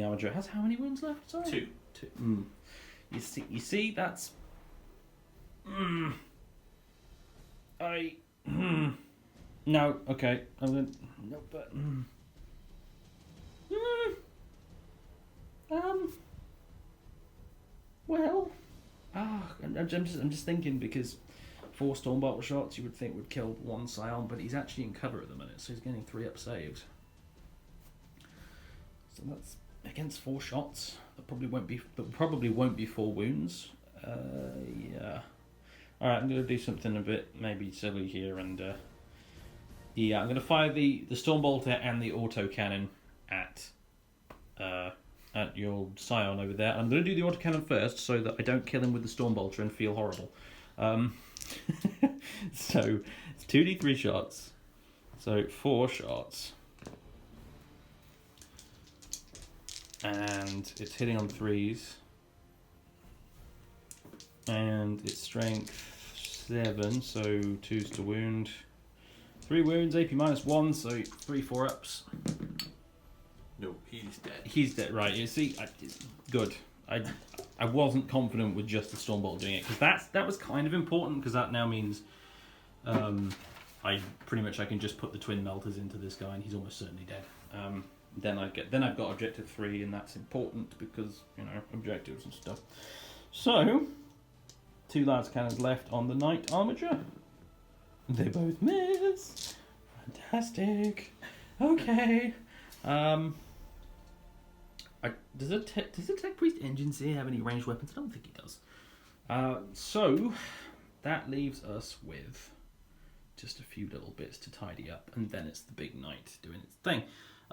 armature. It has how many wounds left? Sorry? 2. You see, that's... No, okay. I'm gonna... No, but... Well... I'm just thinking because 4 Stormbolter shots you would think would kill 1 Scion, but he's actually in cover at the minute, so he's getting 3 up saves. So that's against 4 shots. That probably won't be 4 wounds. Yeah. Alright, I'm going to do something a bit maybe silly here, and yeah, I'm going to fire the Stormbolter and the autocannon at your Scion over there. I'm going to do the autocannon first so that I don't kill him with the Stormbolter and feel horrible. So, it's 2d3 shots. So, 4 shots. And it's hitting on 3s. And it's strength 7, so 2s to wound. 3 wounds, AP -1, so 3 4-ups. No, he's dead. He's dead, right? You see, good. I wasn't confident with just the Stormbolt doing it, because that was kind of important, because that now means I can just put the twin melters into this guy, and he's almost certainly dead. Then I've got objective 3, and that's important because objectives and stuff. So 2 Lance cannons left on the Knight Armature. They both miss. Fantastic. Okay. Does the Tech Priest Engine Seer have any ranged weapons? I don't think he does. So that leaves us with just a few little bits to tidy up, and then it's the big knight doing its thing.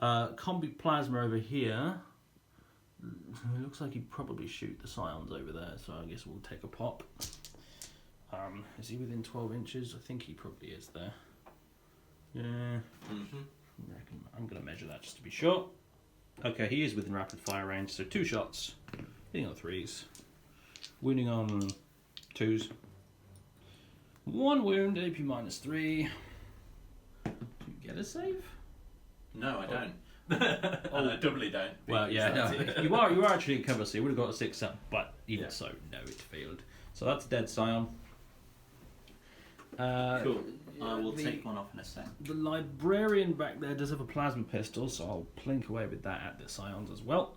Combi Plasma over here. It looks like he'd probably shoot the Scions over there, so I guess we'll take a pop. Is he within 12 inches? I think he probably is there. Yeah. Mm-hmm. I'm going to measure that just to be sure. Okay, he is within rapid fire range, so 2 shots. Hitting on 3s. Wounding on 2s. 1 wound, AP -3. Do you get a save? No, I don't. I doubly don't. Well, yeah, no, you are actually in cover, so you would have got a 6-up, but even so, no, it failed. So that's dead Scion. Cool. I will take one off in a sec. The librarian back there does have a plasma pistol, so I'll plink away with that at the Scions as well.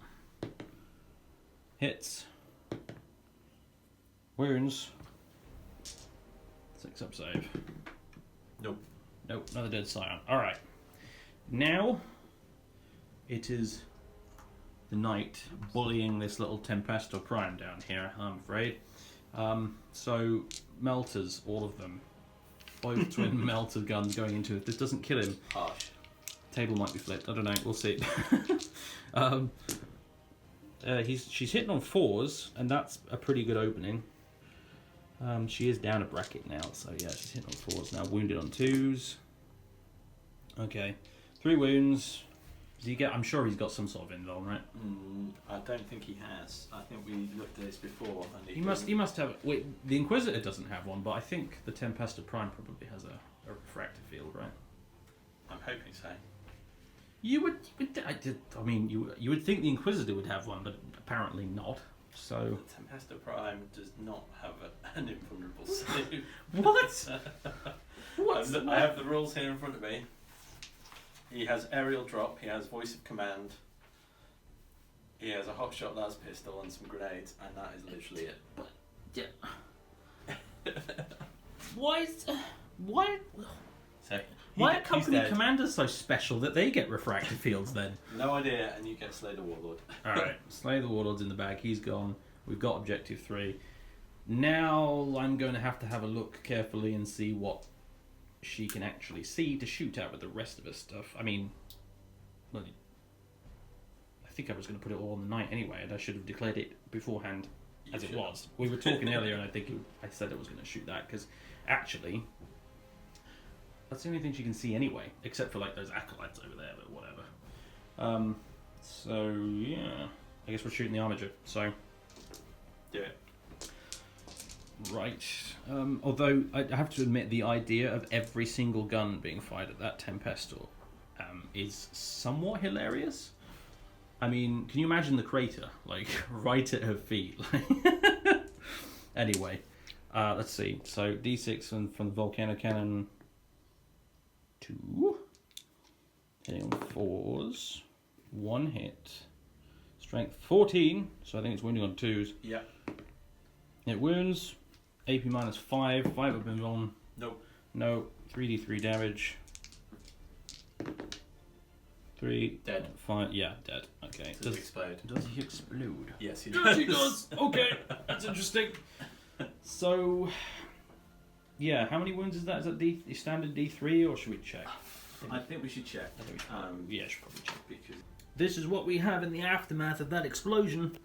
Hits. Wounds. 6-up save. Nope. Nope, another dead Scion. Alright. Now, it is the knight bullying this little Tempesto Prime down here, I'm afraid. So, melters, all of them. Both twin melter guns going into it. This doesn't kill him. Harsh. Table might be flipped. I don't know. We'll see. She's hitting on 4s, and that's a pretty good opening. She is down a bracket now, so yeah, she's hitting on 4s now. Wounded on 2s. Okay, 3 wounds. Does he get? I'm sure he's got some sort of invuln, right? I don't think he has. I think we looked at this before. And He must have. Wait, the Inquisitor doesn't have one, but I think the Tempesta Prime probably has a refractor field, right? I'm hoping so. You would think the Inquisitor would have one, but apparently not. So The Tempesta Prime does not have an invulnerable save. what? I have the rules here in front of me. He has aerial drop, he has voice of command, he has a hotshot las pistol and some grenades, and that is literally it. But yeah. Why? So Why are company commanders so special that they get refractor fields then? No idea, and you get Slay the Warlord. Alright, Slay the Warlord's in the bag, he's gone. We've got objective 3. Now I'm going to have a look carefully and see what she can actually see to shoot at with the rest of her stuff. I mean, well, I think I was going to put it all on the knight anyway, and I should have declared it beforehand as it was. We were talking earlier, and I said I was going to shoot that, because actually, that's the only thing she can see anyway, except for like those acolytes over there, but whatever. So yeah, I guess we're shooting the armature. So do it. Right. Although I have to admit, the idea of every single gun being fired at that Tempestor is somewhat hilarious. I mean, can you imagine the crater, like, right at her feet? Anyway, let's see. So, D6 from the Volcano Cannon. 2. Hitting on 4s. 1 hit. Strength 14, so I think it's wounding on 2s. Yeah. It wounds. AP -5. 5 have been on. Nope. No. 3d3 damage. 3. Dead. 5. Yeah, dead. Okay. Does he explode? Does he explode? Yes, he Yes, does. he does. Okay, that's interesting. So, yeah, how many wounds is that? Is that standard D3, or should we check? I think we should check. I think we should, yeah, should probably check. Because This is what we have in the aftermath of that explosion.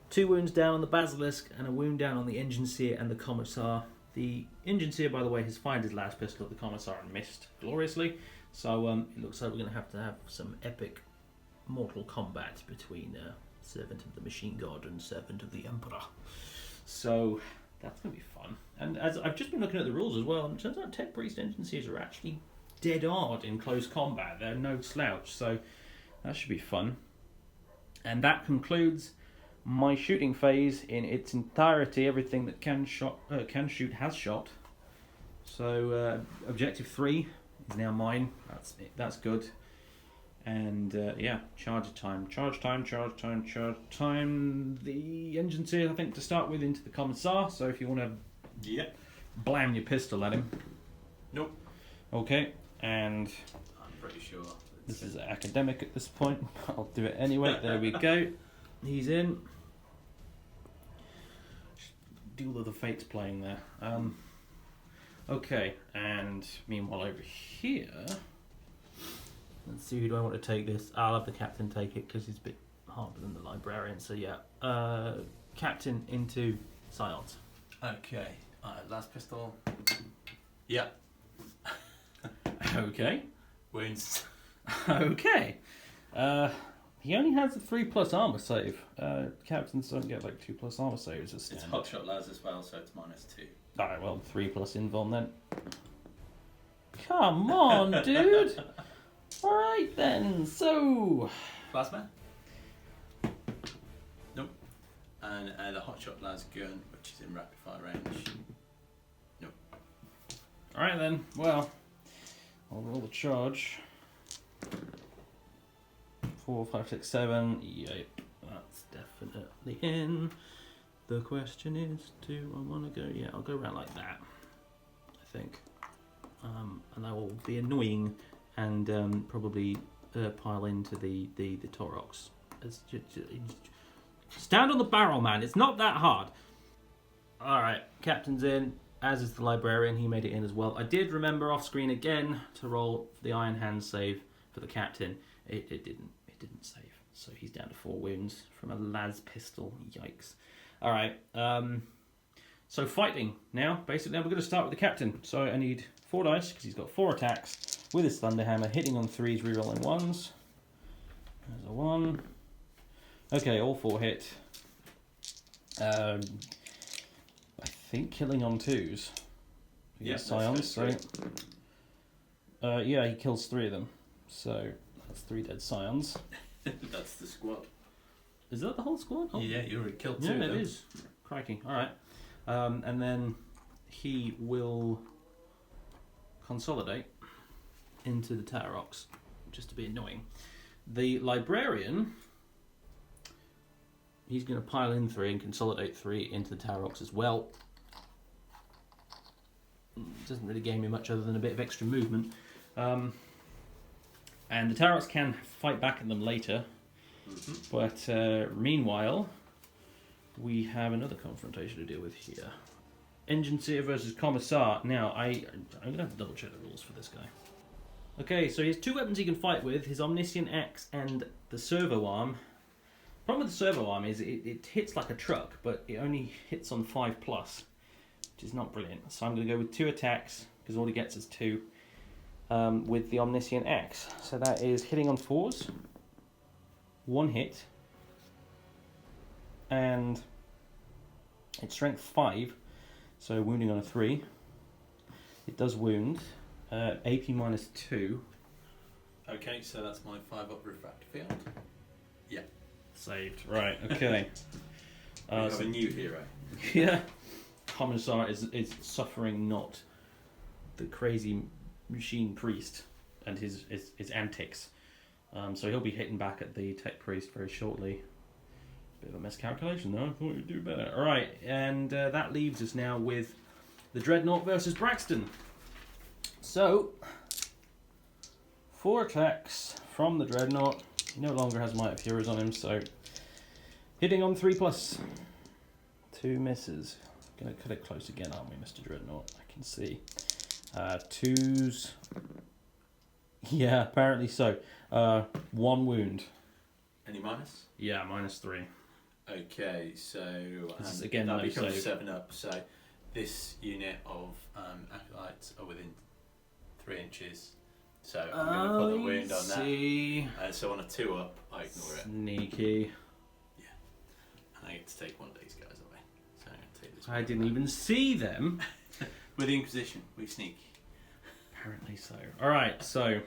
2 wounds down on the Basilisk and a wound down on the Engine Seer and the Commissar. The Engine Seer, by the way, has fired his last pistol at the Commissar and missed gloriously. So it looks like we're going to have some epic mortal combat between Servant of the Machine God and Servant of the Emperor. So that's going to be fun. And as I've just been looking at the rules as well, and it turns out Tech Priest Agencies are actually dead hard in close combat. They're no slouch, so that should be fun. And that concludes my shooting phase in its entirety. Everything that can shoot has shot. So objective 3 is now mine. That's good. And yeah, charge time. The engine's here, I think, to start with into the commissar. So if you want to blam your pistol at him. Nope. Okay, and I'm pretty sure. This is academic at this point. I'll do it anyway. There we go. He's in. Duel of the Fates playing there. Okay, and meanwhile over here, let's see, who do I want to take this? I'll have the captain take it because he's a bit harder than the librarian. So yeah, captain into Scions. Okay. Last pistol. Yeah. Okay. Wounds. Okay. He only has a 3+ armor save. Captains don't get like 2+ armor saves as It's standard. hotshot las as well, so it's -2. Alright, well, 3+ invuln then. Come on, dude! Alright then, so... Plasma? Nope. And the hotshot las gun, which is in rapid fire range. Nope. Alright then, well, I'll roll the charge. 4, 5, 6, 7. Yep, that's definitely in. The question is, do I want to go? Yeah, I'll go around like that, I think. And I will be annoying and probably pile into the Taurox. Stand on the barrel, man. It's not that hard. All right, captain's in, as is the librarian. He made it in as well. I did remember off screen again to roll the Iron Hand save for the captain. It didn't save, so he's down to 4 wounds from a las pistol. Yikes. All right. So fighting now. Basically, we're going to start with the captain. So I need 4 dice because he's got 4 attacks with his Thunderhammer, hitting on 3s, rerolling 1s. There's a 1. Okay, all 4 hit. I think killing on 2s. Yes, Scions. So yeah, he kills 3 of them. So that's 3 dead Scions. That's the squad. Is that the whole squad? Oh. Yeah, you already killed 2 Yeah, of it them. is. Crikey. All right. And then he will consolidate into the Taurox, just to be annoying. The librarian, he's going to pile in 3 and consolidate 3 into the Taurox as well. Doesn't really gain me much other than a bit of extra movement. And the Taurox can fight back at them later. But meanwhile, we have another confrontation to deal with here. Engineer versus Commissar. Now, I'm going to have to double check the rules for this guy. Okay, so he has 2 weapons he can fight with, his Omniscient Axe and the Servo Arm. The problem with the Servo Arm is it hits like a truck, but it only hits on 5+, which is not brilliant. So I'm going to go with 2 attacks, because all he gets is 2, with the Omniscient Axe. So that is hitting on 4s. 1 hit, and it's strength 5, so wounding on a 3. It does wound. AP -2. Okay, so that's my 5 up refractor field. Yeah. Saved. Right. Okay. We have a new hero. Yeah. Commissar is suffering not the crazy machine priest and his antics. So he'll be hitting back at the tech priest very shortly. Bit of a miscalculation though, I thought you'd do better. Alright, and that leaves us now with the Dreadnought versus Braxton. So, 4 attacks from the Dreadnought. He no longer has Might of Heroes on him, so hitting on 3+. 2 misses. Gonna cut it close again, aren't we, Mr. Dreadnought? I can see. 2s. Yeah, apparently so. 1 wound. Any minus? Yeah, -3. Okay, so This is again that no becomes save. 7 up. So this unit of acolytes are within 3 inches. So I'm going to put the wound on see. that. So on a 2-up, I ignore it. Sneaky. And I get to take one of these guys away. So I'm going to take this. I didn't even see them. With the Inquisition, we sneak. Apparently so. Alright, so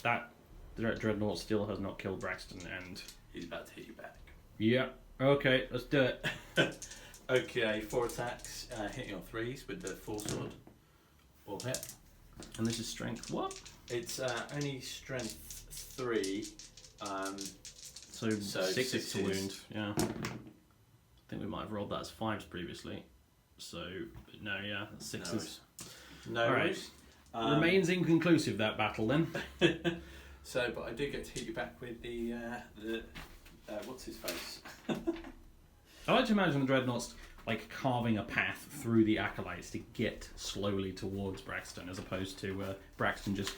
that Dreadnought still has not killed Braxton, and He's about to hit you back. yeah, okay, let's do it. Okay, 4 attacks, hitting on 3s with the 4-sword. All hit. And this is strength what? It's only strength 3. So 6 to wound, yeah. I think we might have rolled that as 5s previously. So, no, yeah, 6s. No All right. worries. Remains inconclusive, that battle, then. So, but I do get to hit you back with the what's his face? I like to imagine the Dreadnoughts like carving a path through the acolytes to get slowly towards Braxton, as opposed to Braxton just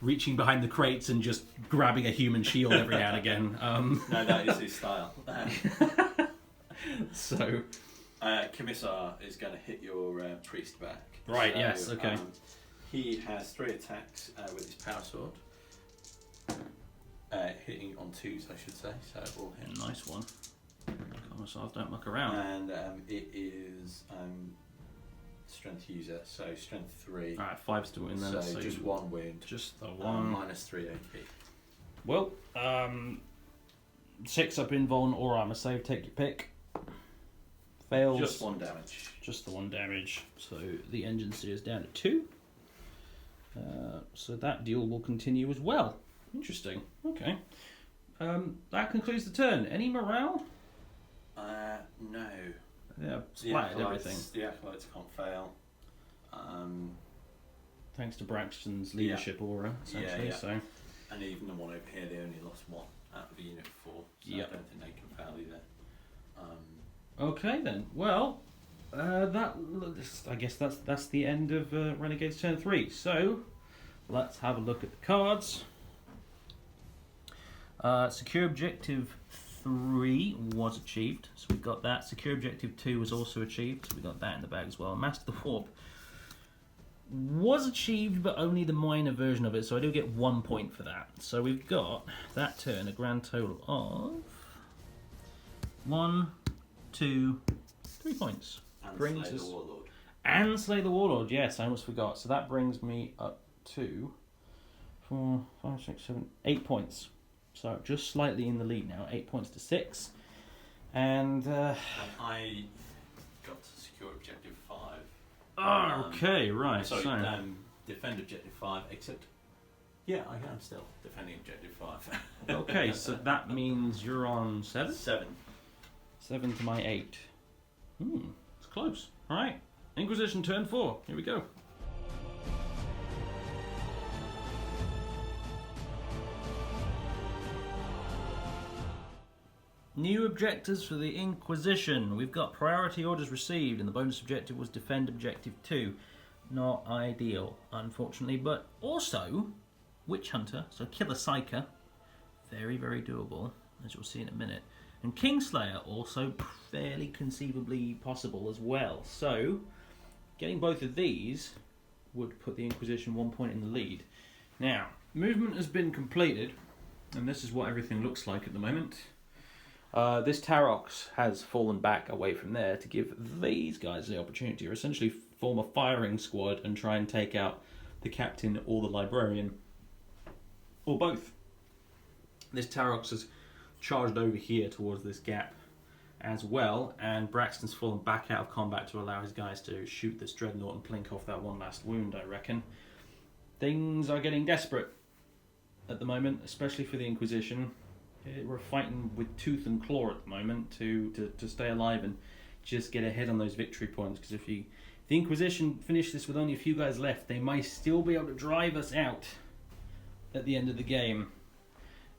reaching behind the crates and just grabbing a human shield every now and again. No, that is his style. So, Commissar is going to hit your priest back. Right, So, yes, okay. He has 3 attacks with his power sword. Hitting on 2s, I should say. So all hit. nice one. Commissars don't muck around. And it is strength user, so strength 3. Alright, 5s to win then. So just 1 wound. Just the one. Minus 3 AP. Well, 6 up invuln or armor save, take your pick. Fails. Just 1 damage. Just the 1 damage. So the engine steers down to 2. So that deal will continue as well. Interesting. Okay. That concludes the turn. Any morale? No. Yeah, The splattered everything. The acolytes can't fail. Thanks to Braxton's leadership aura, essentially. Yeah. So. And even the one over here, they only lost 1 out of the unit of 4. So Yep. I don't think they can fail either. Okay then. Well, I guess that's the end of Renegade's turn 3. So let's have a look at the cards. Secure objective 3 was achieved, so we got that. Secure objective 2 was also achieved, so we got that in the bag as well. Master the Warp was achieved, but only the minor version of it, so I do get 1 point for that. So we've got that turn a grand total of 1, 2, 3 points. And Brings Slay us- the Warlord. And Slay the Warlord, yes, I almost forgot. So that brings me up to 4, 5, 6, 7, 8 points. So just slightly in the lead now, 8 points to 6. And I got to secure objective 5. okay, right. Sorry, So defend objective 5, except... Yeah, I am still defending objective 5. okay, so that means you're on 7? 7. 7 to my 8. It's close. All right, Inquisition turn 4. Here we go. New objectives for the Inquisition. We've got priority orders received, and the bonus objective was defend objective 2. Not ideal, unfortunately, but also Witch Hunter, so kill a Psyker. Very, very doable, as you'll see in a minute. And Kingslayer, also fairly conceivably possible as well. So, getting both of these would put the Inquisition 1 point in the lead. Now, movement has been completed, and this is what everything looks like at the moment. This Tarox has fallen back away from there to give these guys the opportunity to essentially form a firing squad and try and take out the captain or the librarian. Or both. This Tarox has charged over here towards this gap as well, and Braxton's fallen back out of combat to allow his guys to shoot this Dreadnought and plink off that one last wound, I reckon. Things are getting desperate at the moment, especially for the Inquisition. We're fighting with tooth and claw at the moment to stay alive and just get ahead on those victory points, because if the Inquisition finish this with only a few guys left, they might still be able to drive us out at the end of the game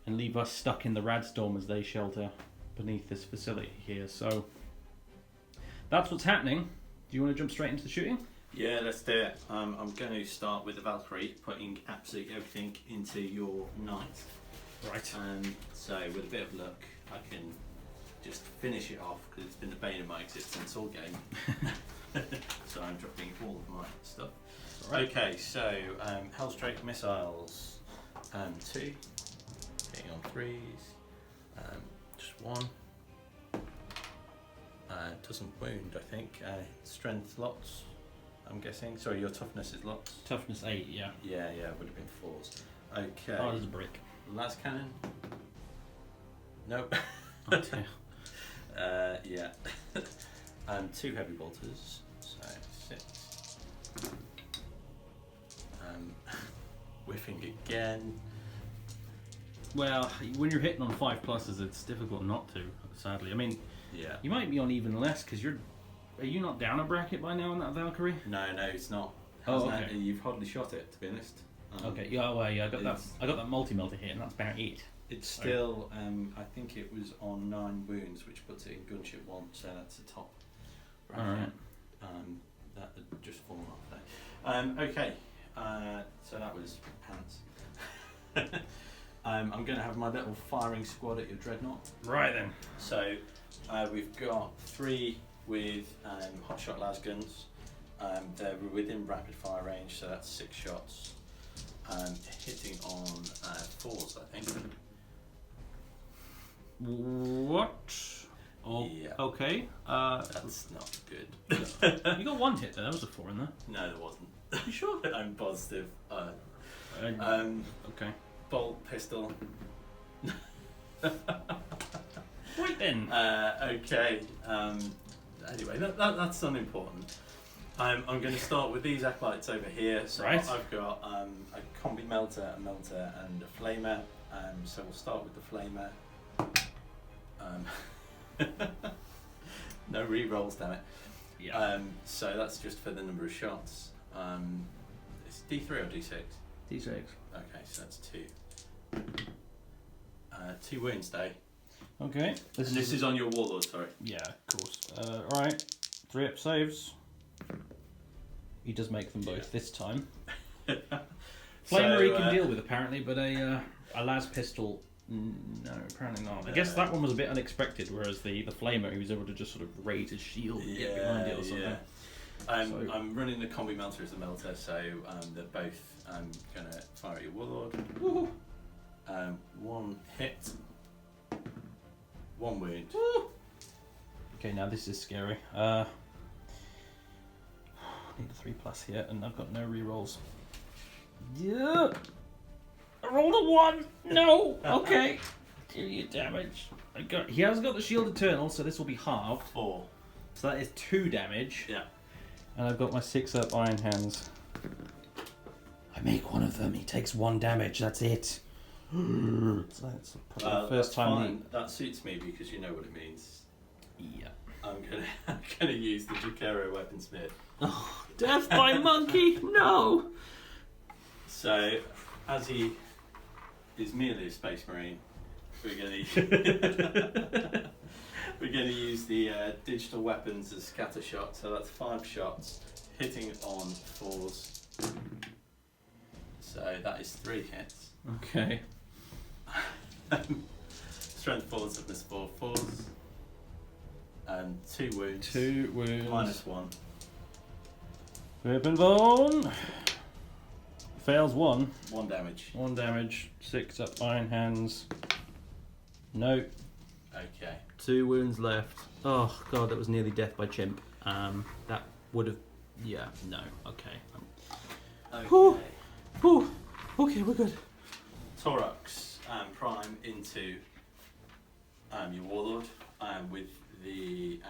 and leave us stuck in the Radstorm as they shelter beneath this facility here. So that's what's happening. Do you want to jump straight into the shooting? Yeah, let's do it. I'm going to start with the Valkyrie, putting absolutely everything into your knight. Right. So with a bit of luck, I can just finish it off, because it's been the bane of my existence all game. So I'm dropping all of my stuff. Right. Okay, so Hellstrike missiles. 2. Hitting on 3s. Just 1. Doesn't wound, I think. Strength lots, I'm guessing. Sorry, your toughness is lots. Toughness 8, yeah. Yeah, it would have been 4s. Okay. Hard as a brick. Las cannon. Nope. Oh, dear. Yeah. And 2 heavy bolters. So 6. Whiffing again. Well, when you're hitting on 5 pluses, it's difficult not to, sadly. I mean, Yeah. you might be on even less because you're. Are you not down a bracket by now on that Valkyrie? No, it's not. Oh, Hasn't okay. it? You've hardly shot it, to be honest. Okay, yeah, well, yeah, I got that. it's- I got that multi-melter hit, and that's about it. It's still, I think it was on 9 wounds, which puts it in gunship 1, so that's the top bracket. Alright. That had just fallen off there. Okay, so that was pants. I'm going to have my little firing squad at your dreadnought. Right then. So we've got 3 with hotshot las guns. They're within rapid fire range, so that's 6 shots. Hitting on 4s, I think. What? Oh, Yeah. okay. That's not good. You got 1 hit there. There was a 4 in there. No, there wasn't. You sure? I'm positive. Okay. Bolt pistol. Right then. Okay. Anyway, that's unimportant. I'm going to start with these acolytes over here. So Right. I've got a combi melter, a melter, and a flamer. So we'll start with the flamer. No re-rolls, damn it. Yeah. So that's just for the number of shots. It's D3 or D6? D6. Okay, so that's 2. 2 wounds, though. Okay. This is on your warlord, sorry. Yeah, of course. Alright. 3 up saves. He does make them both this time. Flamer he can deal with apparently, but a las pistol, no, apparently not. I guess that one was a bit unexpected, whereas the flamer he was able to just sort of raise his shield and get behind it or something. Yeah. I'm running the combi melter as the melter, so they're both going to fire at your warlord. Woo. 1 hit, 1 wound. Woo. Okay, now this is scary. Need a 3+ here, and I've got no rerolls. Yeah. I rolled a 1. No. Okay. Do you damage? He has got the shield eternal, so this will be halved. 4. So that is 2 damage. Yeah. And I've got my 6 up iron hands. I make one of them. He takes 1 damage. That's it. So that's probably the first time. Fine. That suits me because you know what it means. Yeah. I'm gonna use the Jukero weaponsmith. Oh, death by monkey! No. So, as he is merely a space marine, we're gonna use the digital weapons as scatter shot. So that's 5 shots, hitting on 4s. So that is 3 hits. Okay. Strength 4s, toughness 4, 4s. And 2 wounds. 2 wounds. -1. Rip and bone. Fails 1. 1 damage. 1 damage. 6 up iron hands. No. Okay. 2 wounds left. Oh god, that was nearly death by chimp. That would have. Yeah. No. Okay. Okay. Whew. Whew. Okay, we're good. Torux prime into your warlord with the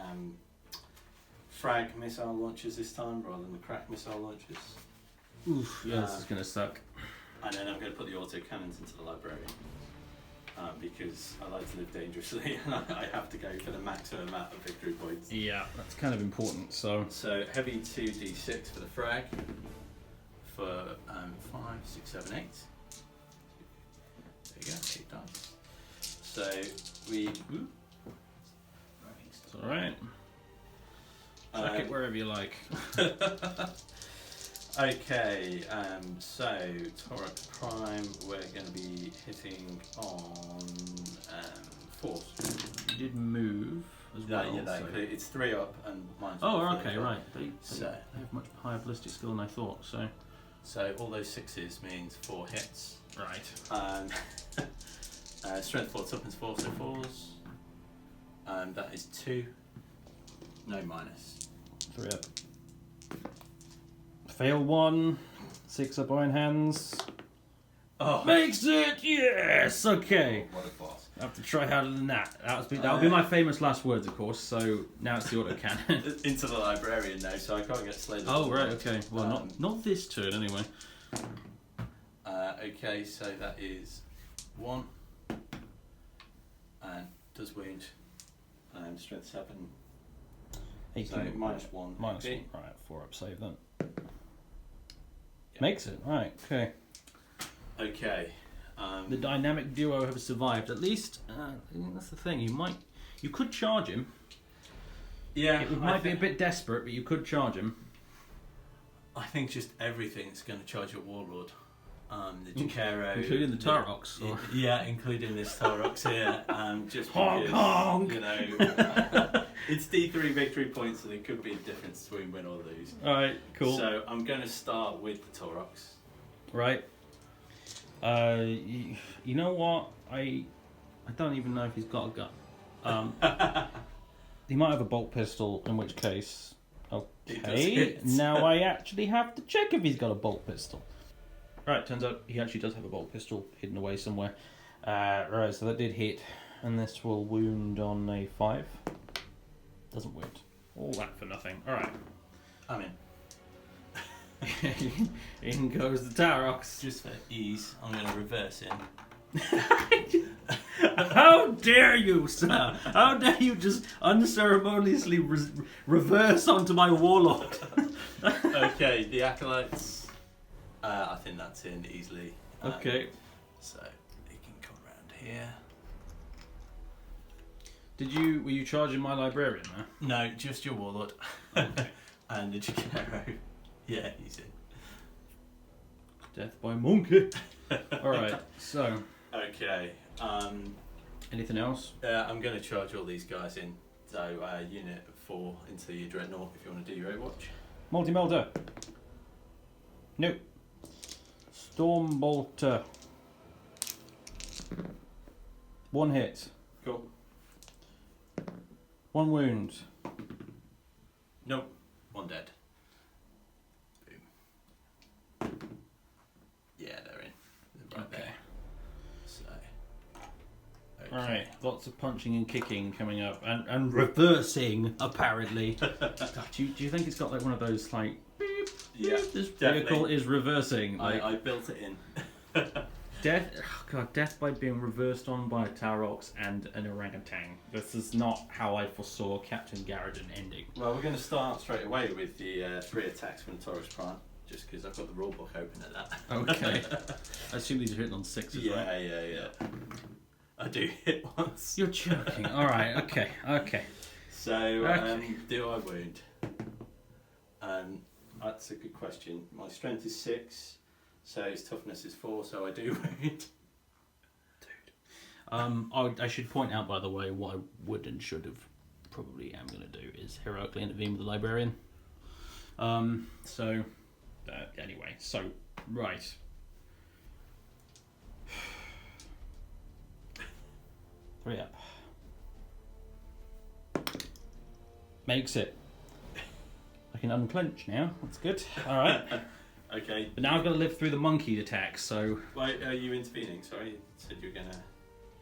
frag missile launchers this time rather than the crack missile launchers. Oof. Yeah, this is gonna suck. And then I'm going to put the auto cannons into the library because I like to live dangerously and I have to go for the maximum amount of victory points. Yeah, that's kind of important. So. So heavy 2d6 for the frag for 5, 6, 7, 8. There you go, 8 dice. So we. Whoop. It's all right. Chuck it wherever you like. Okay, so Torux Prime, we're going to be hitting on 4s. You did move as well. Yeah, so. it's 3 up and mine's Oh, 4 okay, up. right. They So have much higher ballistic skill than I thought. So So all those 6s means 4 hits. Right. Strength 4, toughness 4, so 4s. That is 2. No minus. 3 up. Fail 1. 6 up iron hands. Oh, Makes it! Yes! Okay. what a boss. I have to try harder than that. That'll be my famous last words, of course. So now it's the autocannon. Into the librarian now, so I can't get slayed. Oh, right, okay. Well, not this turn, anyway. Okay, so that is 1. And does wound. Strength 7. 18. So minus 1. Minus Okay. 1. Right, 4 up save then. Makes it. Right, okay. Okay. The dynamic duo have survived. At least, that's the thing. You could charge him. Yeah. It might be a bit desperate, but you could charge him. I think just everything's going to charge your warlord. The Jacaro, Including the Tarox. Yeah, including this Tarox here. Just Honk, because, honk. you know, it's D3 victory points, so there could be a difference between win or lose. Alright, cool. So I'm going to start with the Tarox. Right. You know what? I don't even know if he's got a gun. He might have a bolt pistol, in which case... Okay, now I actually have to check if he's got a bolt pistol. Right, turns out he actually does have a bolt pistol hidden away somewhere. Right, so that did hit, and this will wound on a 5. Doesn't wound. All that for nothing. Alright. I'm in. In goes the Tarox. Just for ease, I'm going to reverse in. How dare you, sir? How dare you just unceremoniously reverse onto my warlord? Okay, the Acolytes. I think that's in easily. Okay. So he can come around here. Were you charging my librarian there? No, just your warlord. Okay. And the Jacaro. Yeah, he's in. Death by monkey. Alright, so. Okay. Anything else? I'm going to charge all these guys in. So, unit 4 into your Dreadnought if you want to do your Overwatch. Multi-melter. Nope. Stormbolter. 1 hit. Cool. 1 wound. Nope. 1 dead. Boom. Yeah, they're in. They're right there. So. Okay. Alright, lots of punching and kicking coming up. And reversing, apparently. do you think it's got like one of those like... Beep, Yeah, this definitely. vehicle is reversing. Like, I built it in. death by being reversed on by a Tarox and an orangutan. This is not how I foresaw Captain Garridan ending. Well, we're going to start straight away with the 3 attacks from the Taurus Prime, just because I've got the rulebook open at that. Okay. I assume these are hitting on 6s, right? Yeah. I do hit once. You're joking. Alright, okay. So, Okay. do I wound? That's a good question. My strength is 6, so his toughness is 4, so I do wound. I should point out, by the way, what I would and should have probably am going to do is heroically intervene with the librarian. Anyway, right. Three up. Makes it. I can unclench now. That's good. All right. Okay. But now I've got to live through the monkey attack. So. Why are you intervening? Sorry, you said you were gonna.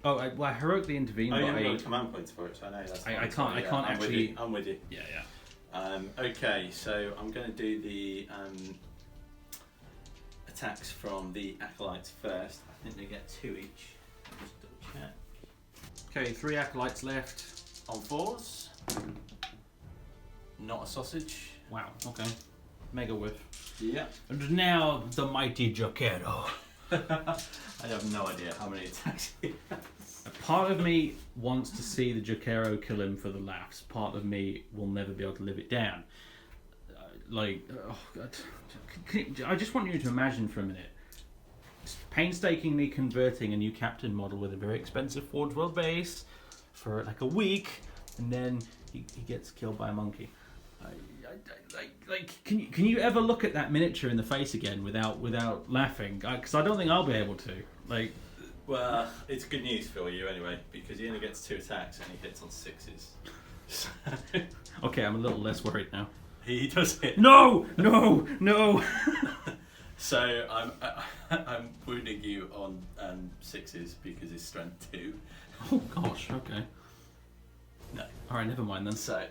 Oh, I heroically intervened. Oh, you but haven't got command points for it, so I know that's. I fine. can't actually. I'm with you. Yeah. Okay, so I'm going to do the attacks from the Acolytes first. I think they get 2 each. I'll just double check. Okay, 3 acolytes left. On 4s. Not a sausage. Wow. Okay. Mega whiff. Yeah. And now the mighty Jacaro. I have no idea how many attacks he has. A part of me wants to see the Jacaro kill him for the laughs. Part of me will never be able to live it down. Oh God. I just want you to imagine for a minute. Painstakingly converting a new captain model with a very expensive Forge World base for like a week, and then he gets killed by a monkey. can you ever look at that miniature in the face again without laughing? Because I don't think I'll be able to. Like, Well, it's good news for you anyway, because he only gets 2 attacks and he hits on 6s. okay, I'm a little less worried now. He does hit. No. So I'm wounding you on 6s because he's strength 2. Oh gosh. Okay. No. All right, never mind then. So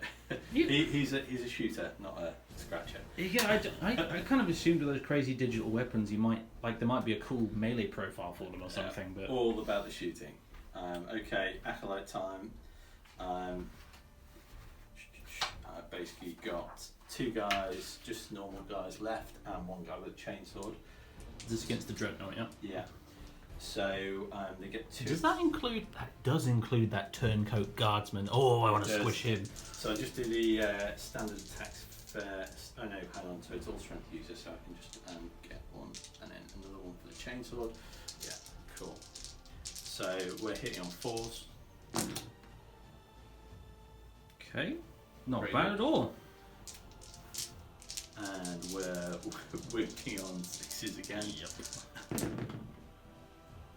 he's a shooter, not a scratcher. Yeah, I kind of assumed with those crazy digital weapons, you might there might be a cool melee profile for them or something. But all about the shooting. Okay, acolyte time. I've basically got 2 guys, just normal guys left, and 1 guy with a chainsword. this is against the dreadnought, yeah. Yeah. So they get 2. Does that include? That does include that turncoat guardsman. Oh, I want to It does. squish him. So I just do the standard attacks first. Oh no, hang on. So it's all strength user, so I can just get 1 and then another 1 for the chainsword. Yeah, cool. So we're hitting on 4s. Okay, not Very bad good. at all. And we're working on 6s again. Yep.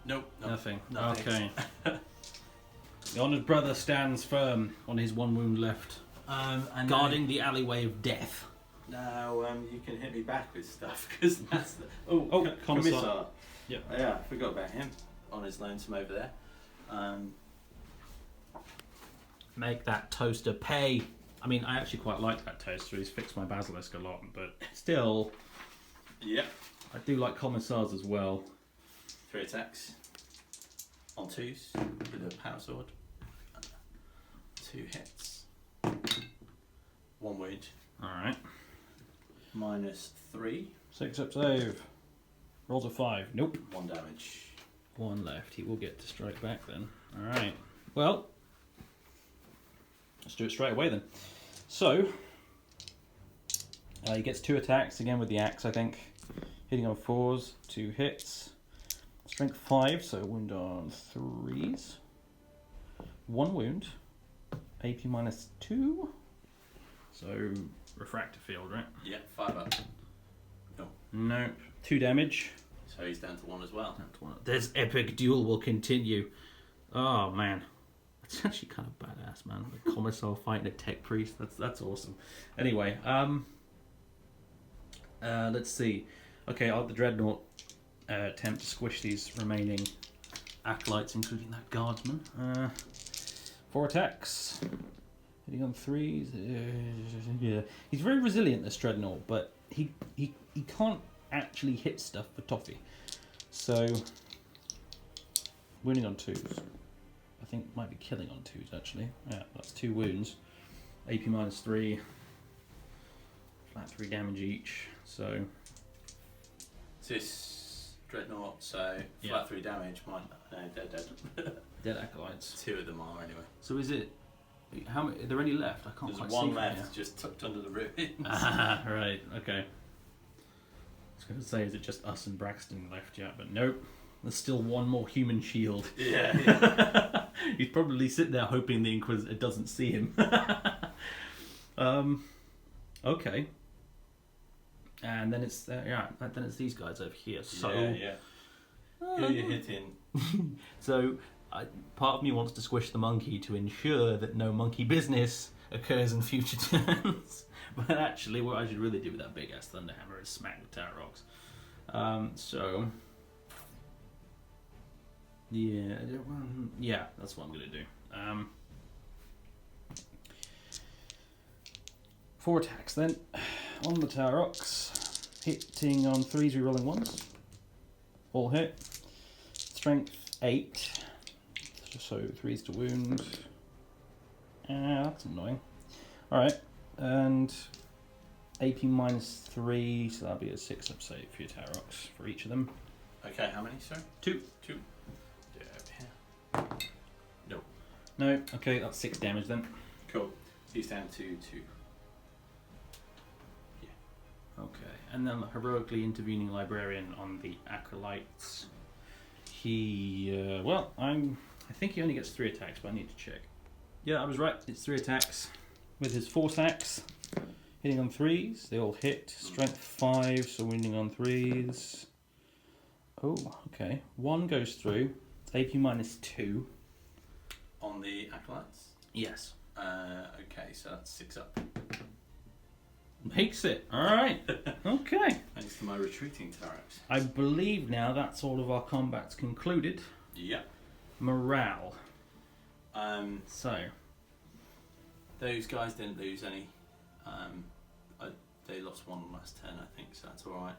Nope. Nothing. Nothing. Okay. The honoured brother stands firm on his 1 wound left, And guarding the alleyway of death. Now you can hit me back with stuff because that's the Commissar. Commissar. Yep. Yeah, I forgot about him on his lonesome over there. Make that toaster pay. I mean, I actually quite like that toaster. He's fixed my basilisk a lot, but still, Yep. I do like commissars as well. 3 attacks on 2s with a power sword. 2 hits. 1 wound. All right. -3. 6 up save. Rolls a 5. Nope. 1 damage. 1 left. He will get to strike back then. All right. Well, let's do it straight away then. So, he gets 2 attacks again with the axe, I think. Hitting on 4s, 2 hits. Strength 5, so wound on 3s. 1 wound. AP -2. So, refractor field, right? Yeah, 5 up. Nope. 2 damage. So he's down to 1 as well. This epic duel will continue. Oh man, that's actually kind of badass, man. The commissar fighting a tech priest. That's awesome. Anyway, let's see. Okay, I'll have the dreadnought attempt to squish these remaining acolytes, including that guardsman. 4 attacks. Hitting on 3s. Yeah, he's very resilient, this dreadnought, but he can't actually hit stuff for toffee. So, wounding on 2s. I think might be killing on 2s actually. Yeah, that's 2 wounds. AP -3. Flat 3 damage each. So, This dreadnought, so Yeah. flat 3 damage. Mine, no, dead. dead acolytes. 2 of them are anyway. So is it? How many? Are there any left? I can't There's quite see 1 from left, here. just tucked under the ruins. Ah, right. Okay. I was going to say, is it just us and Braxton left yet? But nope. There's still 1 more human shield. Yeah. He's probably sitting there hoping the Inquisitor doesn't see him. Okay. And then it's then it's these guys over here. So yeah. Who are you hitting? So, part of me wants to squish the monkey to ensure that no monkey business occurs in future turns. But actually, what I should really do with that big ass thunderhammer is smack the tower rocks. So yeah, that's what I'm gonna do. 4 attacks then on the tower rocks, hitting on 3s, rerolling 1s. All hit. Strength 8, so 3s to wound. That's annoying. All right, and AP -3, so that'll be a 6 up save for your tower rocks for each of them. Okay, how many, sir? 2. Do it over here. No, okay, that's 6 damage then. Cool. He's down to 2. Okay, and then the heroically intervening librarian on the acolytes. He, I think he only gets 3 attacks, but I need to check. Yeah, I was right. It's 3 attacks with his force axe, Hitting on 3s, they all hit. Strength 5, so winning on 3s. Oh, okay. 1 goes through. AP minus 2. On the acolytes? Yes. Okay, so that's 6 up. Makes it. Alright. Okay. Thanks to my retreating turrets. I believe now that's all of our combats concluded. Yep. Morale. So those guys didn't lose any. They lost 1 last turn, I think, so that's alright.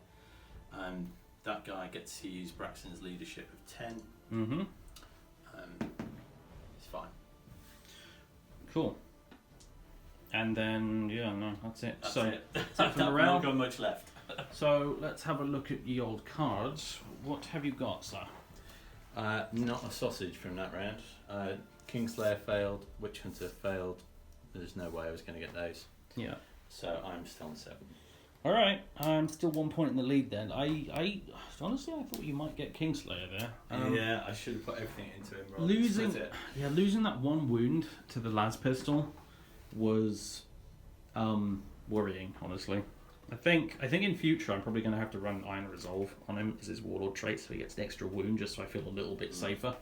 That guy gets to use Braxton's leadership of 10. Mm-hmm. It's fine. Cool. And then, yeah, no, that's it. That's so, it. That's for I've morale. not got much left. So, let's have a look at the old cards. What have you got, sir? Not a sausage from that round. Kingslayer failed, Witch Hunter failed. There's no way I was going to get those. Yeah. So I'm still on 7. Alright, I'm still 1 point in the lead then. I honestly, I thought you might get Kingslayer there. Yeah, I should have put everything into him. Rather Losing, than split it. losing that 1 wound to the las pistol was worrying, honestly. I think in future I'm probably going to have to run Iron Resolve on him as his Warlord trait, so he gets an extra wound, just so I feel a little bit safer.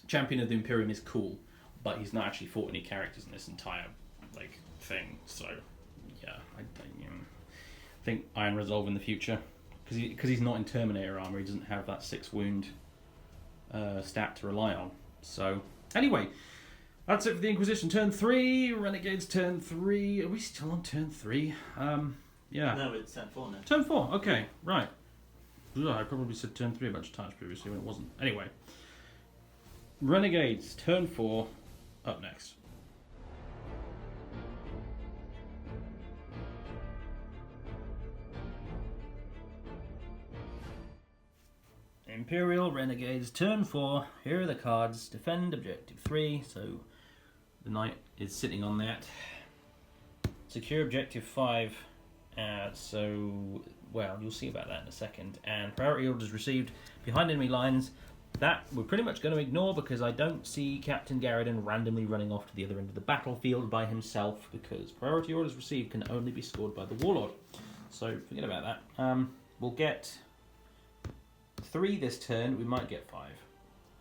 Champion of the Imperium is cool, but he's not actually fought any characters in this entire thing. So yeah, I think Iron Resolve in the future, because he's not in Terminator armor, he doesn't have that 6 wound stat to rely on. So anyway, that's it for the Inquisition. Turn 3, Renegades turn 3. Are we still on turn 3? Yeah. No, it's turn 4 now. Turn 4, okay, right. Ugh, I probably said turn 3 a bunch of times previously when it wasn't. Anyway. Renegades, turn 4, up next. Imperial Renegades, turn 4. Here are the cards. Defend objective 3, so the knight is sitting on that. Secure objective 5, well, you'll see about that in a second. And priority orders received behind enemy lines. That we're pretty much going to ignore because I don't see Captain Garridan randomly running off to the other end of the battlefield by himself, because priority orders received can only be scored by the Warlord. So forget about that. We'll get 3 this turn, we might get 5.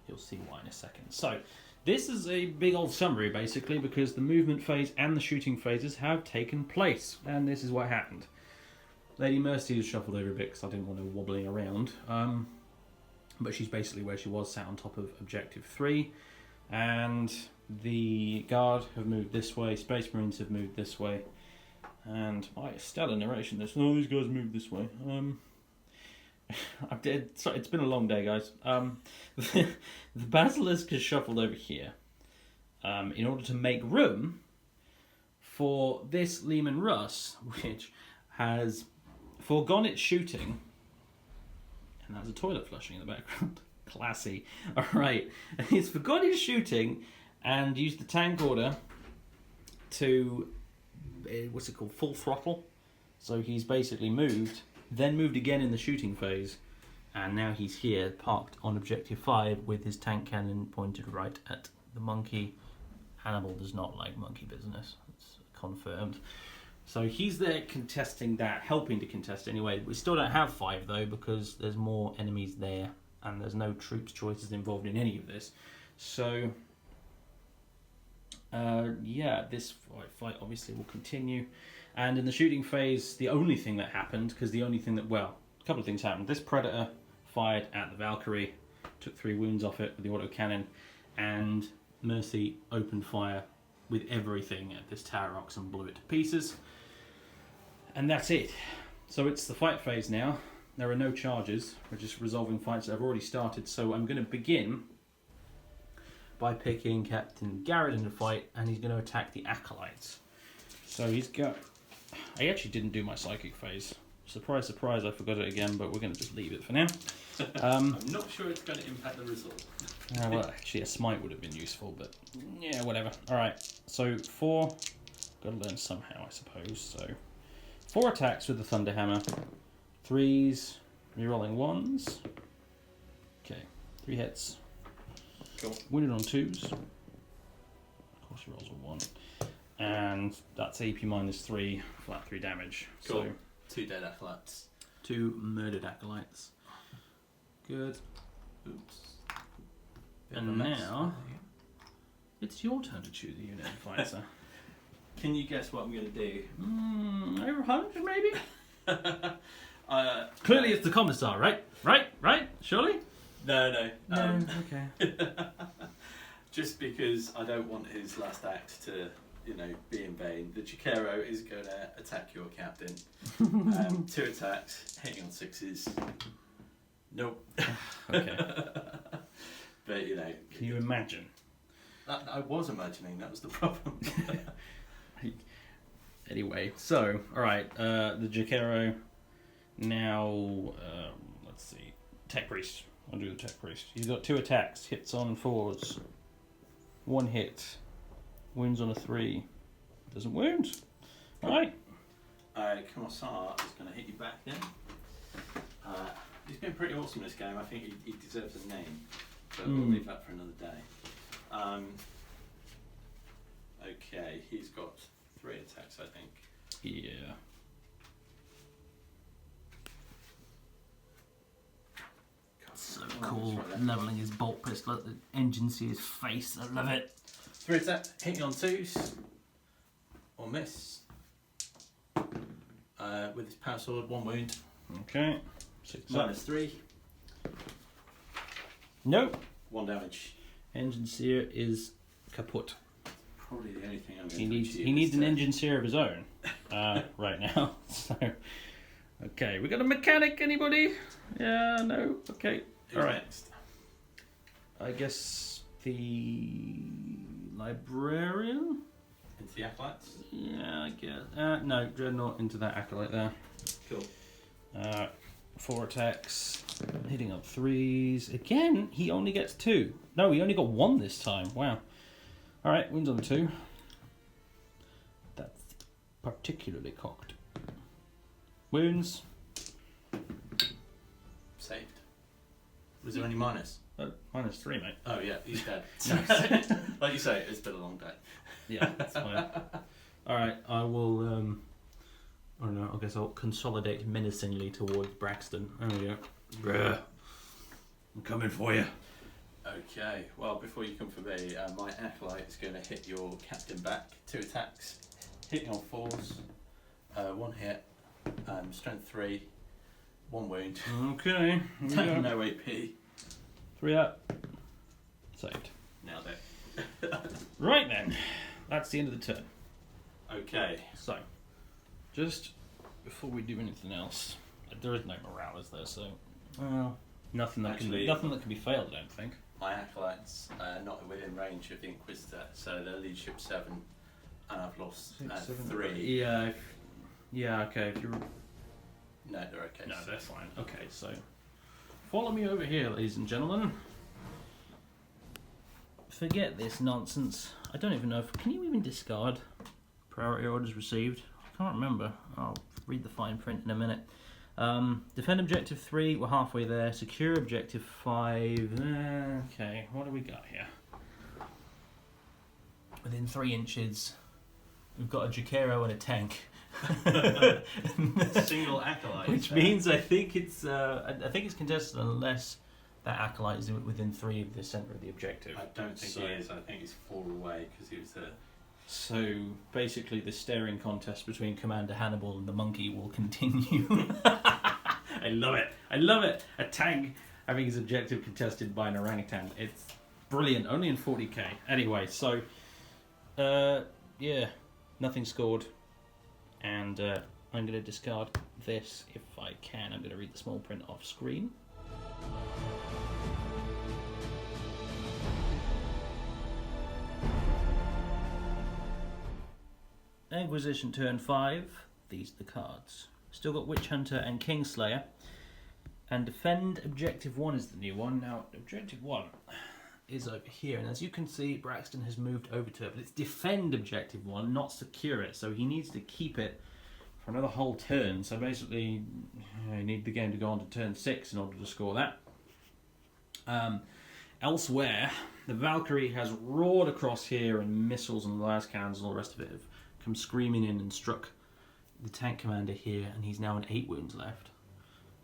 You'll see why in a second. So, this is a big old summary, basically, because the movement phase and the shooting phases have taken place, and this is what happened. Lady Mercy is shuffled over a bit because I didn't want her wobbling around, but she's basically where she was, sat on top of Objective 3, and the Guard have moved this way, Space Marines have moved this way, and my stellar narration, there's these guys moved this way. It's been a long day, guys. The Basilisk has shuffled over here in order to make room for this Lehman Russ, which has foregone its shooting, and there's a toilet flushing in the background. Classy. Alright, it's forgone its shooting and used the tank order to, what's it called, full throttle. So he's basically moved, then moved again in the shooting phase, and now he's here, parked on objective 5 with his tank cannon pointed right at the monkey. Hannibal does not like monkey business, it's confirmed. So he's there contesting that, helping to contest anyway. We still don't have 5 though, because there's more enemies there, and there's no troops choices involved in any of this. So, yeah, this fight obviously will continue. And in the shooting phase, the only thing that happened, because the only thing that, well, a couple of things happened. This Predator fired at the Valkyrie, took 3 wounds off it with the autocannon, and Mercy opened fire with everything at this Tower Rocks and blew it to pieces. And that's it. So it's the fight phase now. There are no charges. We're just resolving fights that have already started. So I'm going to begin by picking Captain Garridan to fight, and he's going to attack the Acolytes. So he's got... I actually didn't do my psychic phase. Surprise, surprise, I forgot it again, but we're going to just leave it for now. I'm not sure it's going to impact the result. Well, actually, a smite would have been useful, but yeah, whatever. Alright, so 4. Got to learn somehow, I suppose. So 4 attacks with the Thunder Hammer. 3s, rerolling 1s. Okay, 3 hits. Cool. Wounded on 2s. Of course, he rolls a 1. And that's AP -3, flat 3 damage. Cool. So 2 dead acolytes. 2 murdered acolytes. Good. Oops. And now it's your turn to choose a unit advisor. Can you guess what I'm going to do? Over 100 maybe? Clearly Clearly it's the commissar, right? Right? Surely? No. Okay. Just because I don't want his last act to, be in vain. The Chikero is going to attack your captain. 2 attacks, hitting on 6s. Nope. Okay. But Can you imagine? I was imagining that was the problem. Anyway, so alright, the Jakero now let's see. Tech Priest. I'll do the Tech Priest. He's got 2 attacks, hits on 4s. 1 hit. Wounds on a 3. Doesn't wound. Alright. Commissar is going to hit you back then. He's been pretty awesome this game. I think he deserves a name. But we'll leave that for another day. Okay, he's got 3 attacks, I think. Yeah. So cool. Leveling his bolt pistol at the engine, see his face. I love it. 3 attacks, hitting on 2s. Or miss. With his power sword, 1 wound. Okay. 6 up. -3. Nope. 1 damage. Engine seer is kaput. Probably the only thing I'm going He to needs achieve he needs this an turn. engine seer of his own right now. So okay, we got a mechanic. Anybody? Yeah. No. Okay. Who's All right. next? I guess the librarian. Into the acolytes. Yeah, I guess. No, Dreadnought into that acolyte there. Cool. 4 attacks, hitting up 3s. Again, he only gets 2. No, he only got 1 this time. Wow. Alright, wounds on the 2. That's particularly cocked. Wounds. Saved. Was there any minus? -3, mate. Oh yeah, he's dead. Nice. Like you say, it's been a long day. Yeah, that's fine. Alright, I will, I don't know, I guess I'll consolidate menacingly towards Braxton. There we go. Bruh. I'm coming for you. Okay, well, before you come for me, my acolyte is going to hit your captain back. 2 attacks, hitting on 4s, 1 hit, strength 3, 1 wound. Okay. No AP. 3 up. Saved. Nailed it. Right then, that's the end of the turn. Okay. So, just before we do anything else, there is no morale, is there? So, nothing that Actually, can be failed. I don't think. My acolytes are not within range of the Inquisitor, so they're leadership 7, and I've lost 3. Yeah. Yeah. Okay. If you're No, they're okay. no, that's fine. Okay. So, follow me over here, ladies and gentlemen. Forget this nonsense. I don't even know if can you even discard priority orders received. I can't remember. I'll read the fine print in a minute. Defend objective 3, we're halfway there. Secure objective 5. Okay, what do we got here? Within 3 inches, we've got a Jakero and a tank. Single acolyte. Which means I think it's contested unless that acolyte is within 3 of the centre of the objective. I don't think he is. I think he's 4 away because he was there. So basically, the staring contest between Commander Hannibal and the monkey will continue. I love it. I love it. A tank having his objective contested by an orangutan. It's brilliant. Only in 40k. Anyway, so yeah, nothing scored, and I'm going to discard this if I can. I'm going to read the small print off screen. Inquisition turn 5. These are the cards. Still got Witch Hunter and Kingslayer. And Defend Objective 1 is the new one. Now, Objective 1 is over here. And as you can see, Braxton has moved over to it. But it's Defend Objective 1, not Secure it. So he needs to keep it for another whole turn. So basically, you need the game to go on to turn 6 in order to score that. Elsewhere, The Valkyrie has roared across here, and missiles and las cannons and all the rest of it have come screaming in and struck the tank commander here, and he's now on 8 wounds left.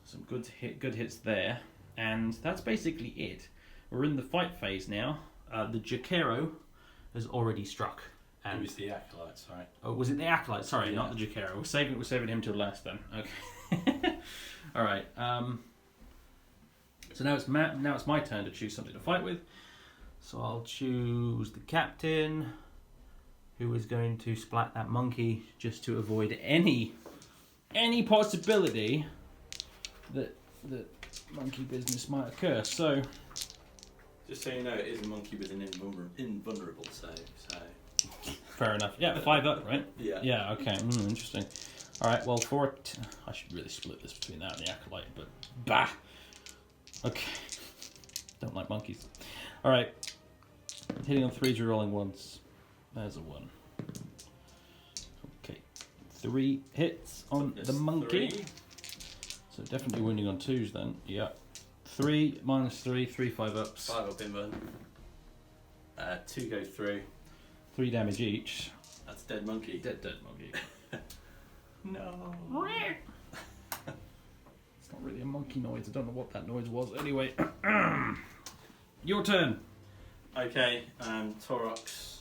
Some good hits there, and that's basically it. We're in the fight phase now. The Jacero has already struck. And it was the Acolytes, right? Oh, was it the Acolyte? Sorry, Yeah. not the Jacero. We're saving him till last then. Okay. All right. So now it's my turn to choose something to fight with. So I'll choose the captain, who is going to splat that monkey just to avoid any possibility that monkey business might occur. So, just so you know, it is a monkey with an invulnerable save. So fair enough. Yeah, 5 up, right? yeah. Yeah. Okay. Interesting. All right. Well, I should really split this between that and the Acolyte, but bah. Okay. Don't like monkeys. All right. Hitting on 3s, rolling 1s. There's a 1. Okay. 3 hits on the monkey. 3. So definitely wounding on 2s then. Yeah. 3 minus 3, 3 5 ups. 5 up inburn. 2 go through. 3 damage each. That's dead monkey. Dead monkey. No. It's not really a monkey noise. I don't know what that noise was. Anyway, your turn. Okay, Torox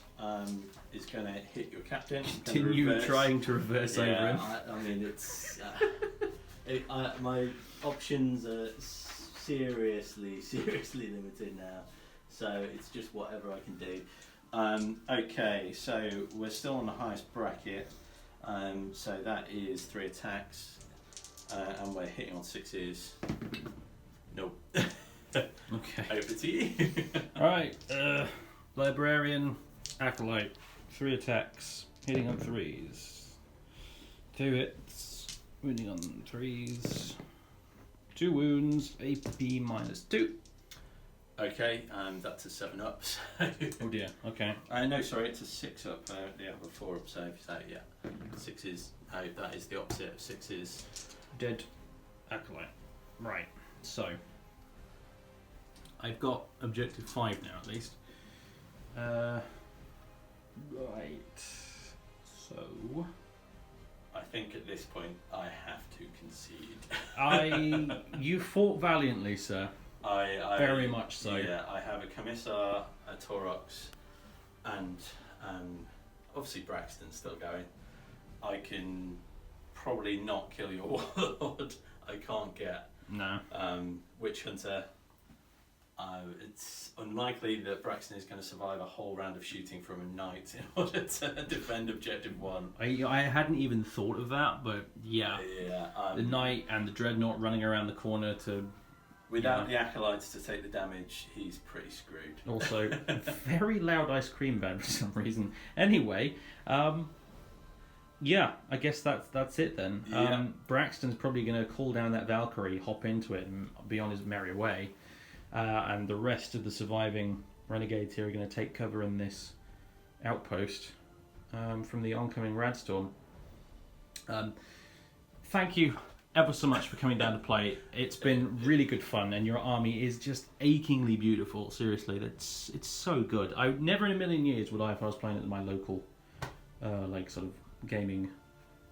is going to hit your captain. Continue trying to reverse over him. I mean, it's my options are seriously limited now, so it's just whatever I can do. Okay, so we're still on the highest bracket, so that is 3 attacks, and we're hitting on 6s. Nope. Okay. Over to you. Alright, Librarian, Acolyte, 3 attacks, hitting on 3s. 2 hits, wounding on 3s. 2 wounds, AP minus 2. Okay, that's a 7 up. So Oh dear, okay. no, sorry, it's a 6 up. Yeah, a 4 up save. So yeah, 6s. That is the opposite of 6s. Dead Acolyte. Right, so I've got objective 5 now at least. Right, so I think at this point I have to concede. you fought valiantly, sir. I Very much so. Yeah, I have a Commissar, a Torox, and obviously Braxton's still going. I can probably not kill your Warlord. I can't get No. Witch Hunter. It's unlikely that Braxton is going to survive a whole round of shooting from a knight in order to defend objective 1. I hadn't even thought of that, but yeah. Yeah. The knight and the dreadnought running around the corner to... Without the acolytes to take the damage, he's pretty screwed. Also, very loud ice cream van for some reason. Anyway, yeah, I guess that's it then. Yeah. Braxton's probably going to call down that Valkyrie, hop into it, and be on his merry way. And the rest of the surviving Renegades here are going to take cover in this outpost from the oncoming Radstorm. Thank you ever so much for coming down to play. It's been really good fun, and your army is just achingly beautiful. Seriously, it's so good. I never in a million years would if I was playing at my local like sort of gaming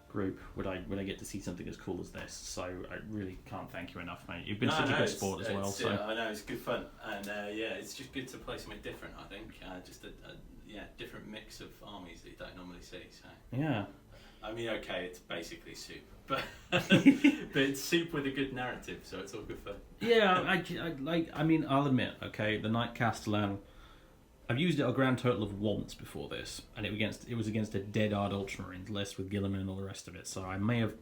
group would I get to see something as cool as this. So I really can't thank you enough, mate. You've been such a good sport as well. So I know it's good fun, and yeah, it's just good to play something different. I think just a different mix of armies that you don't normally see. So yeah. I mean, okay, it's basically soup, but but it's soup with a good narrative, so it's all good fun. Yeah, I mean, I'll admit, okay, the Knight Castellan, I've used it a grand total of once before this, and it was against a dead-hard Ultramarines list with Gilliman and all the rest of it, so I may have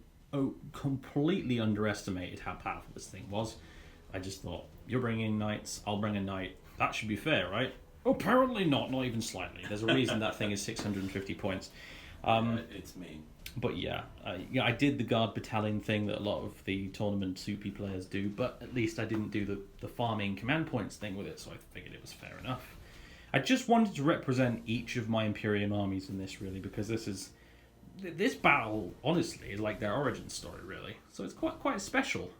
completely underestimated how powerful this thing was. I just thought, you're bringing Knights, I'll bring a Knight, that should be fair, right? Apparently not even slightly. There's a reason that thing is 650 points. It's mean. But yeah, I did the guard battalion thing that a lot of the tournament soupy players do, but at least I didn't do the farming command points thing with it, so I figured it was fair enough. I just wanted to represent each of my Imperium armies in this, really, because this battle, honestly, is like their origin story, really. So it's quite special,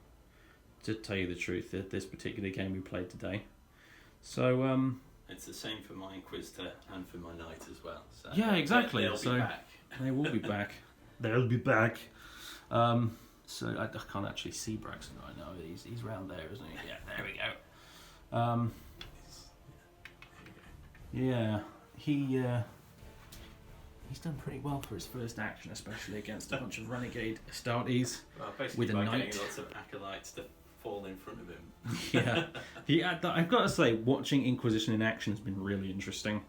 to tell you the truth, this particular game we played today. So, It's the same for my Inquisitor and for my Knight as well. So Yeah, exactly. They'll So be back. they will be back. They'll be back. So I can't actually see Braxton right now. He's round there, isn't he? Yeah, there we go. Yeah, he's done pretty well for his first action, especially against a bunch of Renegade Astartes. Well, basically with a by knight. getting lots of acolytes to fall in front of him. Yeah, I've got to say, watching Inquisition in action has been really interesting.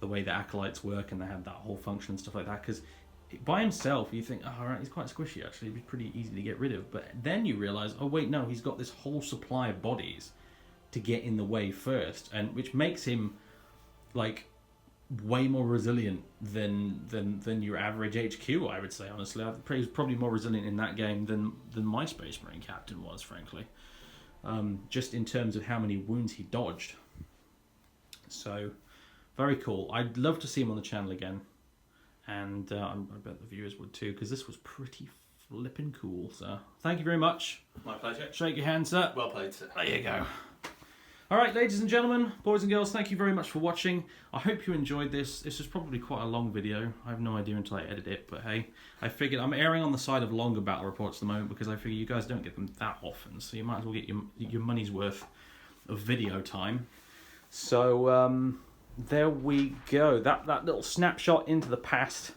The way the acolytes work, and they have that whole function and stuff like that. Because by himself, you think, oh, all right, he's quite squishy. Actually, he'd be pretty easy to get rid of. But then you realise, oh wait, no, he's got this whole supply of bodies to get in the way first, and which makes him like way more resilient than your average HQ. I would say, honestly, he's probably more resilient in that game than my Space Marine captain was, frankly. Just in terms of how many wounds he dodged. So, very cool. I'd love to see him on the channel again, and I bet the viewers would too, because this was pretty flippin' cool. So, thank you very much. My pleasure. Shake your hand, sir. Well played, sir. There you go. Alright, ladies and gentlemen, boys and girls, thank you very much for watching. I hope you enjoyed this. This is probably quite a long video. I have no idea until I edit it, but hey, I figured I'm erring on the side of longer battle reports at the moment because I figure you guys don't get them that often, so you might as well get your money's worth of video time. So, there we go. That little snapshot into the past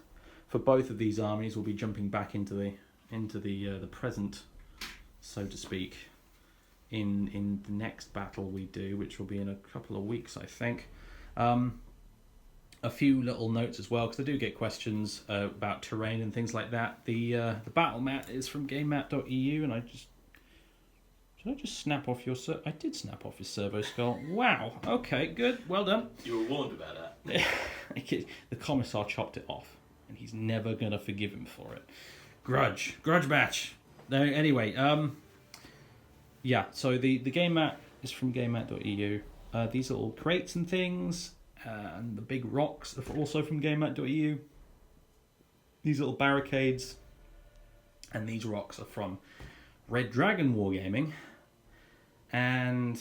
for both of these armies will be jumping back into the present, so to speak, in the next battle we do, which will be in a couple of weeks, I think. A few little notes as well, because I do get questions about terrain and things like that. The battle mat is from GameMat.eu, and did I just snap off your I did snap off his servo skull. Wow. Okay, good. Well done. You were warned about that. The commissar chopped it off, and he's never gonna forgive him for it. Grudge match. No, anyway, yeah, so the game mat is from GameMat.eu. These little crates and things, and the big rocks are also from GameMat.eu. These little barricades and these rocks are from Red Dragon Wargaming. And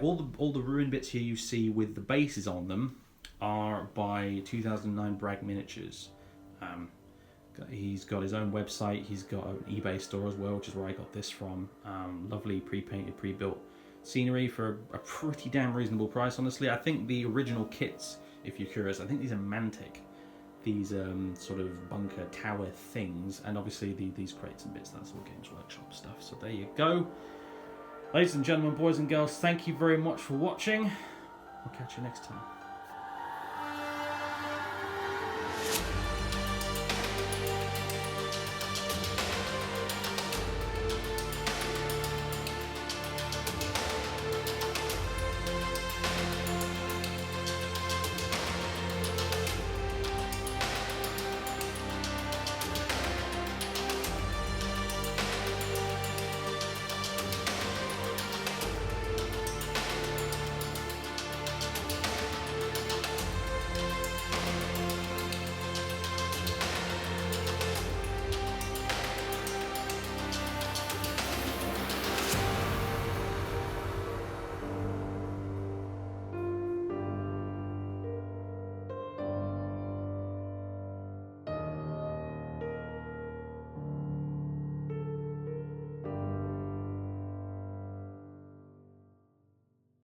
all the ruined bits here you see with the bases on them are by 2009 Bragg Miniatures. He's got his own website. He's got an eBay store as well, which is where I got this from. Lovely pre-painted, pre-built scenery for a pretty damn reasonable price, honestly. I think the original kits, if you're curious, I think these are Mantic. These sort of bunker tower things, and obviously these crates and bits, that's all Games Workshop stuff. So there you go. Ladies and gentlemen, boys and girls, thank you very much for watching. We'll catch you next time.